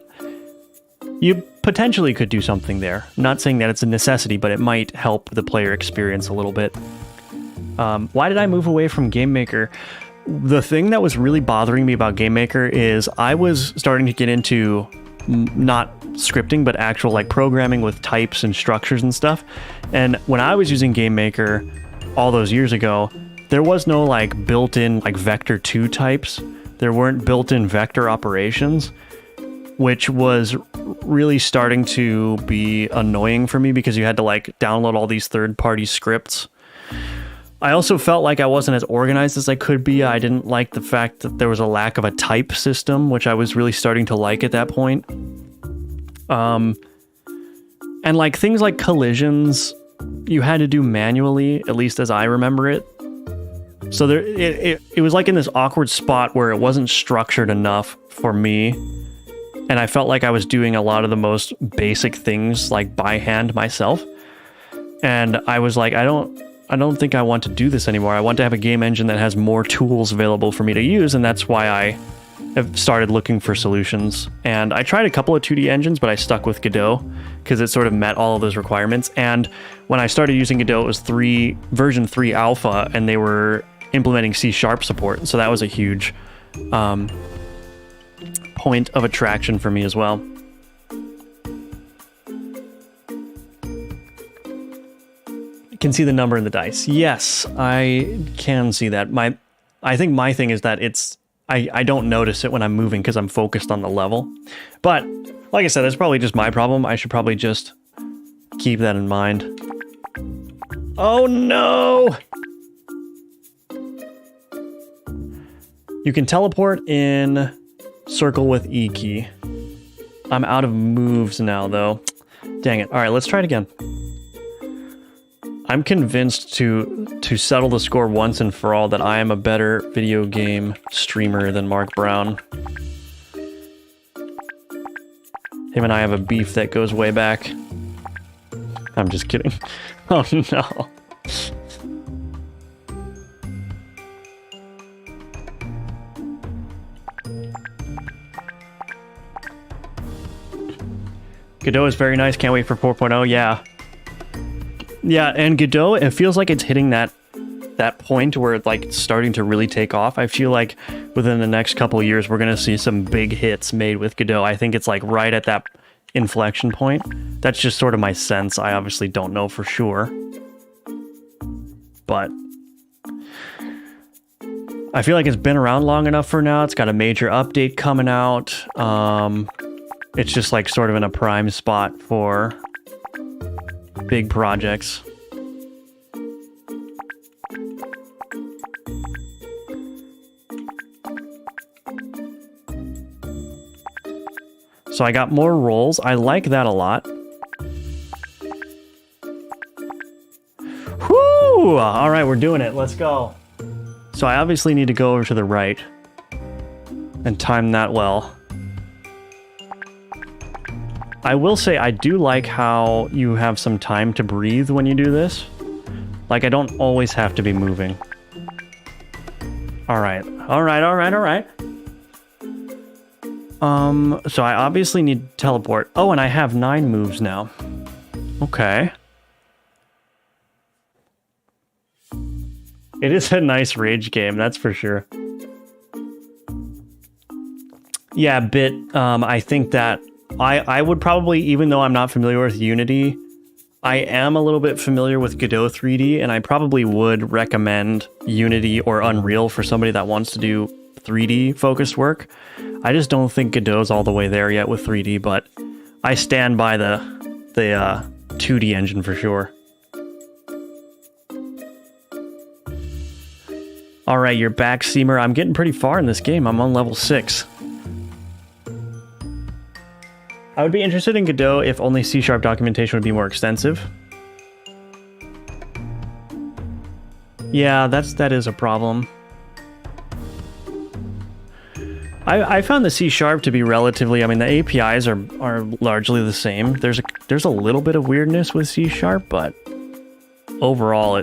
you potentially could do something there. Not saying that it's a necessity, but it might help the player experience a little bit. Why did I move away from GameMaker? The thing that was really bothering me about GameMaker is I was starting to get into not scripting, but actual like programming with types and structures and stuff. And when I was using GameMaker all those years ago, there was no like built-in like vector 2 types. There weren't built-in vector operations, which was really starting to be annoying for me because you had to like download all these third-party scripts. I also felt like I wasn't as organized as I could be. I didn't like the fact that there was a lack of a type system, which I was really starting to like at that point. And like things like collisions, you had to do manually, at least as I remember it. So there, it was like in this awkward spot where it wasn't structured enough for me. And I felt like I was doing a lot of the most basic things like by hand myself. And I was like, I don't think I want to do this anymore. I want to have a game engine that has more tools available for me to use, and that's why I have started looking for solutions. And I tried a couple of 2D engines, but I stuck with Godot because it sort of met all of those requirements. And when I started using Godot, it was version 3 alpha, and they were implementing C# support. So that was a huge point of attraction for me as well. Can see the number in the dice. Yes, I can see that. I think my thing is that I don't notice it when I'm moving because I'm focused on the level. But like I said, that's probably just my problem. I should probably just keep that in mind. Oh no! You can teleport in circle with E key. I'm out of moves now though. Dang it. All right, let's try it again. I'm convinced to settle the score once and for all that I am a better video game streamer than Mark Brown. Him and I have a beef that goes way back. I'm just kidding. Oh no. Godot is very nice. Can't wait for 4.0. Yeah. Yeah, and Godot, it feels like it's hitting that point where it's like starting to really take off. I feel like within the next couple of years, we're going to see some big hits made with Godot. I think it's like right at that inflection point. That's just sort of my sense. I obviously don't know for sure. But I feel like it's been around long enough for now. It's got a major update coming out. It's just like sort of in a prime spot for big projects. So I got more rolls. I like that a lot. Whoo! All right, we're doing it. Let's go. So I obviously need to go over to the right and time that well. I will say I do like how you have some time to breathe when you do this. Like, I don't always have to be moving. All right. All right, all right, all right. So I obviously need to teleport. Oh, and I have 9 moves now. Okay. It is a nice rage game, that's for sure. Yeah, Bit, I think that I would probably, even though I'm not familiar with Unity, I am a little bit familiar with Godot 3D, and I probably would recommend Unity or Unreal for somebody that wants to do 3D focused work. I just don't think Godot's all the way there yet with 3D, but I stand by the 2D engine for sure. All right, you're back, Seamer. I'm getting pretty far in this game. I'm on level 6. I would be interested in Godot if only C# documentation would be more extensive. Yeah, that is a problem. I found the C# to be relatively, I mean, the APIs are largely the same. There's a little bit of weirdness with C#, but overall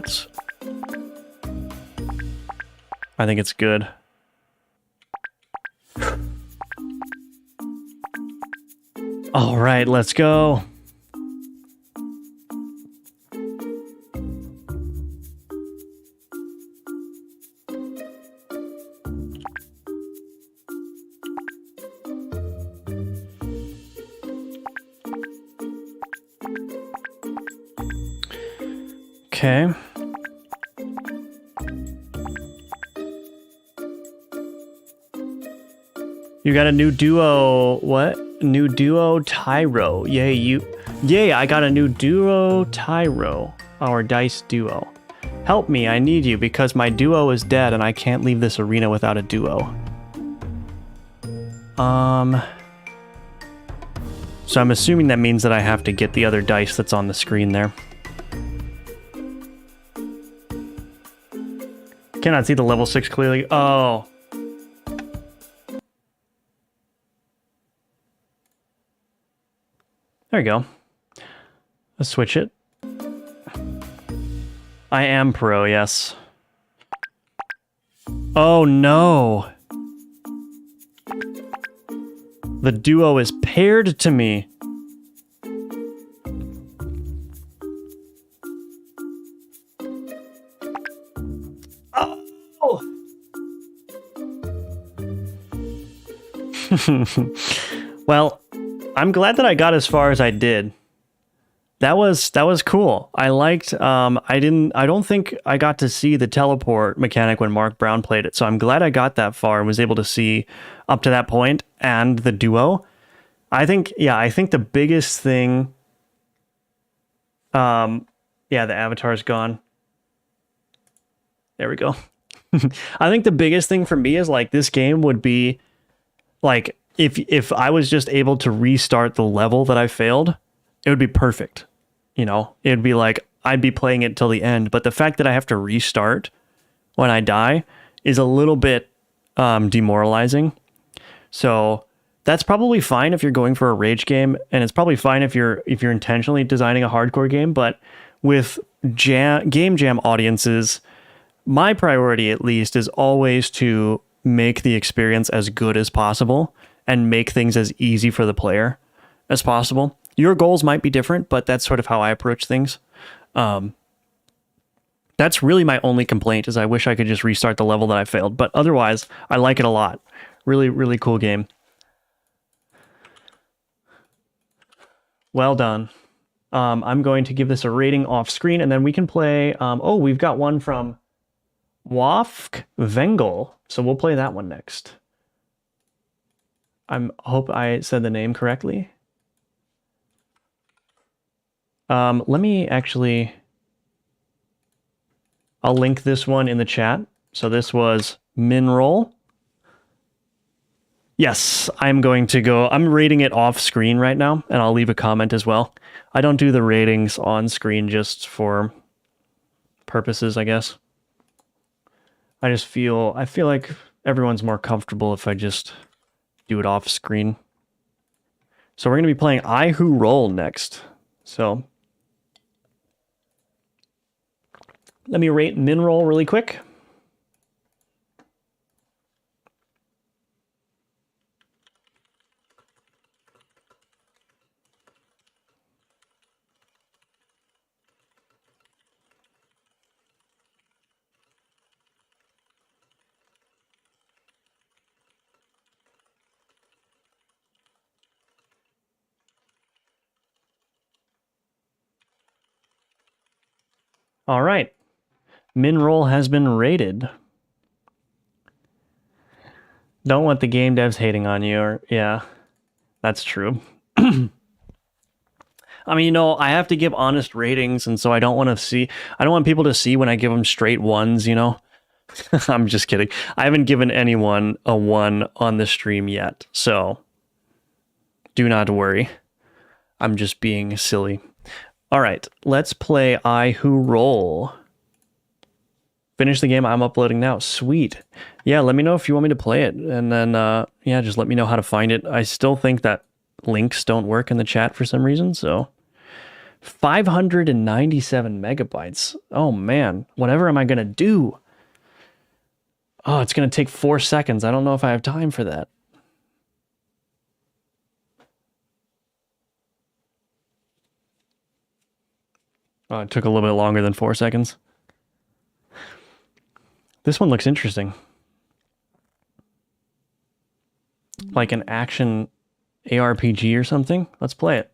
I think it's good. All right, let's go. Okay. You got a new duo. What? New duo Tyro. Yay, I got a new duo Tyro. Our dice duo. Help me, I need you because my duo is dead and I can't leave this arena without a duo. So I'm assuming that means that I have to get the other dice that's on the screen there. Cannot see the level 6 clearly. Oh. There you go. Let's switch it. I am pro, yes. Oh no. The duo is paired to me. Oh. Well, I'm glad that I got as far as I did. That was cool. I liked I don't think I got to see the teleport mechanic when Mark Brown played it. So I'm glad I got that far and was able to see up to that point and the duo. I think the biggest thing yeah, the avatar's gone. There we go. I think the biggest thing for me is like this game would be like if I was just able to restart the level that I failed, it would be perfect. You know, it'd be like I'd be playing it till the end. But the fact that I have to restart when I die is a little bit demoralizing. So that's probably fine if you're going for a rage game, and it's probably fine if you're intentionally designing a hardcore game. But with game jam audiences, my priority at least is always to make the experience as good as possible and make things as easy for the player as possible. Your goals might be different, but that's sort of how I approach things. That's really my only complaint, is I wish I could just restart the level that I failed. But otherwise, I like it a lot. Really, really cool game. Well done. I'm going to give this a rating off screen, and then we can play... oh, we've got one from Wafk Vengel. So we'll play that one next. I hope I said the name correctly. Let me actually... I'll link this one in the chat. So this was Minroll. Yes, I'm going to go... I'm rating it off screen right now, and I'll leave a comment as well. I don't do the ratings on screen just for purposes, I guess. I feel like everyone's more comfortable if I just do it off screen. So we're going to be playing I Who Roll next. So let me rate Minroll really quick. All right. Minroll has been rated. Don't want the game devs hating on you, or yeah, that's true. I mean, you know, I have to give honest ratings, and so I don't want people to see when I give them straight ones, you know? I'm just kidding. I haven't given anyone a 1 on the stream yet, so do not worry. I'm just being silly. All right, let's play I Who Roll. Finish the game I'm uploading now. Sweet. Yeah, let me know if you want me to play it. And then, yeah, just let me know how to find it. I still think that links don't work in the chat for some reason, so... 597 megabytes. Oh, man. Whatever am I going to do? Oh, it's going to take 4 seconds. I don't know if I have time for that. Oh, it took a little bit longer than 4 seconds. This one looks interesting. Like an action ARPG or something. Let's play it.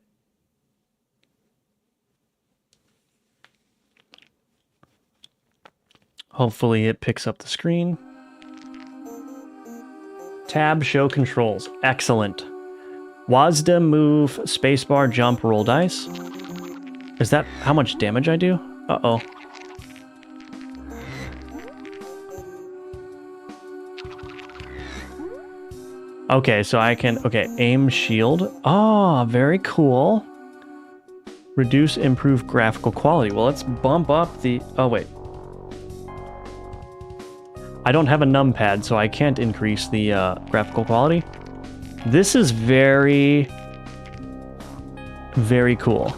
Hopefully it picks up the screen. Tab, show controls. Excellent. WASD, move, spacebar, jump, roll dice. Is that how much damage I do? Uh-oh. Okay, so I can... Okay, aim, shield. Oh, very cool. Reduce, improve graphical quality. Well, let's bump up the... Oh, wait. I don't have a numpad, so I can't increase the graphical quality. This is very... very cool.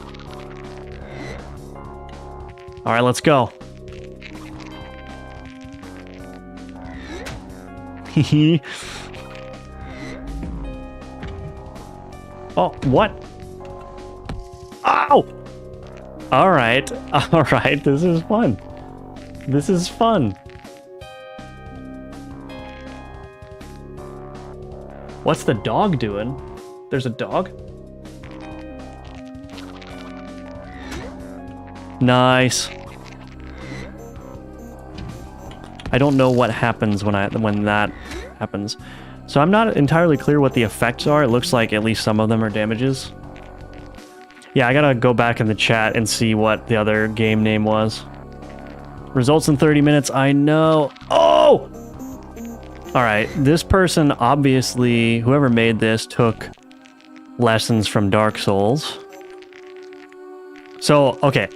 All right, let's go. Oh, what? Ow! All right, this is fun. This is fun. What's the dog doing? There's a dog? Nice. I don't know what happens when that happens. So I'm not entirely clear what the effects are. It looks like at least some of them are damages. Yeah, I gotta go back in the chat and see what the other game name was. Results in 30 minutes, I know. Oh! Alright, this person obviously, whoever made this, took lessons from Dark Souls. So, okay.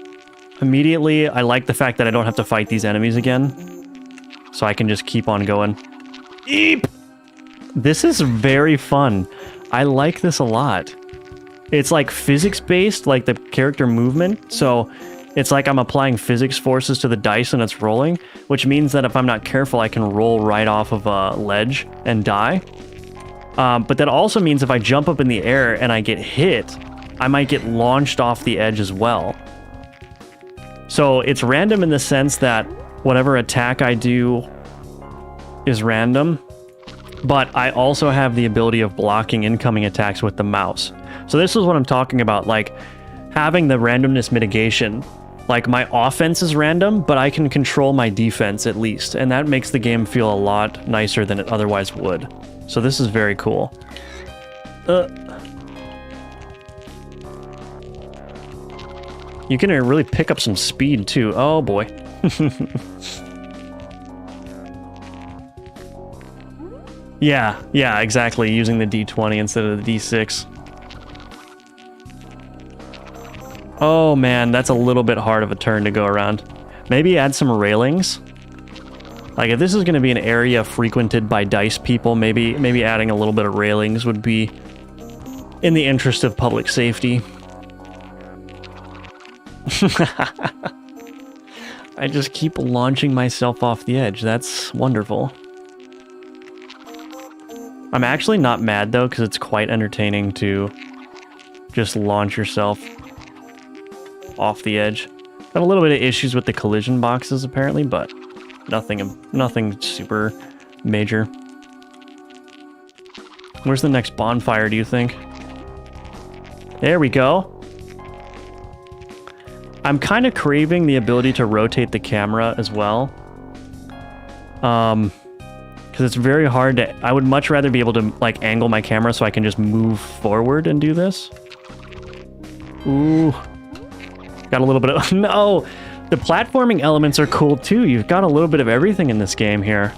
Immediately, I like the fact that I don't have to fight these enemies again. So I can just keep on going. Eep! This is very fun. I like this a lot. It's like physics-based, like the character movement. So it's like I'm applying physics forces to the dice and it's rolling, which means that if I'm not careful, I can roll right off of a ledge and die. But that also means if I jump up in the air and I get hit, I might get launched off the edge as well. So it's random in the sense that whatever attack I do is random, but I also have the ability of blocking incoming attacks with the mouse. So this is what I'm talking about, like having the randomness mitigation Like, my offense is random, but I can control my defense at least, and that makes the game feel a lot nicer than it otherwise would. So this is very cool. You can really pick up some speed, too. Oh, boy. Yeah, exactly, using the D20 instead of the D6. Oh man, that's a little bit hard of a turn to go around. Maybe add some railings. Like, if this is going to be an area frequented by dice people, maybe adding a little bit of railings would be in the interest of public safety. I just keep launching myself off the edge. That's wonderful. I'm actually not mad, though, because it's quite entertaining to just launch yourself off the edge. Got a little bit of issues with the collision boxes, apparently, but nothing super major. Where's the next bonfire, do you think? There we go. I'm kind of craving the ability to rotate the camera as well. Because it's very hard to... I would much rather be able to, like, angle my camera so I can just move forward and do this. Ooh. Got a little bit of... No! The platforming elements are cool, too. You've got a little bit of everything in this game here.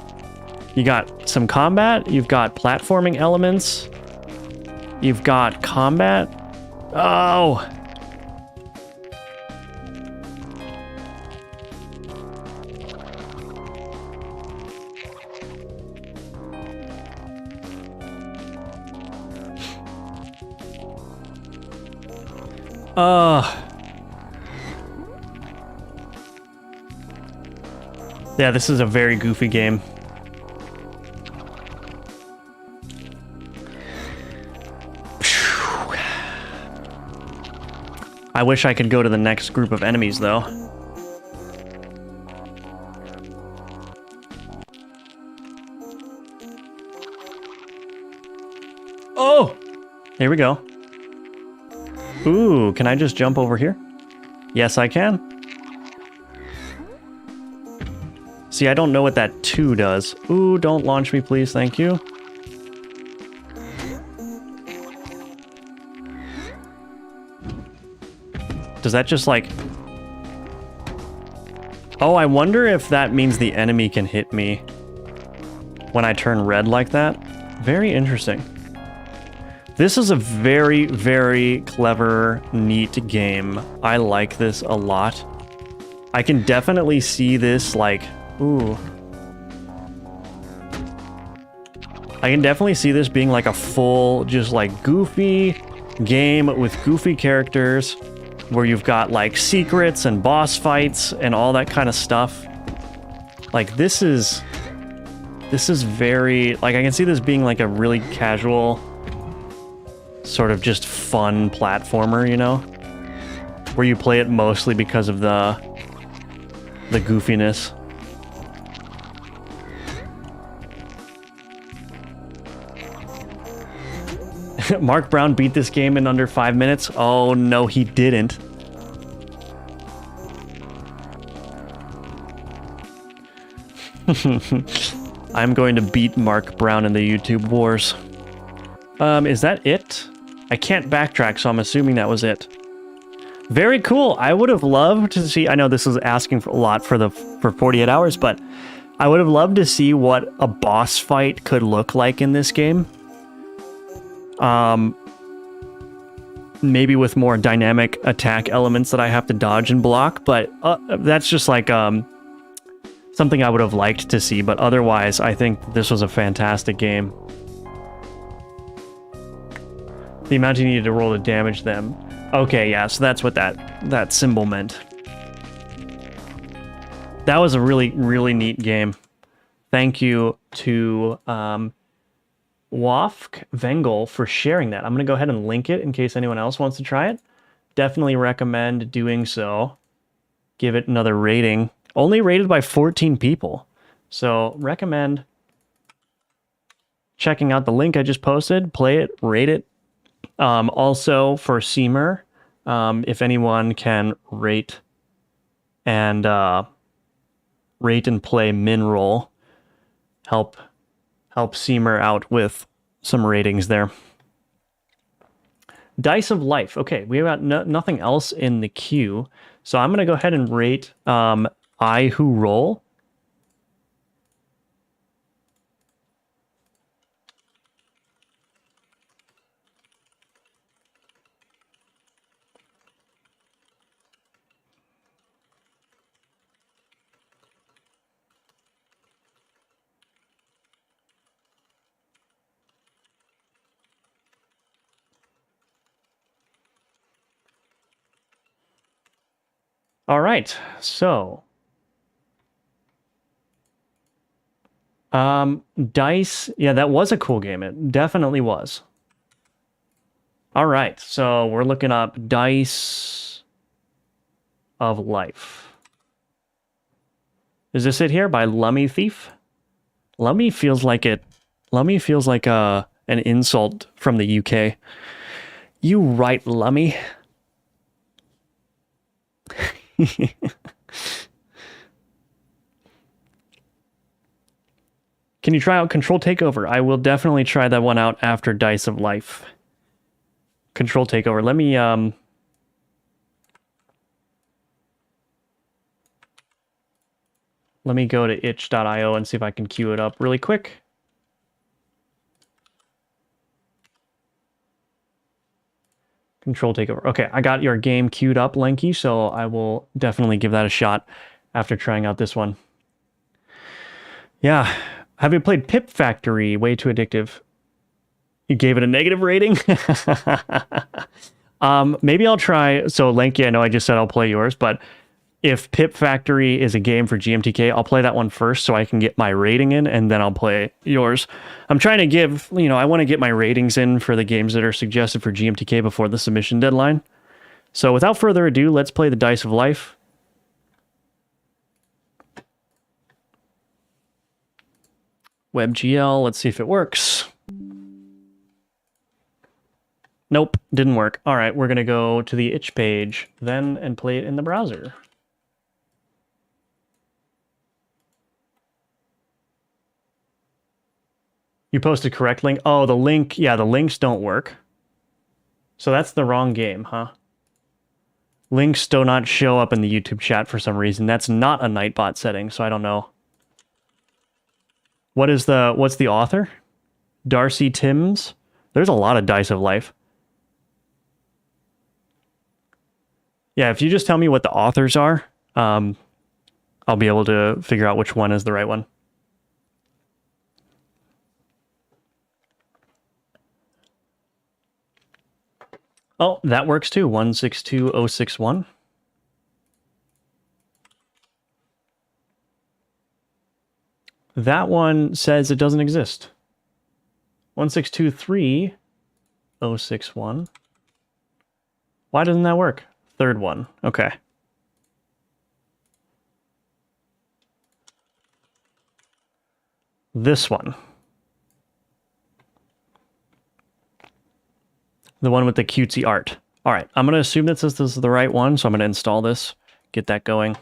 You got some combat. You've got platforming elements. You've got combat. Oh! Yeah, this is a very goofy game. I wish I could go to the next group of enemies, though. Oh! Here we go. Ooh, can I just jump over here? Yes, I can. See, I don't know what that 2 does. Ooh, don't launch me, please. Thank you. Does that just, like... Oh, I wonder if that means the enemy can hit me when I turn red like that. Very interesting. This is a very, very clever, neat game. I like this a lot. I can definitely see this, like... Ooh. I can definitely see this being like a full, just like goofy game with goofy characters where you've got like secrets and boss fights and all that kind of stuff. Like this is very, like I can see this being like a really casual sort of just fun platformer, you know, where you play it mostly because of the goofiness. Mark Brown beat this game in under 5 minutes. Oh, no, he didn't. I'm going to beat Mark Brown in the YouTube wars. Is that it? I can't backtrack, so I'm assuming that was it. Very cool. I would have loved to see... I know this is asking for a lot for 48 hours, but I would have loved to see what a boss fight could look like in this game. Maybe with more dynamic attack elements that I have to dodge and block, but that's just like something I would have liked to see, but otherwise I think this was a fantastic game. The amount you needed to roll to damage them. Okay, yeah, so that's what that symbol meant. That was a really, really neat game. Thank you to Wafk Vengel for sharing that. I'm going to go ahead and link it in case anyone else wants to try it. Definitely recommend doing so. Give it another rating. Only rated by 14 people. So recommend checking out the link I just posted. Play it, rate it. Also for Seamer, if anyone can rate and rate and play min roll. Help Seamer out with some ratings there. Dice of Life. Okay, we have got nothing else in the queue, so I'm gonna go ahead and rate I Who Roll. All right, so Dice, yeah, that was a cool game. It definitely was. All right, so we're looking up Dice of Life. Is this it here by Lummy Thief? Lummy feels like an insult from the UK. You right, Lummy. Can you try out Control Takeover? I will definitely try that one out after Dice of Life. Control Takeover. Let me go to itch.io and see if I can queue it up really quick. Control Takeover. Okay, I got your game queued up, Lanky, so I will definitely give that a shot after trying out this one. Yeah. Have you played Pip Factory? Way too addictive. You gave it a negative rating? Maybe I'll try. So, Lanky, I know I just said I'll play yours, but if Pip Factory is a game for GMTK, I'll play that one first so I can get my rating in, and then I'll play yours. I'm trying to give, I want to get my ratings in for the games that are suggested for GMTK before the submission deadline. So without further ado, let's play the Dice of Life. WebGL, let's see if it works. Nope, didn't work. All right, we're going to go to the itch page then and play it in the browser. You posted correct link? Oh, the link, yeah, the links don't work. So that's the wrong game, huh? Links do not show up in the YouTube chat for some reason. That's not a Nightbot setting, so I don't know. What's the author? Darcy Timms? There's a lot of Dice of Life. Yeah, if you just tell me what the authors are, I'll be able to figure out which one is the right one. Oh, that works too. 162061. That one says it doesn't exist. 1623061. Why doesn't that work? Third one. Okay. This one. The one with the cutesy art. All right, I'm going to assume that this is the right one, so I'm going to install this, get that going.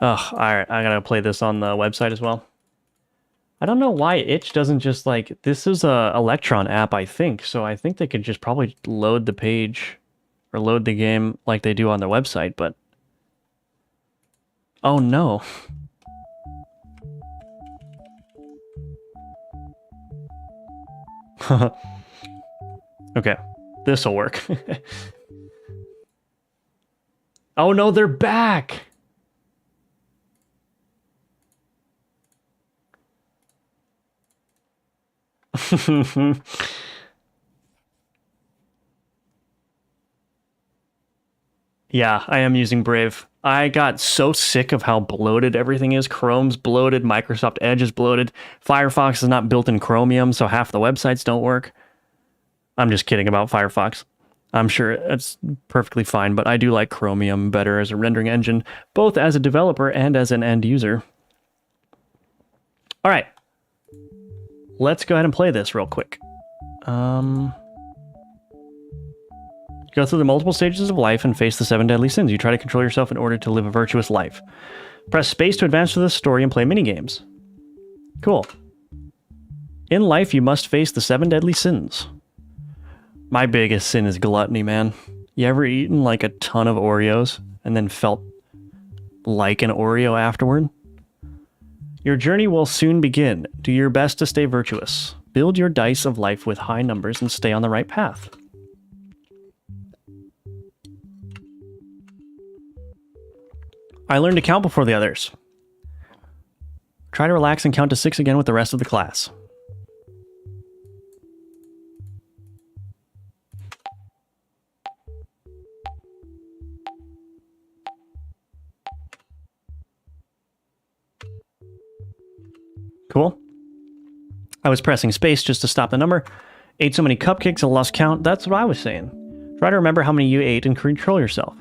Ugh, all right, I got to play this on the website as well. I don't know why itch doesn't just like, this is a Electron app, I think, so I think they could just probably load the page or load the game like they do on their website, but oh no. Okay, this'll work. Oh no, they're back! Yeah, I am using Brave. I got so sick of how bloated everything is. Chrome's bloated, Microsoft Edge is bloated. Firefox is not built in Chromium, so half the websites don't work. I'm just kidding about Firefox. I'm sure it's perfectly fine, but I do like Chromium better as a rendering engine, both as a developer and as an end user. All right. Let's go ahead and play this real quick. Go through the multiple stages of life and face the 7 deadly sins. You try to control yourself in order to live a virtuous life. Press space to advance through the story and play minigames. Cool. In life, you must face the 7 deadly sins. My biggest sin is gluttony, man. You ever eaten like a ton of Oreos and then felt like an Oreo afterward? Your journey will soon begin. Do your best to stay virtuous. Build your dice of life with high numbers and stay on the right path. I learned to count before the others. Try to relax and count to 6 again with the rest of the class. Cool. I was pressing space just to stop the number. Ate so many cupcakes I lost count. That's what I was saying. Try to remember how many you ate and control yourself.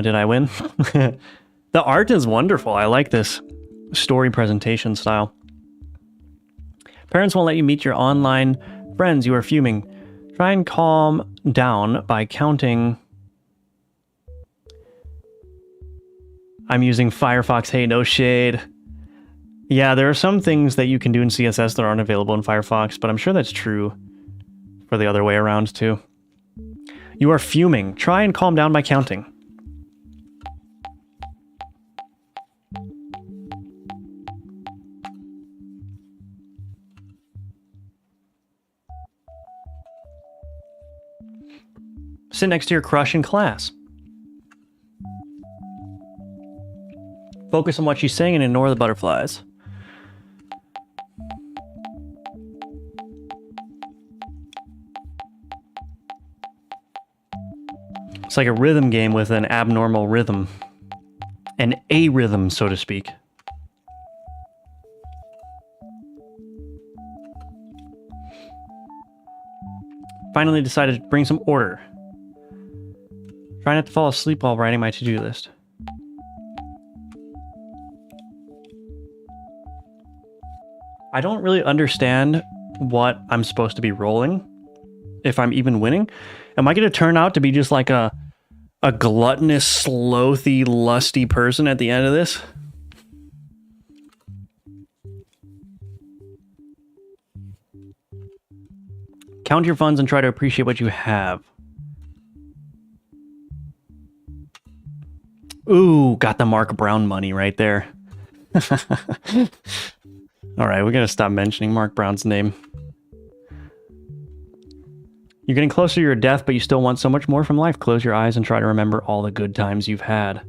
Did I win? The art is wonderful. I like this story presentation style. Parents won't let you meet your online friends. You are fuming. Try and calm down by counting. I'm using Firefox. Hey, no shade. Yeah, there are some things that you can do in CSS that aren't available in Firefox, but I'm sure that's true for the other way around too. You are fuming. Try and calm down by counting. Sit next to your crush in class. Focus on what she's saying and ignore the butterflies. It's like a rhythm game with an abnormal rhythm. An arrhythm, so to speak. Finally decided to bring some order. Try not to fall asleep while writing my to-do list. I don't really understand what I'm supposed to be rolling, if I'm even winning. Am I going to turn out to be just like a gluttonous, slothy, lusty person at the end of this? Count your funds and try to appreciate what you have. Ooh, got the Mark Brown money right there. Alright, we gotta stop mentioning Mark Brown's name. You're getting closer to your death, but you still want so much more from life. Close your eyes and try to remember all the good times you've had.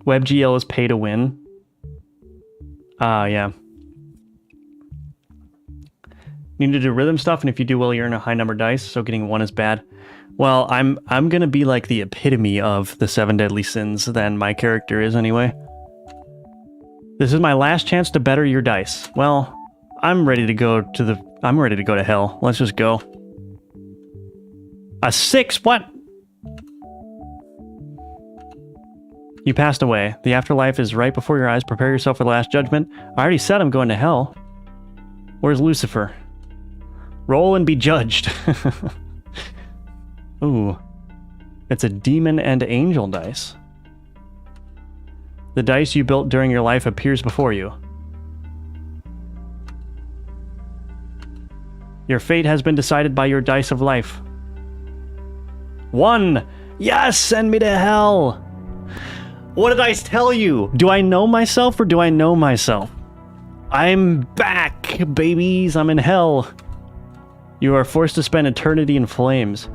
WebGL is pay to win. Yeah. Need to do rhythm stuff, and if you do well, you earn a high number dice, so getting 1 is bad. Well, I'm gonna be like the epitome of the 7 deadly sins than my character is anyway. This is my last chance to better your dice. Well, I'm ready to go to hell. Let's just go. A 6? What? You passed away. The afterlife is right before your eyes. Prepare yourself for the last judgment. I already said I'm going to hell. Where's Lucifer? Roll and be judged. Ooh. It's a demon and angel dice. The dice you built during your life appears before you. Your fate has been decided by your dice of life. 1! Yes! Send me to hell! What did I tell you? Do I know myself or do I know myself? I'm back, babies! I'm in hell. You are forced to spend eternity in flames.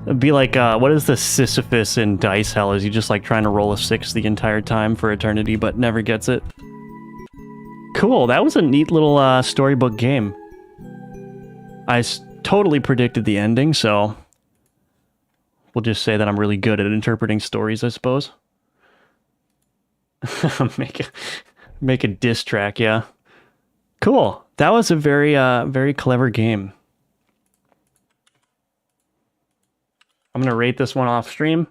It'd be like, what is the Sisyphus in Dice Hell? Is he just like trying to roll a 6 the entire time for eternity, but never gets it? Cool, that was a neat little storybook game. I totally predicted the ending, so we'll just say that I'm really good at interpreting stories, I suppose. make a diss track, yeah. Cool. That was a very, very clever game. I'm going to rate this one off stream.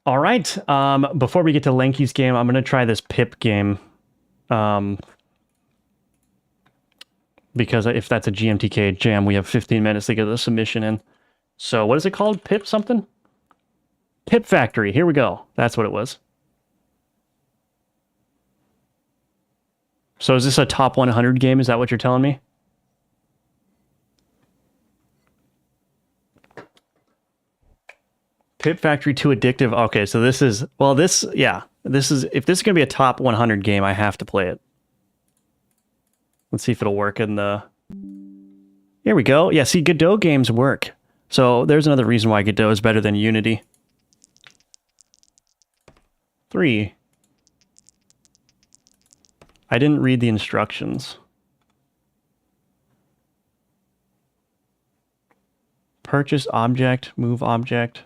All right. Before we get to Lanky's game, I'm gonna try this Pip game. Because if that's a GMTK jam, we have 15 minutes to get the submission in. So what is it called? Pip something? Pip Factory. Here we go. That's what it was. So is this a top 100 game? Is that what you're telling me? Pip Factory too addictive. Okay, so this is, well, this, yeah. This is, if this is going to be a top 100 game, I have to play it. Let's see if it'll work in the... Here we go. Yeah, see, Godot games work. So there's another reason why Godot is better than Unity. 3. I didn't read the instructions. Purchase object, move object.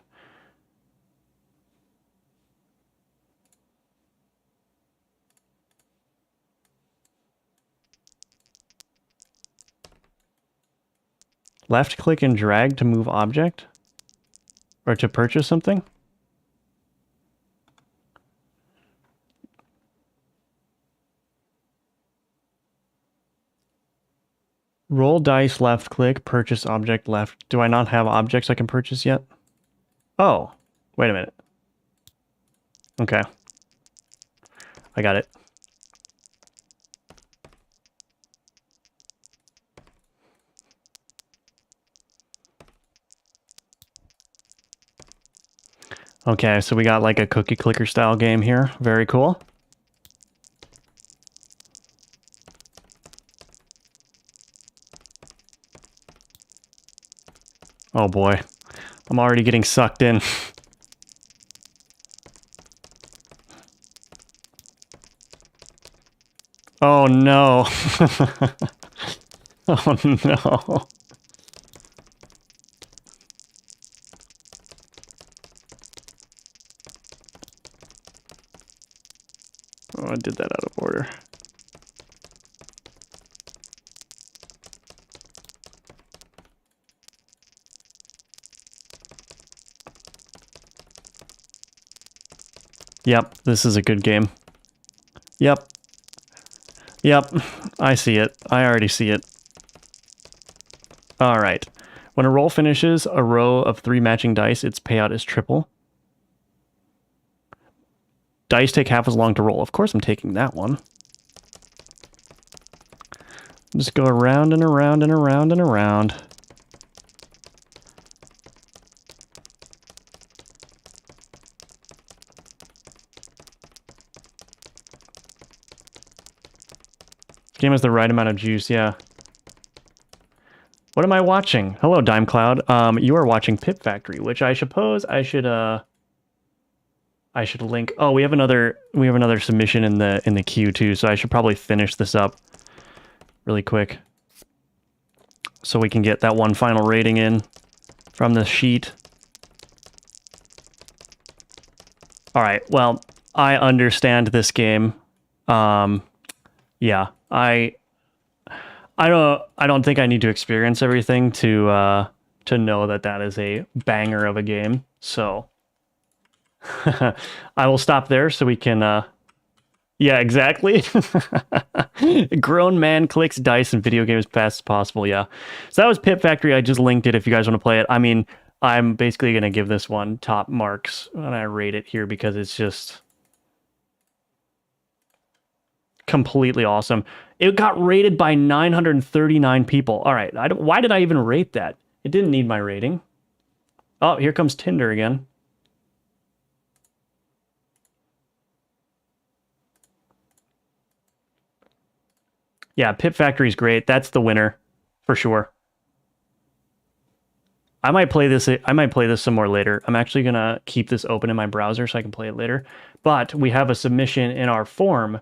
Left click and drag to move object? Or to purchase something? Roll dice, left click, purchase object, left. Do I not have objects I can purchase yet? Oh, wait a minute. Okay. I got it. Okay, so we got like a cookie clicker style game here. Very cool. Oh boy. I'm already getting sucked in. Oh no. Oh no. Oh, I did that out of order. Yep, this is a good game. Yep. Yep, I see it. I already see it. All right. When a roll finishes a row of 3 matching dice, its payout is triple. Dice take half as long to roll. Of course I'm taking that one. Just go around and around and around and around. This game has the right amount of juice, yeah. What am I watching? Hello, Dime Cloud. You are watching Pip Factory, which I suppose I should link. Oh, we have another submission in the queue too, so I should probably finish this up really quick so we can get that one final rating in from the sheet. All right. Well, I understand this game. Yeah, I don't think I need to experience everything to know that that is a banger of a game. So I will stop there so we can yeah, exactly. Grown man clicks dice in video games as fast as possible. Yeah. So that was Pip Factory. I just linked it if you guys want to play it. I mean, I'm basically going to give this one top marks when I rate it here because it's just completely awesome. It got rated by 939 people. All right. Why did I even rate that? It didn't need my rating. Oh, here comes Tinder again. Yeah, Pip Factory is great. That's the winner for sure. I might play this some more later. I'm actually going to keep this open in my browser so I can play it later. But we have a submission in our form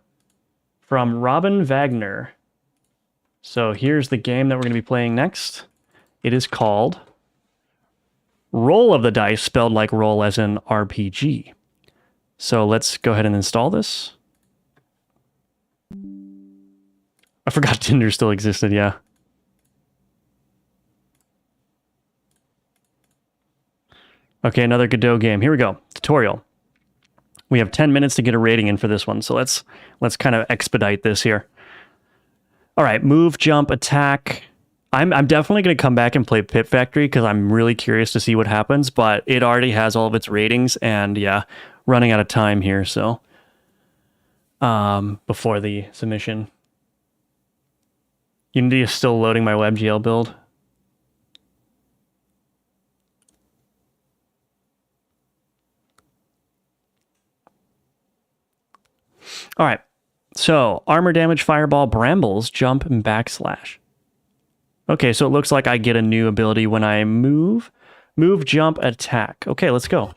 from Robin Wagner. So here's the game that we're going to be playing next. It is called Roll of the Dice, spelled like roll as in RPG. So let's go ahead and install this. I forgot Tinder still existed, yeah. Okay, another Godot game. Here we go. Tutorial. We have 10 minutes to get a rating in for this one, so let's kind of expedite this here. All right, move, jump, attack. I'm definitely going to come back and play Pip Factory because I'm really curious to see what happens, but it already has all of its ratings, and yeah, running out of time here, so before the submission. Unity is still loading my WebGL build. All right, so armor damage, fireball, brambles, jump, and backslash. Okay, so it looks like I get a new ability when I move. Move, jump, attack. Okay, let's go.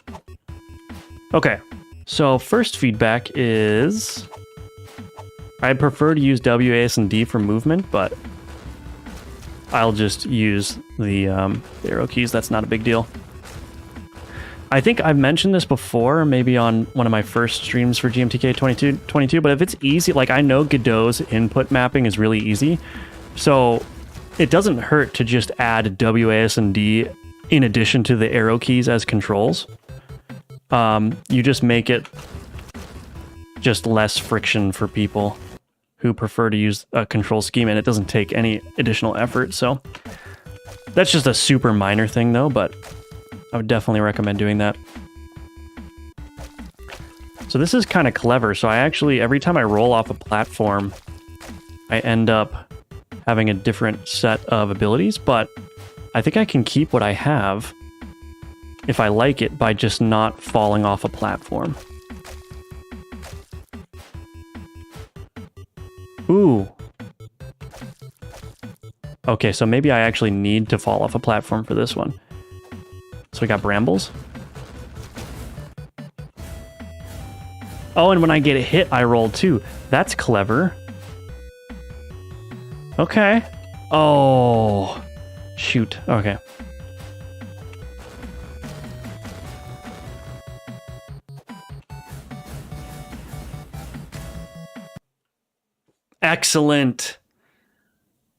Okay, so first feedback is... I prefer to use W, A, S, and D for movement, but I'll just use the arrow keys. That's not a big deal. I think I've mentioned this before, maybe on one of my first streams for GMTK 22, but if it's easy, like I know Godot's input mapping is really easy, so it doesn't hurt to just add W, A, S, and D in addition to the arrow keys as controls. You just make it just less friction for people who prefer to use a control scheme, and it doesn't take any additional effort, so that's just a super minor thing though, but I would definitely recommend doing that. So this is kind of clever. So I actually, every time I roll off a platform, I end up having a different set of abilities, but I think I can keep what I have if I like it by just not falling off a platform. Ooh. Okay, so maybe I actually need to fall off a platform for this one. So we got brambles. Oh, and when I get a hit, I roll too. That's clever. Okay. Oh, shoot. Okay. Excellent.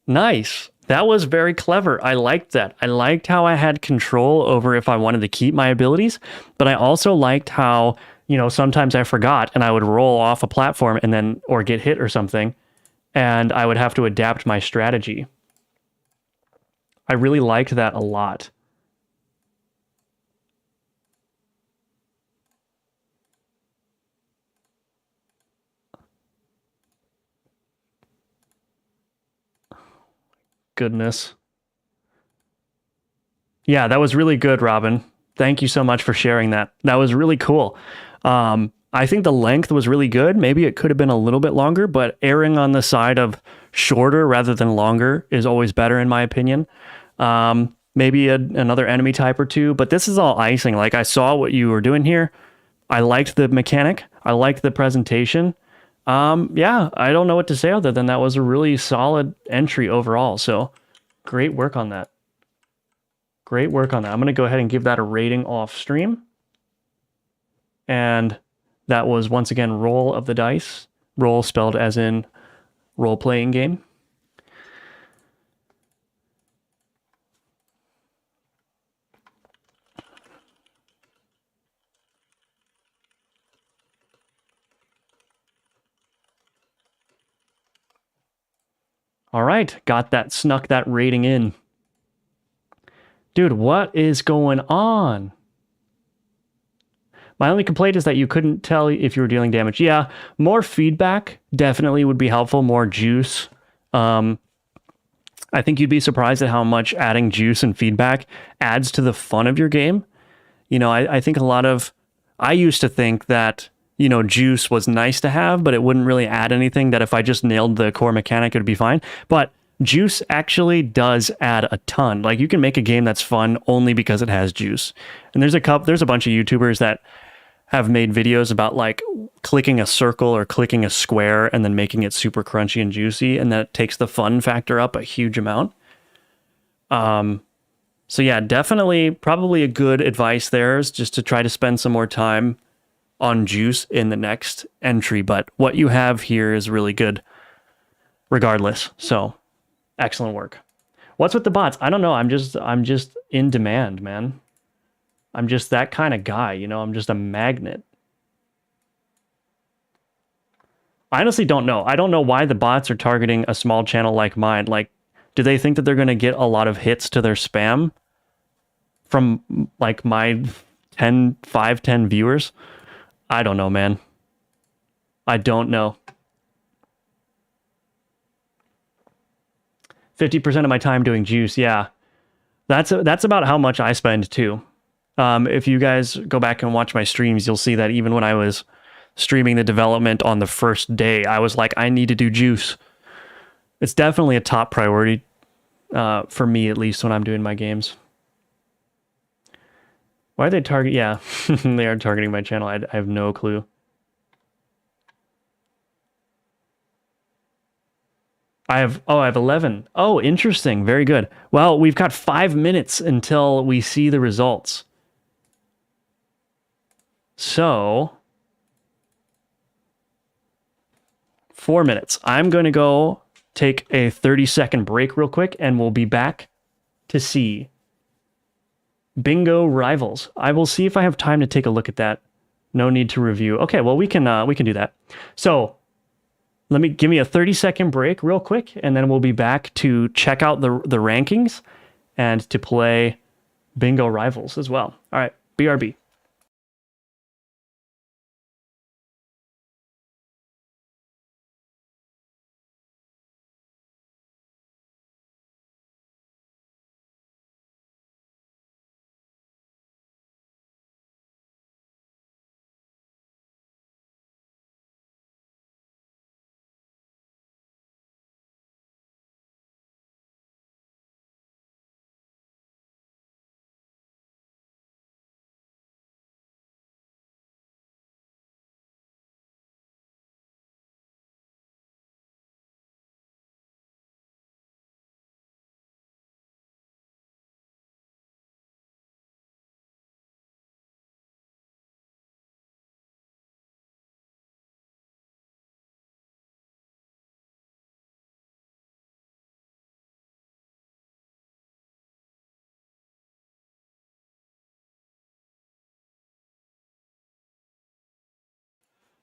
Nice. That was very clever. I liked that. I liked how I had control over if I wanted to keep my abilities, but I also liked how, you know, sometimes I forgot and I would roll off a platform and then, or get hit or something, and I would have to adapt my strategy. I really liked that a lot. Goodness. Yeah, that was really good, Robin. Thank you so much for sharing that. That was really cool. I think the length was really good. Maybe it could have been a little bit longer, but erring on the side of shorter rather than longer is always better in my opinion. Maybe another enemy type or two, but this is all icing. Like I saw what you were doing here. I liked the mechanic. I liked the presentation. Yeah, I don't know what to say other than that was a really solid entry overall. So great work on that. Great work on that. I'm going to go ahead and give that a rating off stream. And that was once again Roll of the Dice. Roll spelled as in role-playing game. All right, snuck that rating in. Dude, what is going on? My only complaint is that you couldn't tell if you were dealing damage. Yeah, more feedback definitely would be helpful, more juice. I think you'd be surprised at how much adding juice and feedback adds to the fun of your game. You know, I think I used to think that, you know, juice was nice to have, but it wouldn't really add anything, that if I just nailed the core mechanic, it would be fine. But juice actually does add a ton. Like you can make a game that's fun only because it has juice. And there's a bunch of YouTubers that have made videos about like clicking a circle or clicking a square and then making it super crunchy and juicy, and that takes the fun factor up a huge amount. So yeah, definitely probably a good advice there is just to try to spend some more time on juice in the next entry, but what you have here is really good regardless. So excellent work. What's with the bots? I don't know. I'm just in demand, man. I'm just that kind of guy, you know, I'm just a magnet. I honestly don't know. I don't know why the bots are targeting a small channel like mine. Like, do they think that they're going to get a lot of hits to their spam from like my 10 viewers? I don't know, man. I don't know. 50% of my time doing juice. Yeah. That's about how much I spend too. If you guys go back and watch my streams, you'll see that even when I was streaming the development on the first day, I was like, I need to do juice. It's definitely a top priority for me, at least when I'm doing my games. Why are they target? Yeah, they are targeting my channel. I have no clue. I have 11. Oh, interesting. Very good. Well, we've got 5 minutes until we see the results. So 4 minutes. I'm going to go take a 30-second break real quick, and we'll be back to see Bingo Rivals. I will see if I have time to take a look at that. No need to review. Okay, well, we can do that. So give me a 30-second break real quick, and then we'll be back to check out the rankings and to play Bingo Rivals as well. All right, BRB.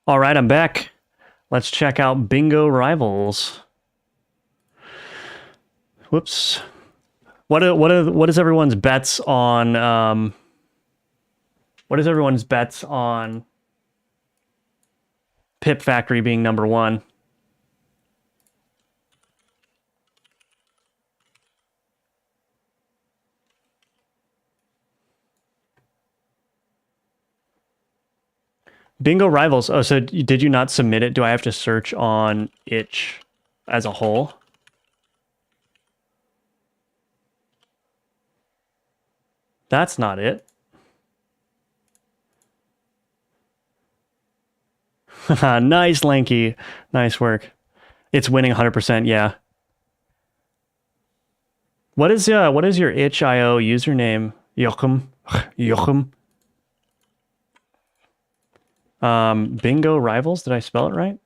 All right, I'm back. Let's check out Bingo Rivals. Whoops. What is everyone's bets on what is everyone's bets on Pip Factory being number 1? Bingo Rivals. Oh, so did you not submit it? Do I have to search on itch as a whole? That's not it. Nice, Lanky. Nice work. It's winning 100%, yeah. What is your itch.io username? Joachim. Joachim. Bingo Rivals. Did I spell it right?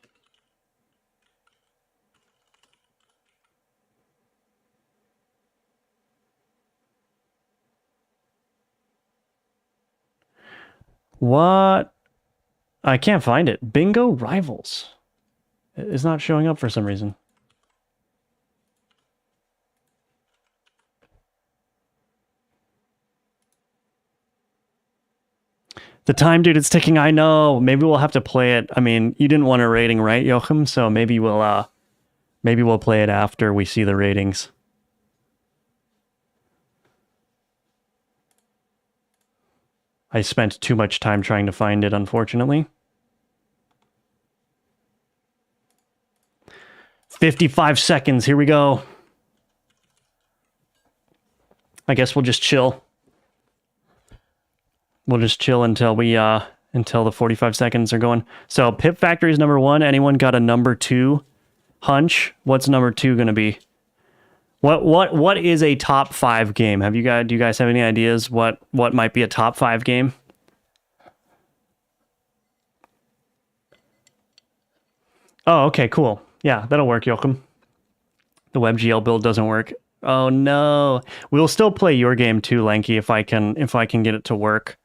What? I can't find it. Bingo Rivals. It's not showing up for some reason. The time, dude, it's ticking. I know. Maybe we'll have to play it. I mean, you didn't want a rating, right, Joachim? So maybe we'll play it after we see the ratings. I spent too much time trying to find it, unfortunately. 55 seconds. Here we go. I guess we'll just chill. We'll just chill until the 45 seconds are going. So Pip Factory is number 1. Anyone got a number 2 hunch? What's number 2 going to be? What is a top 5 game? Do you guys have any ideas what might be a top 5 game? Oh, okay, cool. Yeah, that'll work, Joachim. The WebGL build doesn't work. Oh no. We'll still play your game too, Lanky, if I can get it to work.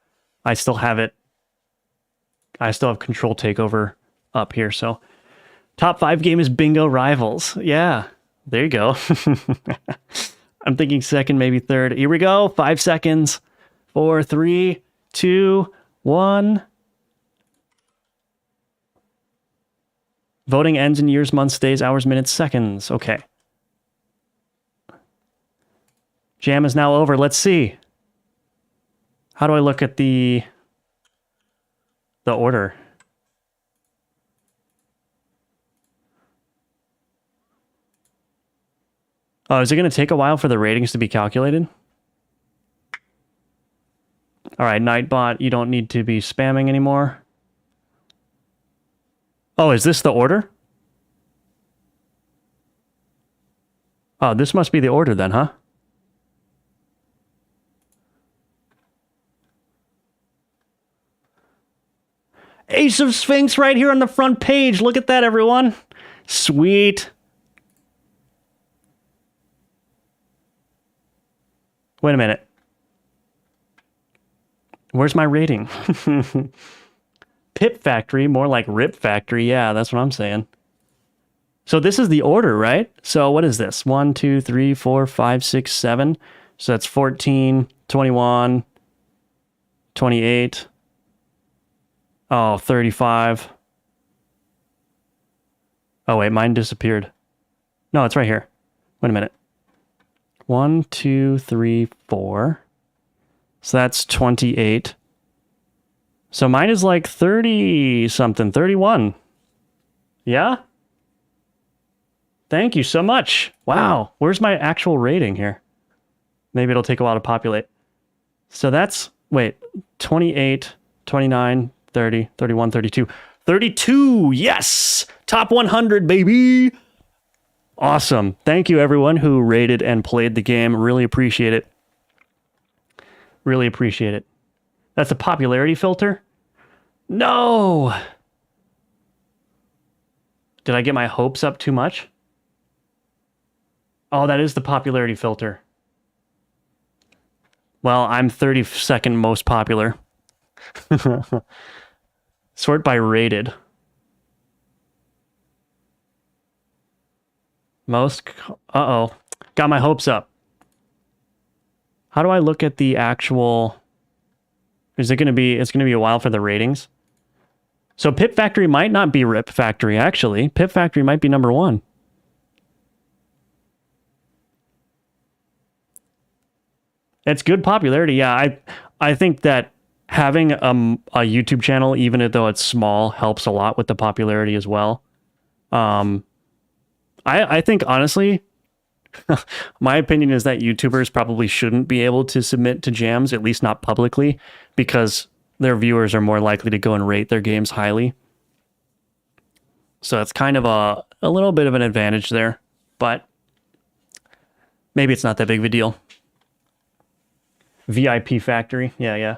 I still have it. I still have control takeover up here, so Top 5 game is Bingo Rivals. Yeah, there you go. I'm thinking second, maybe third. Here we go. 5 seconds. 4, 3, 2, 1. Voting ends in years, months, days, hours, minutes, seconds. Okay. Jam is now over. Let's see. How do I look at the order? Oh, is it going to take a while for the ratings to be calculated? All right, Nightbot, you don't need to be spamming anymore. Oh, is this the order? Oh, this must be the order then, huh? Ace of Sphynx right here on the front page. Look at that, everyone. Sweet. Wait a minute. Where's my rating? Pip Factory, more like Rip Factory. Yeah, that's what I'm saying. So this is the order, right? So what is this? 1, 2, 3, 4, 5, 6, 7. So that's 14, 21, 28. Oh, 35. Oh, wait, mine disappeared. No, it's right here. Wait a minute. 1, 2, 3, 4. So that's 28. So mine is like 30 something, 31. Yeah? Thank you so much. Wow. Where's my actual rating here? Maybe it'll take a while to populate. So that's, wait, 28, 29, 30, 31, 32. 32! Yes! Top 100, baby! Awesome. Thank you, everyone who rated and played the game. Really appreciate it. Really appreciate it. That's a popularity filter? No! Did I get my hopes up too much? Oh, that is the popularity filter. Well, I'm 32nd most popular. Sort by rated. Most... Uh-oh. Got my hopes up. How do I look at the actual... Is it going to be... It's going to be a while for the ratings. So Pip Factory might not be Rip Factory, actually. Pip Factory might be number 1. It's good popularity. Yeah, I think that having a YouTube channel, even though it's small, helps a lot with the popularity as well. I think, honestly, my opinion is that YouTubers probably shouldn't be able to submit to jams, at least not publicly, because their viewers are more likely to go and rate their games highly. So it's kind of a little bit of an advantage there, but maybe it's not that big of a deal. VIP Factory. Yeah.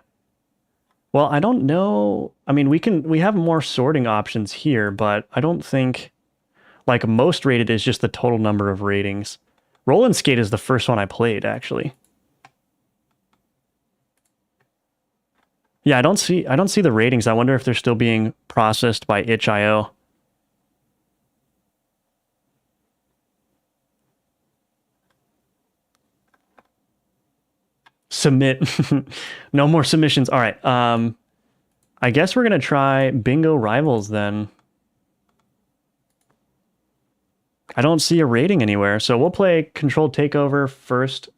Well, I don't know. I mean, we have more sorting options here, but I don't think, like, most rated is just the total number of ratings. Roll and Skate is the first one I played, actually. Yeah, I don't see the ratings. I wonder if they're still being processed by itch.io. Submit. No more submissions. All right. I guess we're going to try Bingo Rivals then. I don't see a rating anywhere. So we'll play Controlled Takeover first,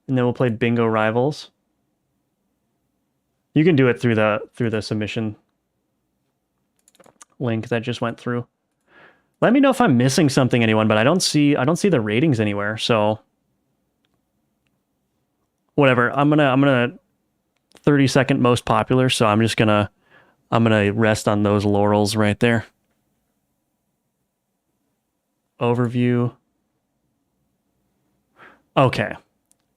and then we'll play Bingo Rivals. You can do it through the submission link that just went through. Let me know if I'm missing something, anyone, but I don't see the ratings anywhere. So whatever. I'm gonna 32nd most popular, so I'm gonna rest on those laurels right there. Overview. Okay.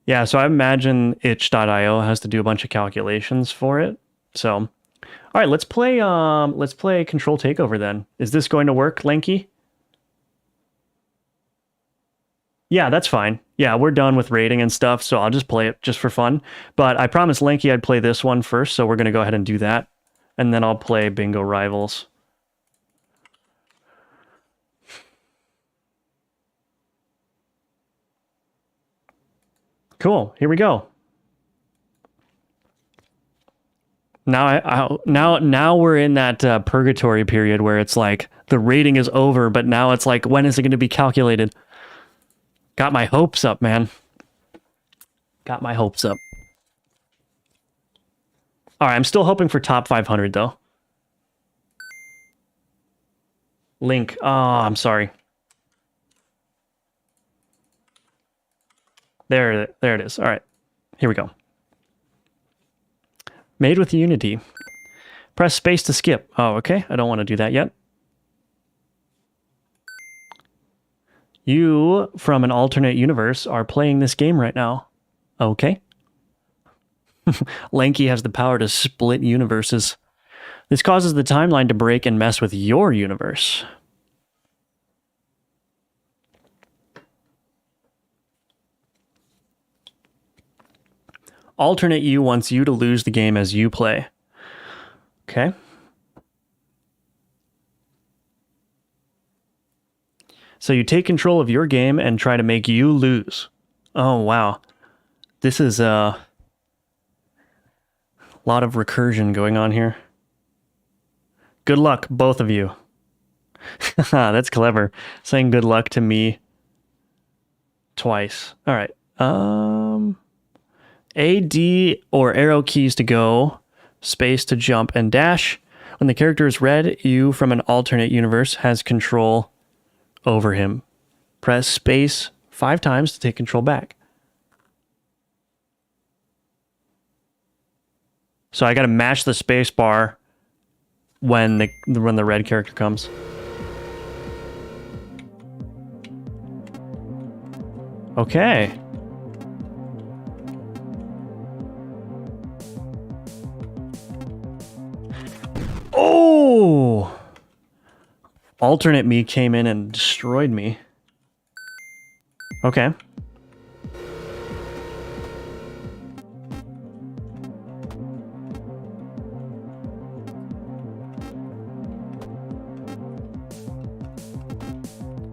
Yeah, so I imagine itch.io has to do a bunch of calculations for it. So, all right, let's play Control Takeover then. Is this going to work, Lanky? Yeah, that's fine. Yeah, we're done with rating and stuff, so I'll just play it just for fun. But I promised Lanky I'd play this one first, so we're going to go ahead and do that. And then I'll play Bingo Rivals. cool. Here we go. Now we're in that purgatory period where it's like the rating is over, but now it's like, when is it going to be calculated? Got my hopes up, man. Got my hopes up. All right, I'm still hoping for top 500 though. Link. Oh, I'm sorry. There it is. All right, here we go. Made with Unity. Press space to skip. Oh, okay. I don't want to do that yet. You, from an alternate universe, are playing this game right now. Okay. Lanky has the power to split universes. This causes the timeline to break and mess with your universe. Alternate you wants you to lose the game as you play. Okay. So you take control of your game and try to make you lose. Oh, wow. This is a lot of recursion going on here. Good luck, both of you. That's clever. Saying good luck to me twice. All right. A, D, or arrow keys to go, space to jump, and dash. When the character is red, you from an alternate universe has control over him. Press space 5 times to take control back. So I gotta mash the space bar when the red character comes. Okay. Oh! Alternate me came in and destroyed me. Okay.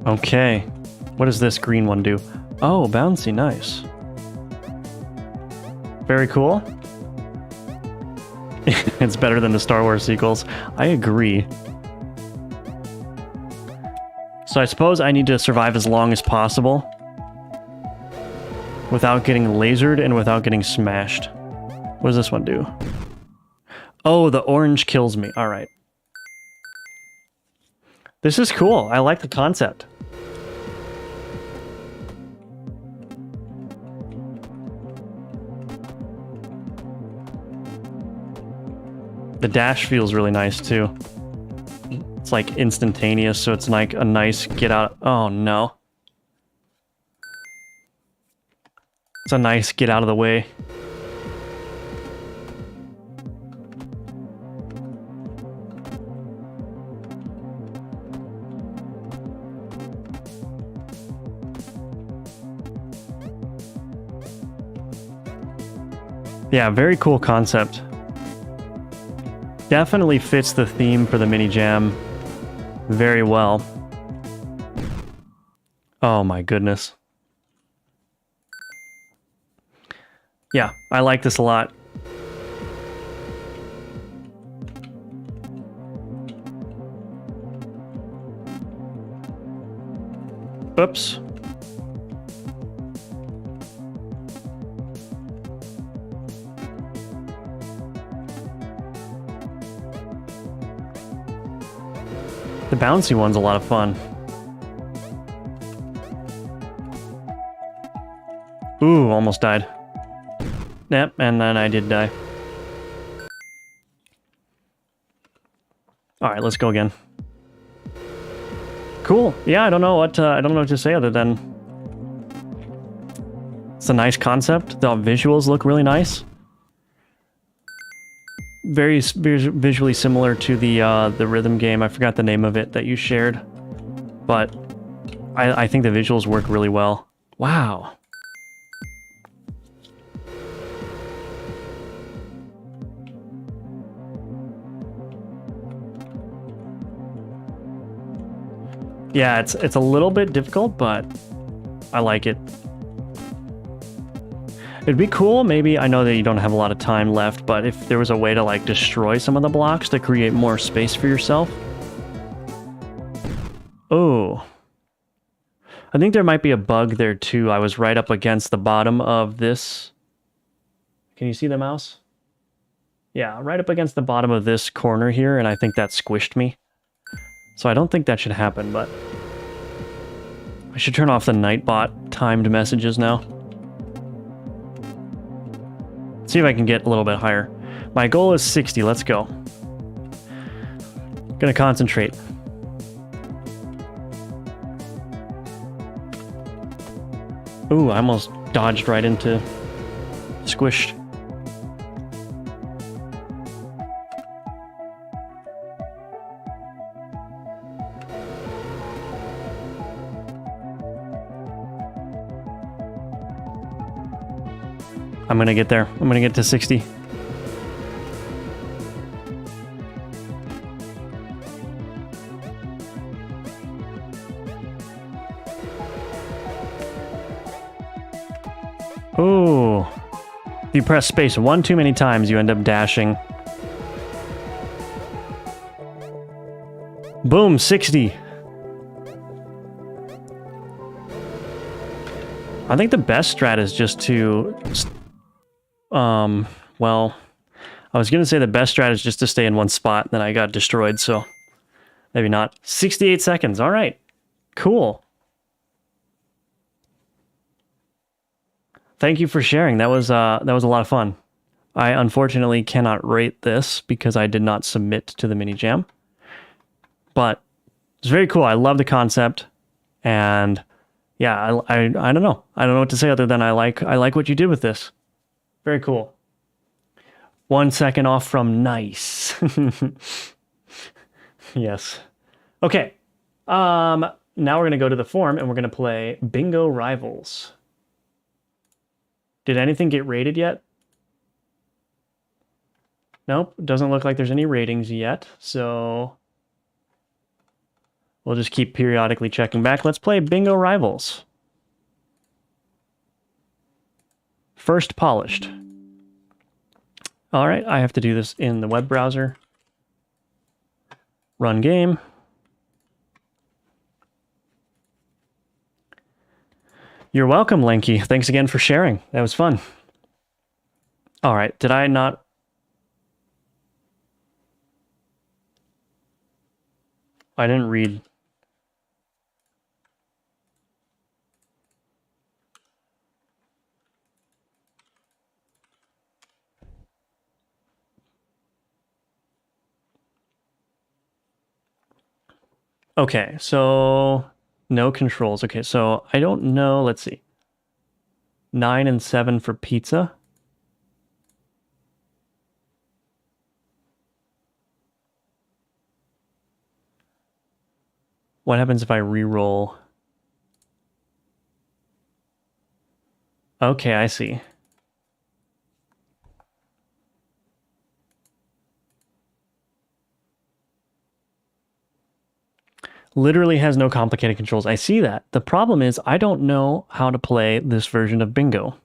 Okay. What does this green one do? Oh, bouncy, nice. Very cool. It's better than the Star Wars sequels. I agree. So I suppose I need to survive as long as possible without getting lasered and without getting smashed. What does this one do? Oh, the orange kills me. All right. This is cool. I like the concept. The dash feels really nice too. It's like instantaneous, so it's like a nice get out. Oh no. It's a nice get out of the way. Yeah, very cool concept. Definitely fits the theme for the mini jam very well. Oh my goodness. Yeah, I like this a lot. Oops. The bouncy one's a lot of fun. Ooh, almost died. Yep, and then I did die. All right, let's go again. Cool. Yeah, I don't know what to say other than it's a nice concept. The visuals look really nice. Very visually similar to the rhythm game. I forgot the name of it that you shared, but I think the visuals work really well. Wow. Yeah, it's a little bit difficult, but I like it. It'd be cool, maybe, I know that you don't have a lot of time left, but if there was a way to, like, destroy some of the blocks to create more space for yourself. Oh. I think there might be a bug there, too. I was right up against the bottom of this. Can you see the mouse? Yeah, right up against the bottom of this corner here, and I think that squished me. So I don't think that should happen, but... I should turn off the Nightbot timed messages now. See if I can get a little bit higher. My goal is 60. Let's go. Gonna concentrate. Ooh, I almost dodged right into... squished. I'm gonna get there. I'm gonna get to 60. Oh. If you press space one too many times, you end up dashing. Boom, 60. I think the best strat is just to... well, I was going to say the best strat is just to stay in one spot, then I got destroyed, so maybe not. 68 seconds, all right. Cool. Thank you for sharing. That was a lot of fun. I unfortunately cannot rate this because I did not submit to the mini jam. But it's very cool. I love the concept, and yeah, I don't know. I don't know what to say other than I like what you did with this. Very cool. 1 second off from nice. Yes. Okay. Now we're gonna go to the forum and we're gonna play Bingo Rivals. Did anything get rated yet? Nope. Doesn't look like there's any ratings yet. So we'll just keep periodically checking back. Let's play Bingo Rivals. First polished. All right, I have to do this in the web browser. Run game. You're welcome, Lanky. Thanks again for sharing. That was fun. All right, did I not... I didn't read... Okay, so no controls. Okay, so I don't know. Let's see. 9 and 7 for pizza. What happens if I re-roll? Okay, I see. Literally has no complicated controls. I see that. The problem is I don't know how to play this version of Bingo.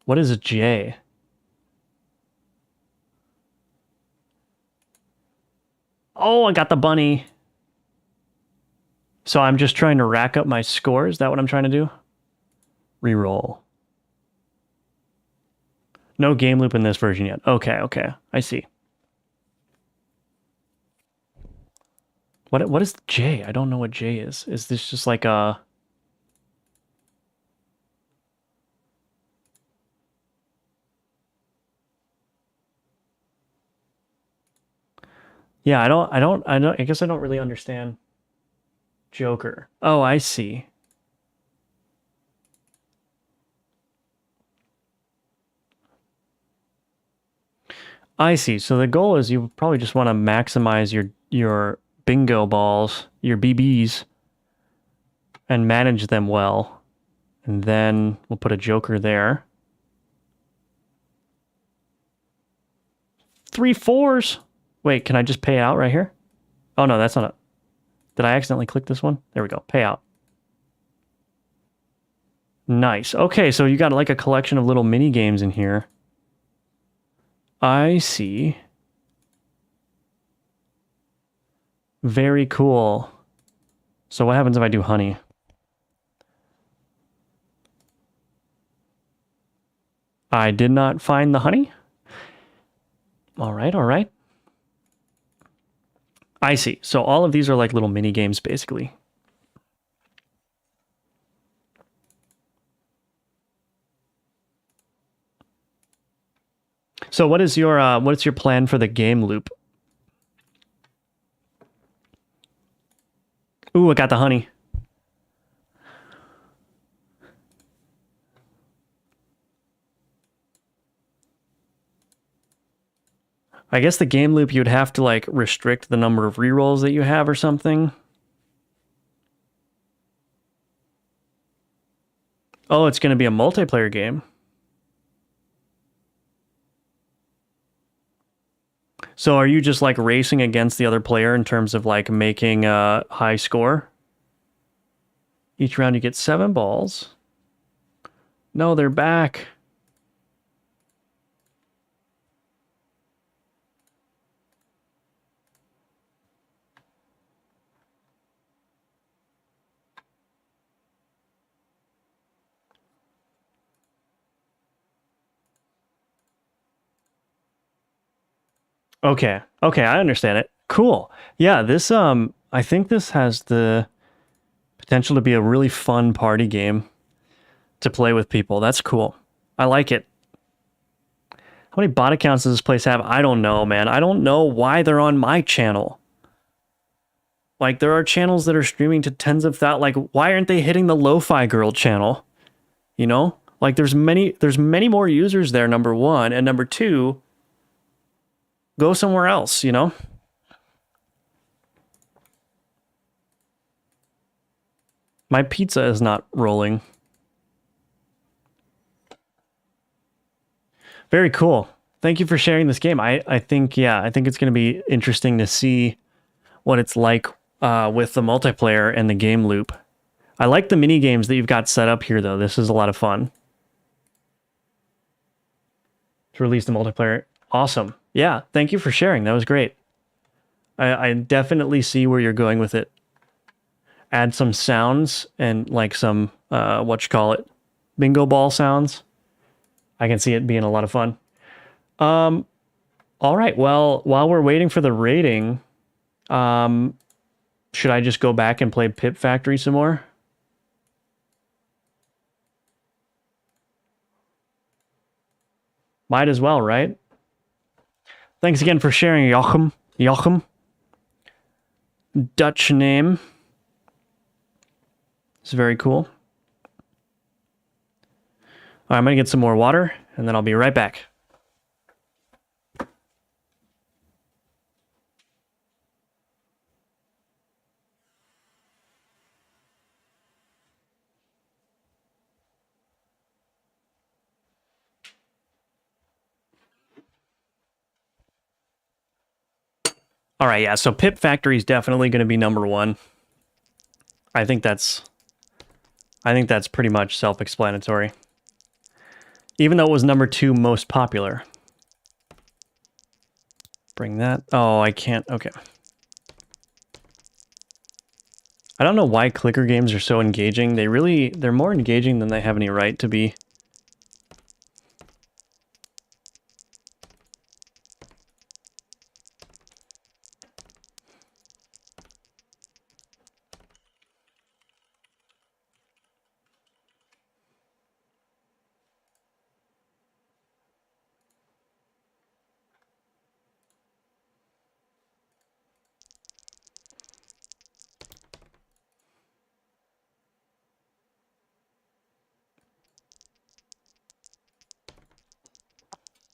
What is a J? Oh, I got the bunny. So I'm just trying to rack up my score. Is that what I'm trying to do? Reroll. No game loop in this version yet. Okay, okay. I see. What is J? I don't know what J is. Is this just like a... Yeah, I guess I don't really understand. Joker. Oh, I see. I see. So the goal is you probably just want to maximize your bingo balls, your BBs, and manage them well. And then we'll put a joker there. 3 4s. Wait, can I just pay out right here? Oh no, that's not a... Did I accidentally click this one? There we go, pay out. Nice. Okay, so you got like a collection of little mini games in here. I see. Very cool. So what happens if I do honey? I did not find the honey. All right, all right. I see. So all of these are like little mini games, basically. So what's your plan for the game loop? Ooh, I got the honey. I guess the game loop, you'd have to like restrict the number of rerolls that you have or something. Oh, it's going to be a multiplayer game. So are you just like racing against the other player in terms of like making a high score? Each round you get 7 balls. No, they're back. Okay. Okay, I understand it. Cool. Yeah, this I think this has the potential to be a really fun party game to play with people. That's cool. I like it. How many bot accounts does this place have? I don't know, man. I don't know why they're on my channel. Like there are channels that are streaming to tens of thousands. Like why aren't they hitting the Lo-Fi Girl channel? You know? Like there's many more users there, number 1, and number 2, go somewhere else, you know? My pizza is not rolling. Very cool. Thank you for sharing this game. I think, yeah, I think it's going to be interesting to see what it's like with the multiplayer and the game loop. I like the mini games that you've got set up here, though. This is a lot of fun. To release the multiplayer. Awesome. Yeah, thank you for sharing. That was great. I definitely see where you're going with it. Add some sounds and like some, bingo ball sounds. I can see it being a lot of fun. All right. Well, while we're waiting for the rating, should I just go back and play Pip Factory some more? Might as well, right? Thanks again for sharing, Joachim. Joachim. Dutch name. It's very cool. All right, I'm going to get some more water, and then I'll be right back. All right, yeah, so Pip Factory is definitely going to be number 1. I think that's pretty much self-explanatory. Even though it was number 2 most popular. Bring that. Oh, I can't. Okay. I don't know why clicker games are so engaging. They're more engaging than they have any right to be.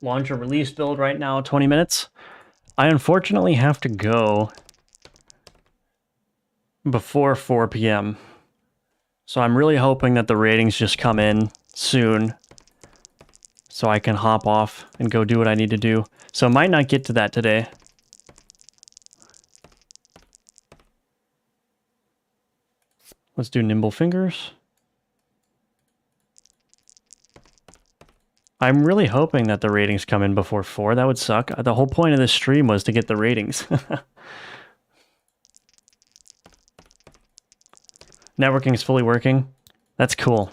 Launch a release build right now, 20 minutes. I unfortunately have to go before 4 p.m. So I'm really hoping that the ratings just come in soon so I can hop off and go do what I need to do. So I might not get to that today. Let's do nimble fingers. I'm really hoping that the ratings come in before 4. That would suck. The whole point of this stream was to get the ratings. Networking is fully working. That's cool.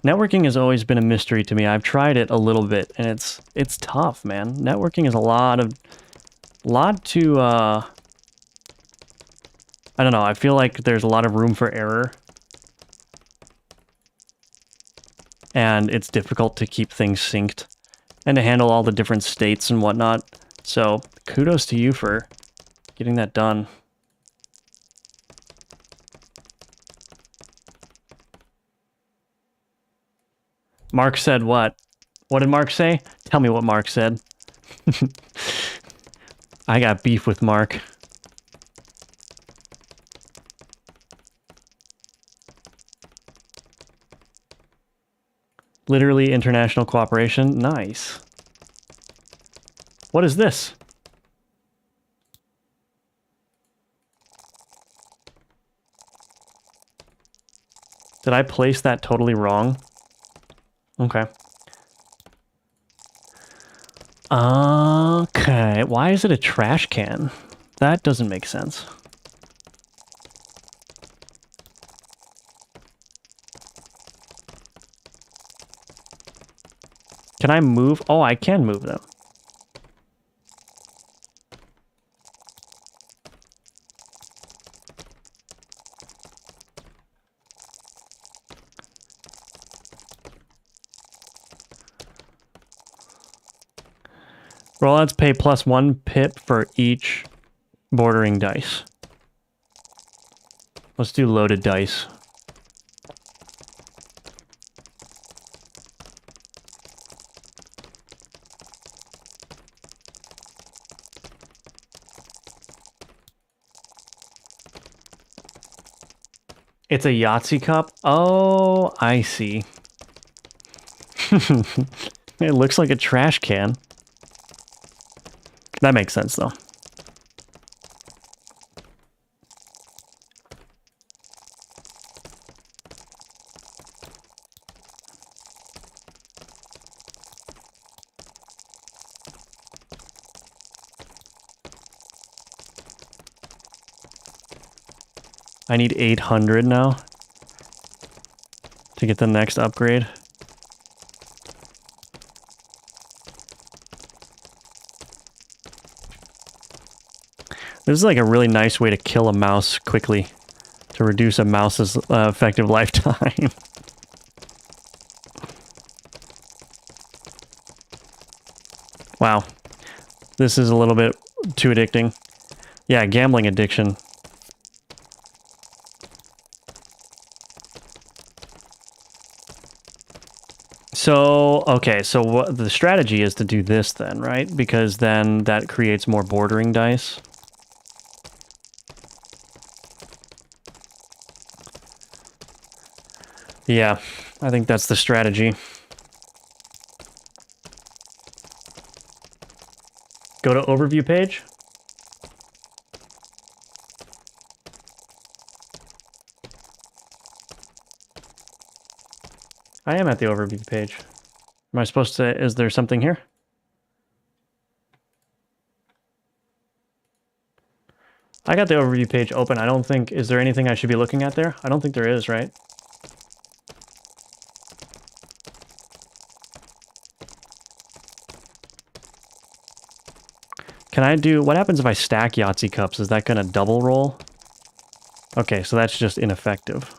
Networking has always been a mystery to me. I've tried it a little bit, and it's tough, man. Networking is a lot to I don't know. I feel like there's a lot of room for error. And it's difficult to keep things synced and to handle all the different states and whatnot. So kudos to you for getting that done. Mark said what? What did Mark say? Tell me what Mark said. I got beef with Mark. Literally international cooperation. Nice. What is this? Did I place that totally wrong? Okay. Okay. Why is it a trash can? That doesn't make sense. Can I move? Oh, I can move them. Rollouts pay +1 pip for each bordering dice. Let's do loaded dice. It's a Yahtzee cup? Oh, I see. It looks like a trash can. That makes sense, though. I need 800 now to get the next upgrade. This is like a really nice way to kill a mouse quickly, to reduce a mouse's effective lifetime. Wow. This is a little bit too addicting. Yeah, gambling addiction. So, okay, so what the strategy is to do this then, right? Because then that creates more bordering dice. Yeah, I think that's the strategy. Go to overview page. I am at the overview page. Am I supposed to, is there something here? I got the overview page open. I don't think, is there anything I should be looking at there? I don't think there is, right? Can I do, what happens if I stack Yahtzee cups? Is that going to double roll? Okay, so that's just ineffective.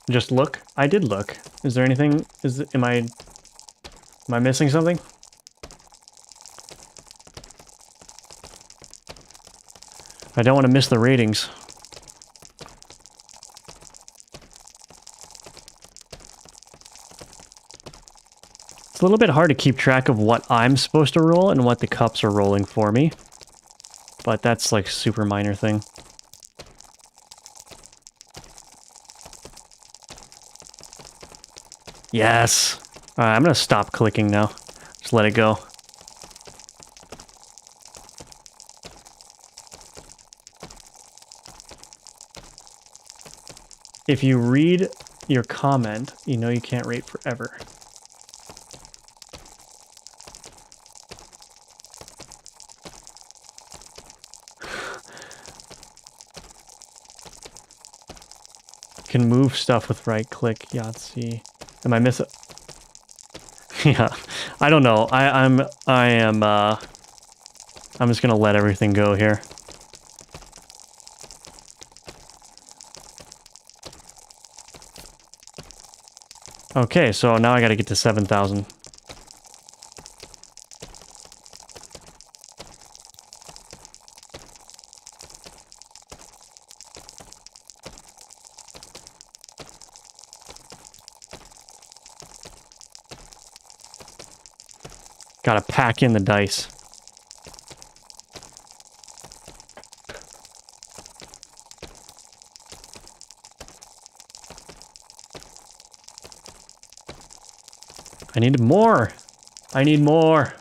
Just look? I did look. Is there anything, am I missing something? I don't want to miss the ratings. It's a little bit hard to keep track of what I'm supposed to roll and what the cups are rolling for me. But that's like a super minor thing. Yes! I'm gonna stop clicking now. Just let it go. If you read your comment, you know you can't rate forever. Can move stuff with right click. Yahtzee. Am I missing? Yeah, I don't know. I'm just gonna let everything go here. Okay, so now I gotta get to 7,000. Gotta pack in the dice. I need more. I need more.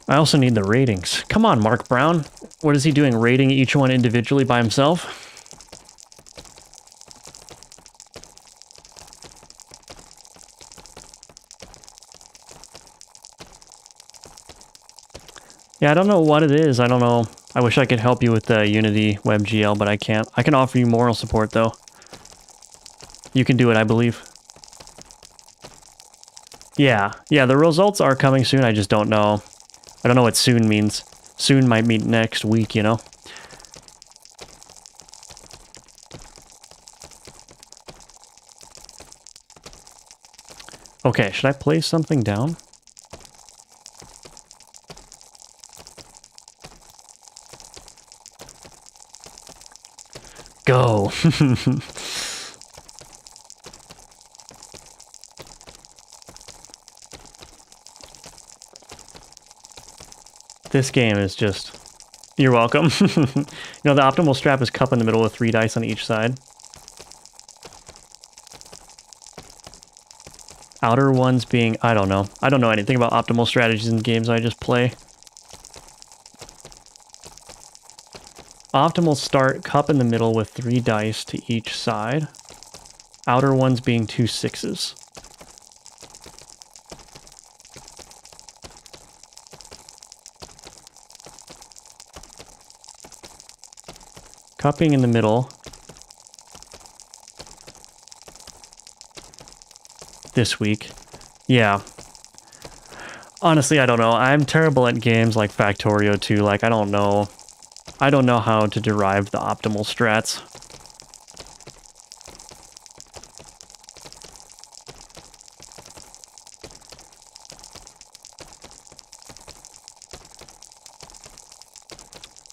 I also need the ratings. Come on, Mark Brown. What is he doing? Rating each one individually by himself? Yeah, I don't know what it is. I don't know. I wish I could help you with the Unity WebGL, but I can't. I can offer you moral support, though. You can do it, I believe. Yeah, the results are coming soon. I just don't know. I don't know what soon means. Soon might mean next week, you know? Okay, should I place something down? Go! This game is just... You're welcome. You know, the optimal strap is cup in the middle with 3 dice on each side. Outer ones being... I don't know. I don't know anything about optimal strategies in games I just play. Optimal start, cup in the middle with 3 dice to each side. Outer ones being 2 6s. Cupping in the middle. This week. Yeah. Honestly, I don't know. I'm terrible at games like Factorio 2. Like, I don't know. I don't know how to derive the optimal strats.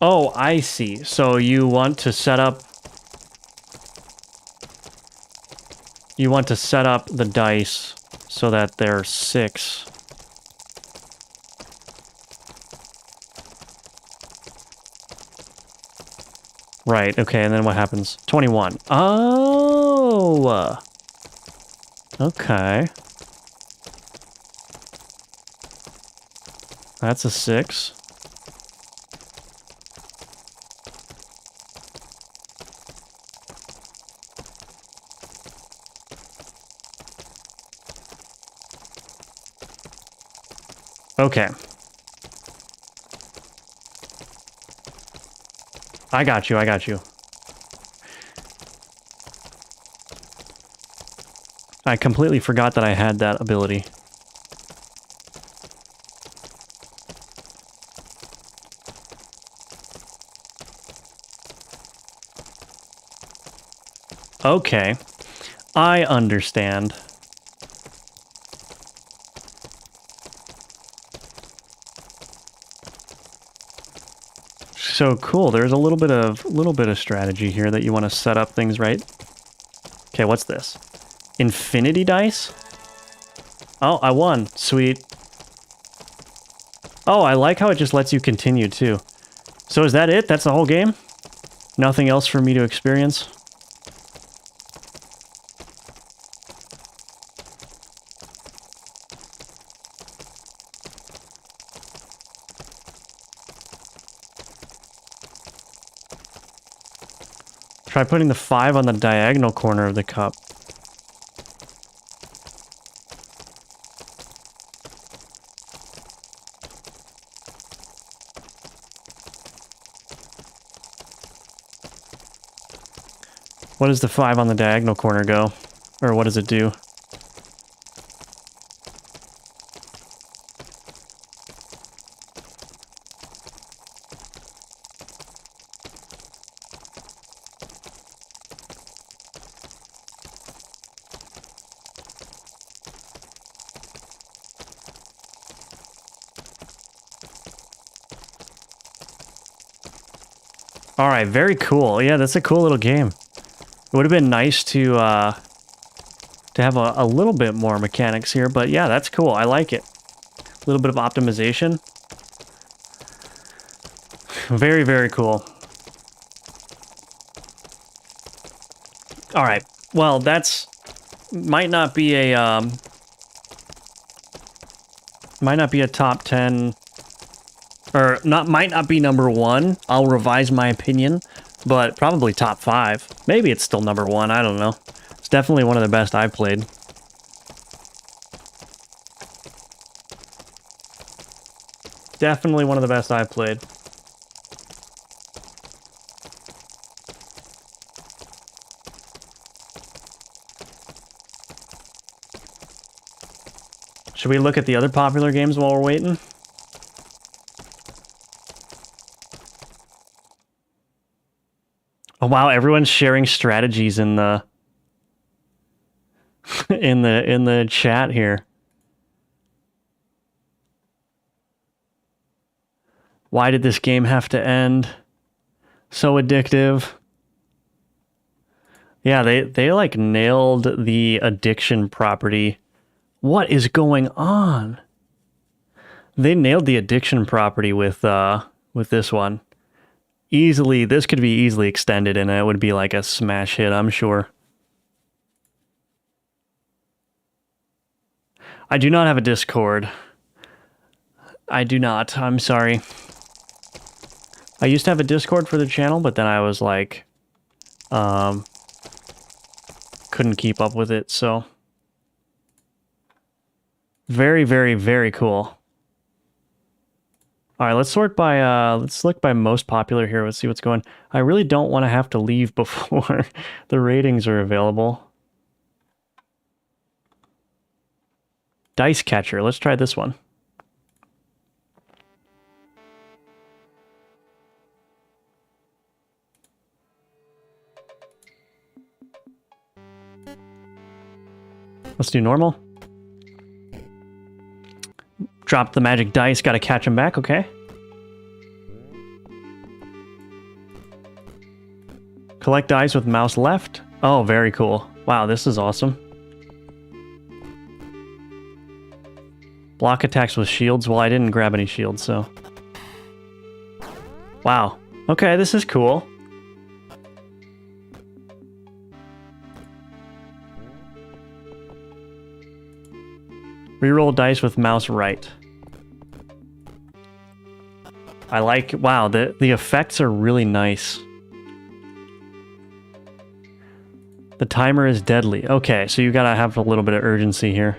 Oh, I see. So you want to set up... You want to set up the dice so that they're 6. Right, okay, and then what happens? 21. Oh! Okay. That's a 6. Okay. I got you, I got you. I completely forgot that I had that ability. Okay. I understand. So cool. There's a little bit of strategy here that you want to set up things right. Okay, what's this? Infinity dice? Oh, I won. Sweet. Oh, I like how it just lets you continue too. So is that it? That's the whole game? Nothing else for me to experience? Try putting the 5 on the diagonal corner of the cup. What does the 5 on the diagonal corner go? Or what does it do? All right, very cool. Yeah, that's a cool little game. It would have been nice to have a little bit more mechanics here, but yeah, that's cool. I like it. A little bit of optimization. Very, very cool. All right. Well, that's might not be a top 10, or not. Might not be number 1. I'll revise my opinion, but probably top 5. Maybe it's still number 1. I don't know. It's definitely one of the best I've played. Definitely one of the best I've played. Should we look at the other popular games while we're waiting? Oh wow, everyone's sharing strategies in the in the chat here. Why did this game have to end? So addictive. Yeah, they like nailed the addiction property. What is going on? They nailed the addiction property with this one. Easily, this could be easily extended and it would be like a smash hit, I'm sure. I do not have a Discord. I do not. I'm sorry. I used to have a Discord for the channel, but then I was like, couldn't keep up with it, so. Very, very, very cool. All right, let's sort by, let's look by most popular here. Let's see what's going. I really don't want to have to leave before the ratings are available. Dice Catcher, let's try this one. Let's do normal. Drop the magic dice, gotta catch them back, okay. Collect dice with mouse left. Oh, very cool. Wow, this is awesome. Block attacks with shields. Well, I didn't grab any shields, so. Wow. Okay, this is cool. Reroll dice with mouse right. I like, wow, the effects are really nice. The timer is deadly. Okay, so you gotta have a little bit of urgency here.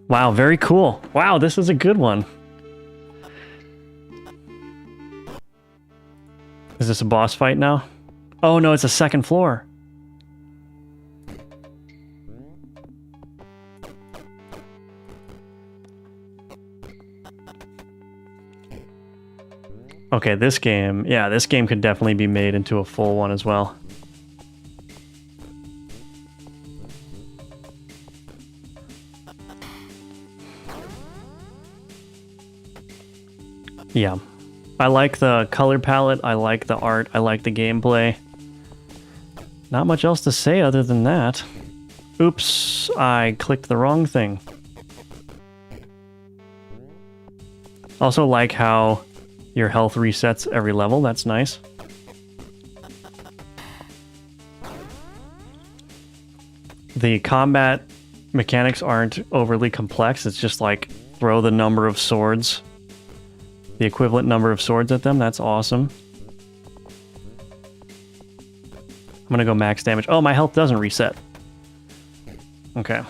Wow, very cool. Wow, this is a good one. Is this a boss fight now? Oh no, it's a second floor. Okay, this game, yeah, this game could definitely be made into a full one as well. Yeah. I like the color palette, I like the art, I like the gameplay. Not much else to say other than that. Oops, I clicked the wrong thing. Also like how your health resets every level, that's nice. The combat mechanics aren't overly complex, it's just like throw the number of swords, the equivalent number of swords at them, that's awesome. I'm gonna go max damage. Oh, my health doesn't reset. Okay,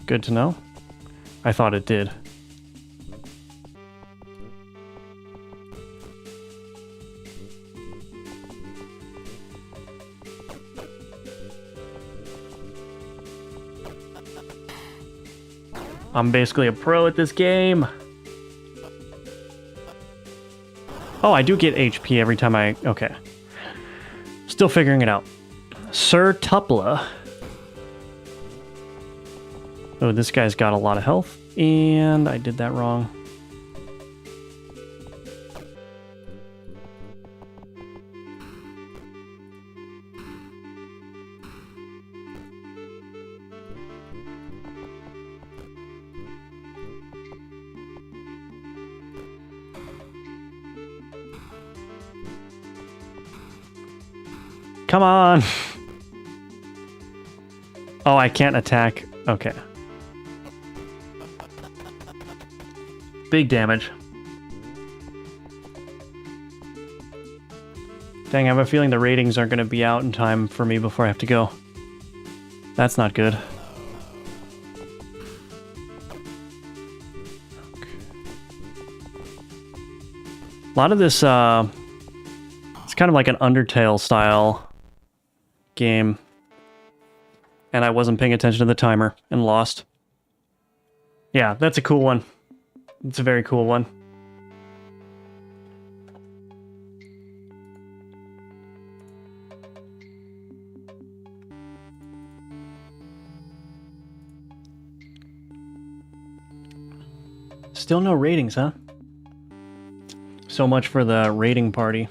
good to know. I thought it did. I'm basically a pro at this game. Oh, I do get HP every time I... Okay. Still figuring it out. Sir Tupla. Oh, this guy's got a lot of health. And I did that wrong. Come on! Oh, I can't attack. Okay. Big damage. Dang, I have a feeling the ratings aren't going to be out in time for me before I have to go. That's not good. Okay. A lot of this, it's kind of like an Undertale style game, and I wasn't paying attention to the timer and lost. Yeah, that's a cool one. It's a very cool one. Still no ratings, huh? So much for the rating party.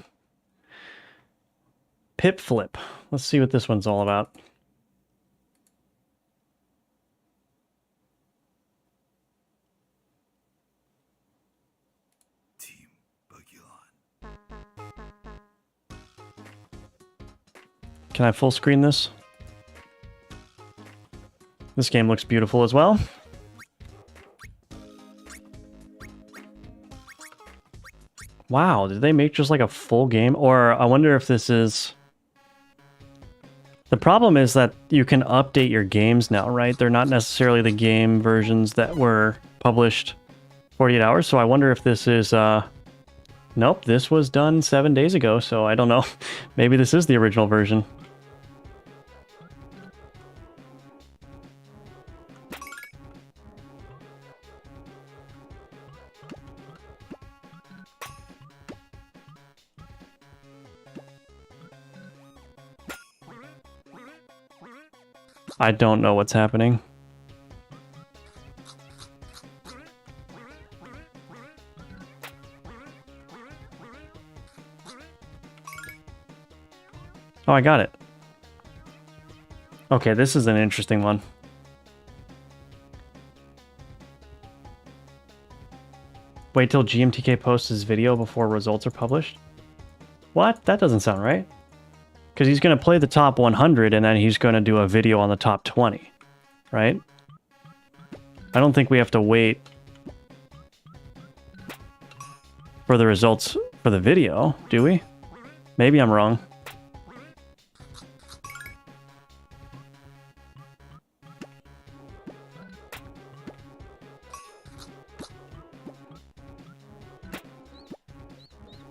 Pip Flip. Let's see what this one's all about. Can I full screen this? This game looks beautiful as well. Wow, did they make just like a full game? Or I wonder if this is... The problem is that you can update your games now, right? They're not necessarily the game versions that were published 48 hours, so I wonder if this is... Nope, this was done 7 days ago, so I don't know. Maybe this is the original version. I don't know what's happening. Oh, I got it. Okay, this is an interesting one. Wait till GMTK posts his video before results are published? What? That doesn't sound right. Because he's going to play the top 100 and then he's going to do a video on the top 20, right? I don't think we have to wait for the results for the video, do we? Maybe I'm wrong.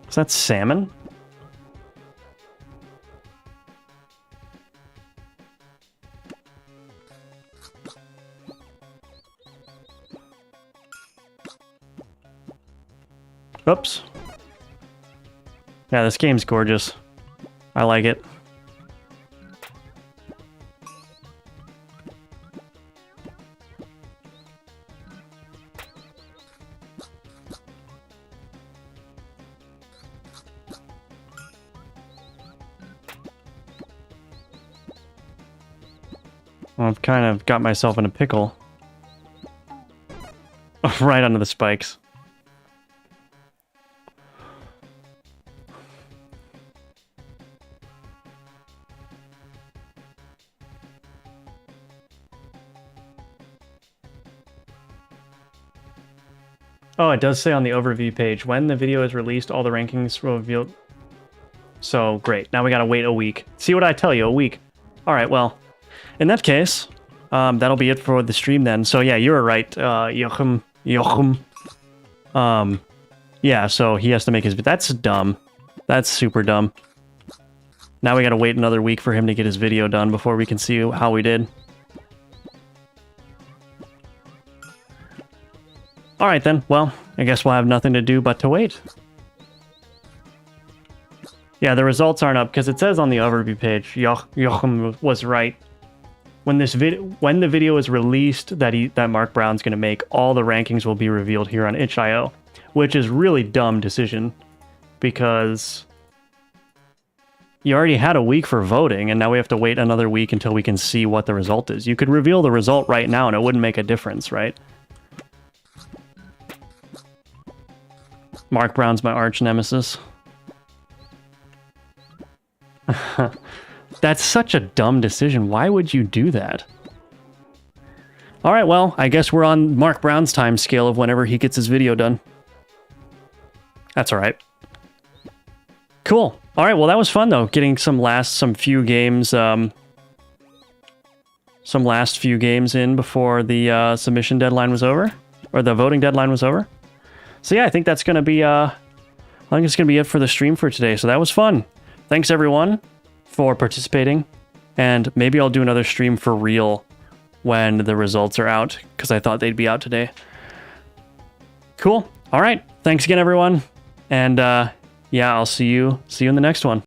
Is that salmon? Oops. Yeah, this game's gorgeous. I like it. Well, I've kind of got myself in a pickle. Right under the spikes. Oh, it does say on the overview page, when the video is released, all the rankings will reveal. So, great. Now we gotta wait a week. See what I tell you, a week. Alright, well, in that case, that'll be it for the stream then. So yeah, you were right, Joachim. Yeah, so he has to make his... That's dumb. That's super dumb. Now we gotta wait another week for him to get his video done before we can see how we did. Alright then, well, I guess we'll have nothing to do but to wait. Yeah, the results aren't up because it says on the overview page, Joachim was right. When the video is released that Mark Brown's going to make, all the rankings will be revealed here on itch.io, which is really dumb decision because you already had a week for voting and now we have to wait another week until we can see what the result is. You could reveal the result right now and it wouldn't make a difference, right? Mark Brown's my arch nemesis. That's such a dumb decision. Why would you do that? Alright, well, I guess we're on Mark Brown's time scale of whenever he gets his video done. That's alright. Cool. Alright, well that was fun though, getting some last few games in before the submission deadline was over. Or the voting deadline was over. So yeah, I think that's gonna be it for the stream for today. So that was fun. Thanks everyone for participating, and maybe I'll do another stream for real when the results are out, because I thought they'd be out today. Cool. All right. Thanks again, everyone. And yeah, I'll see you in the next one.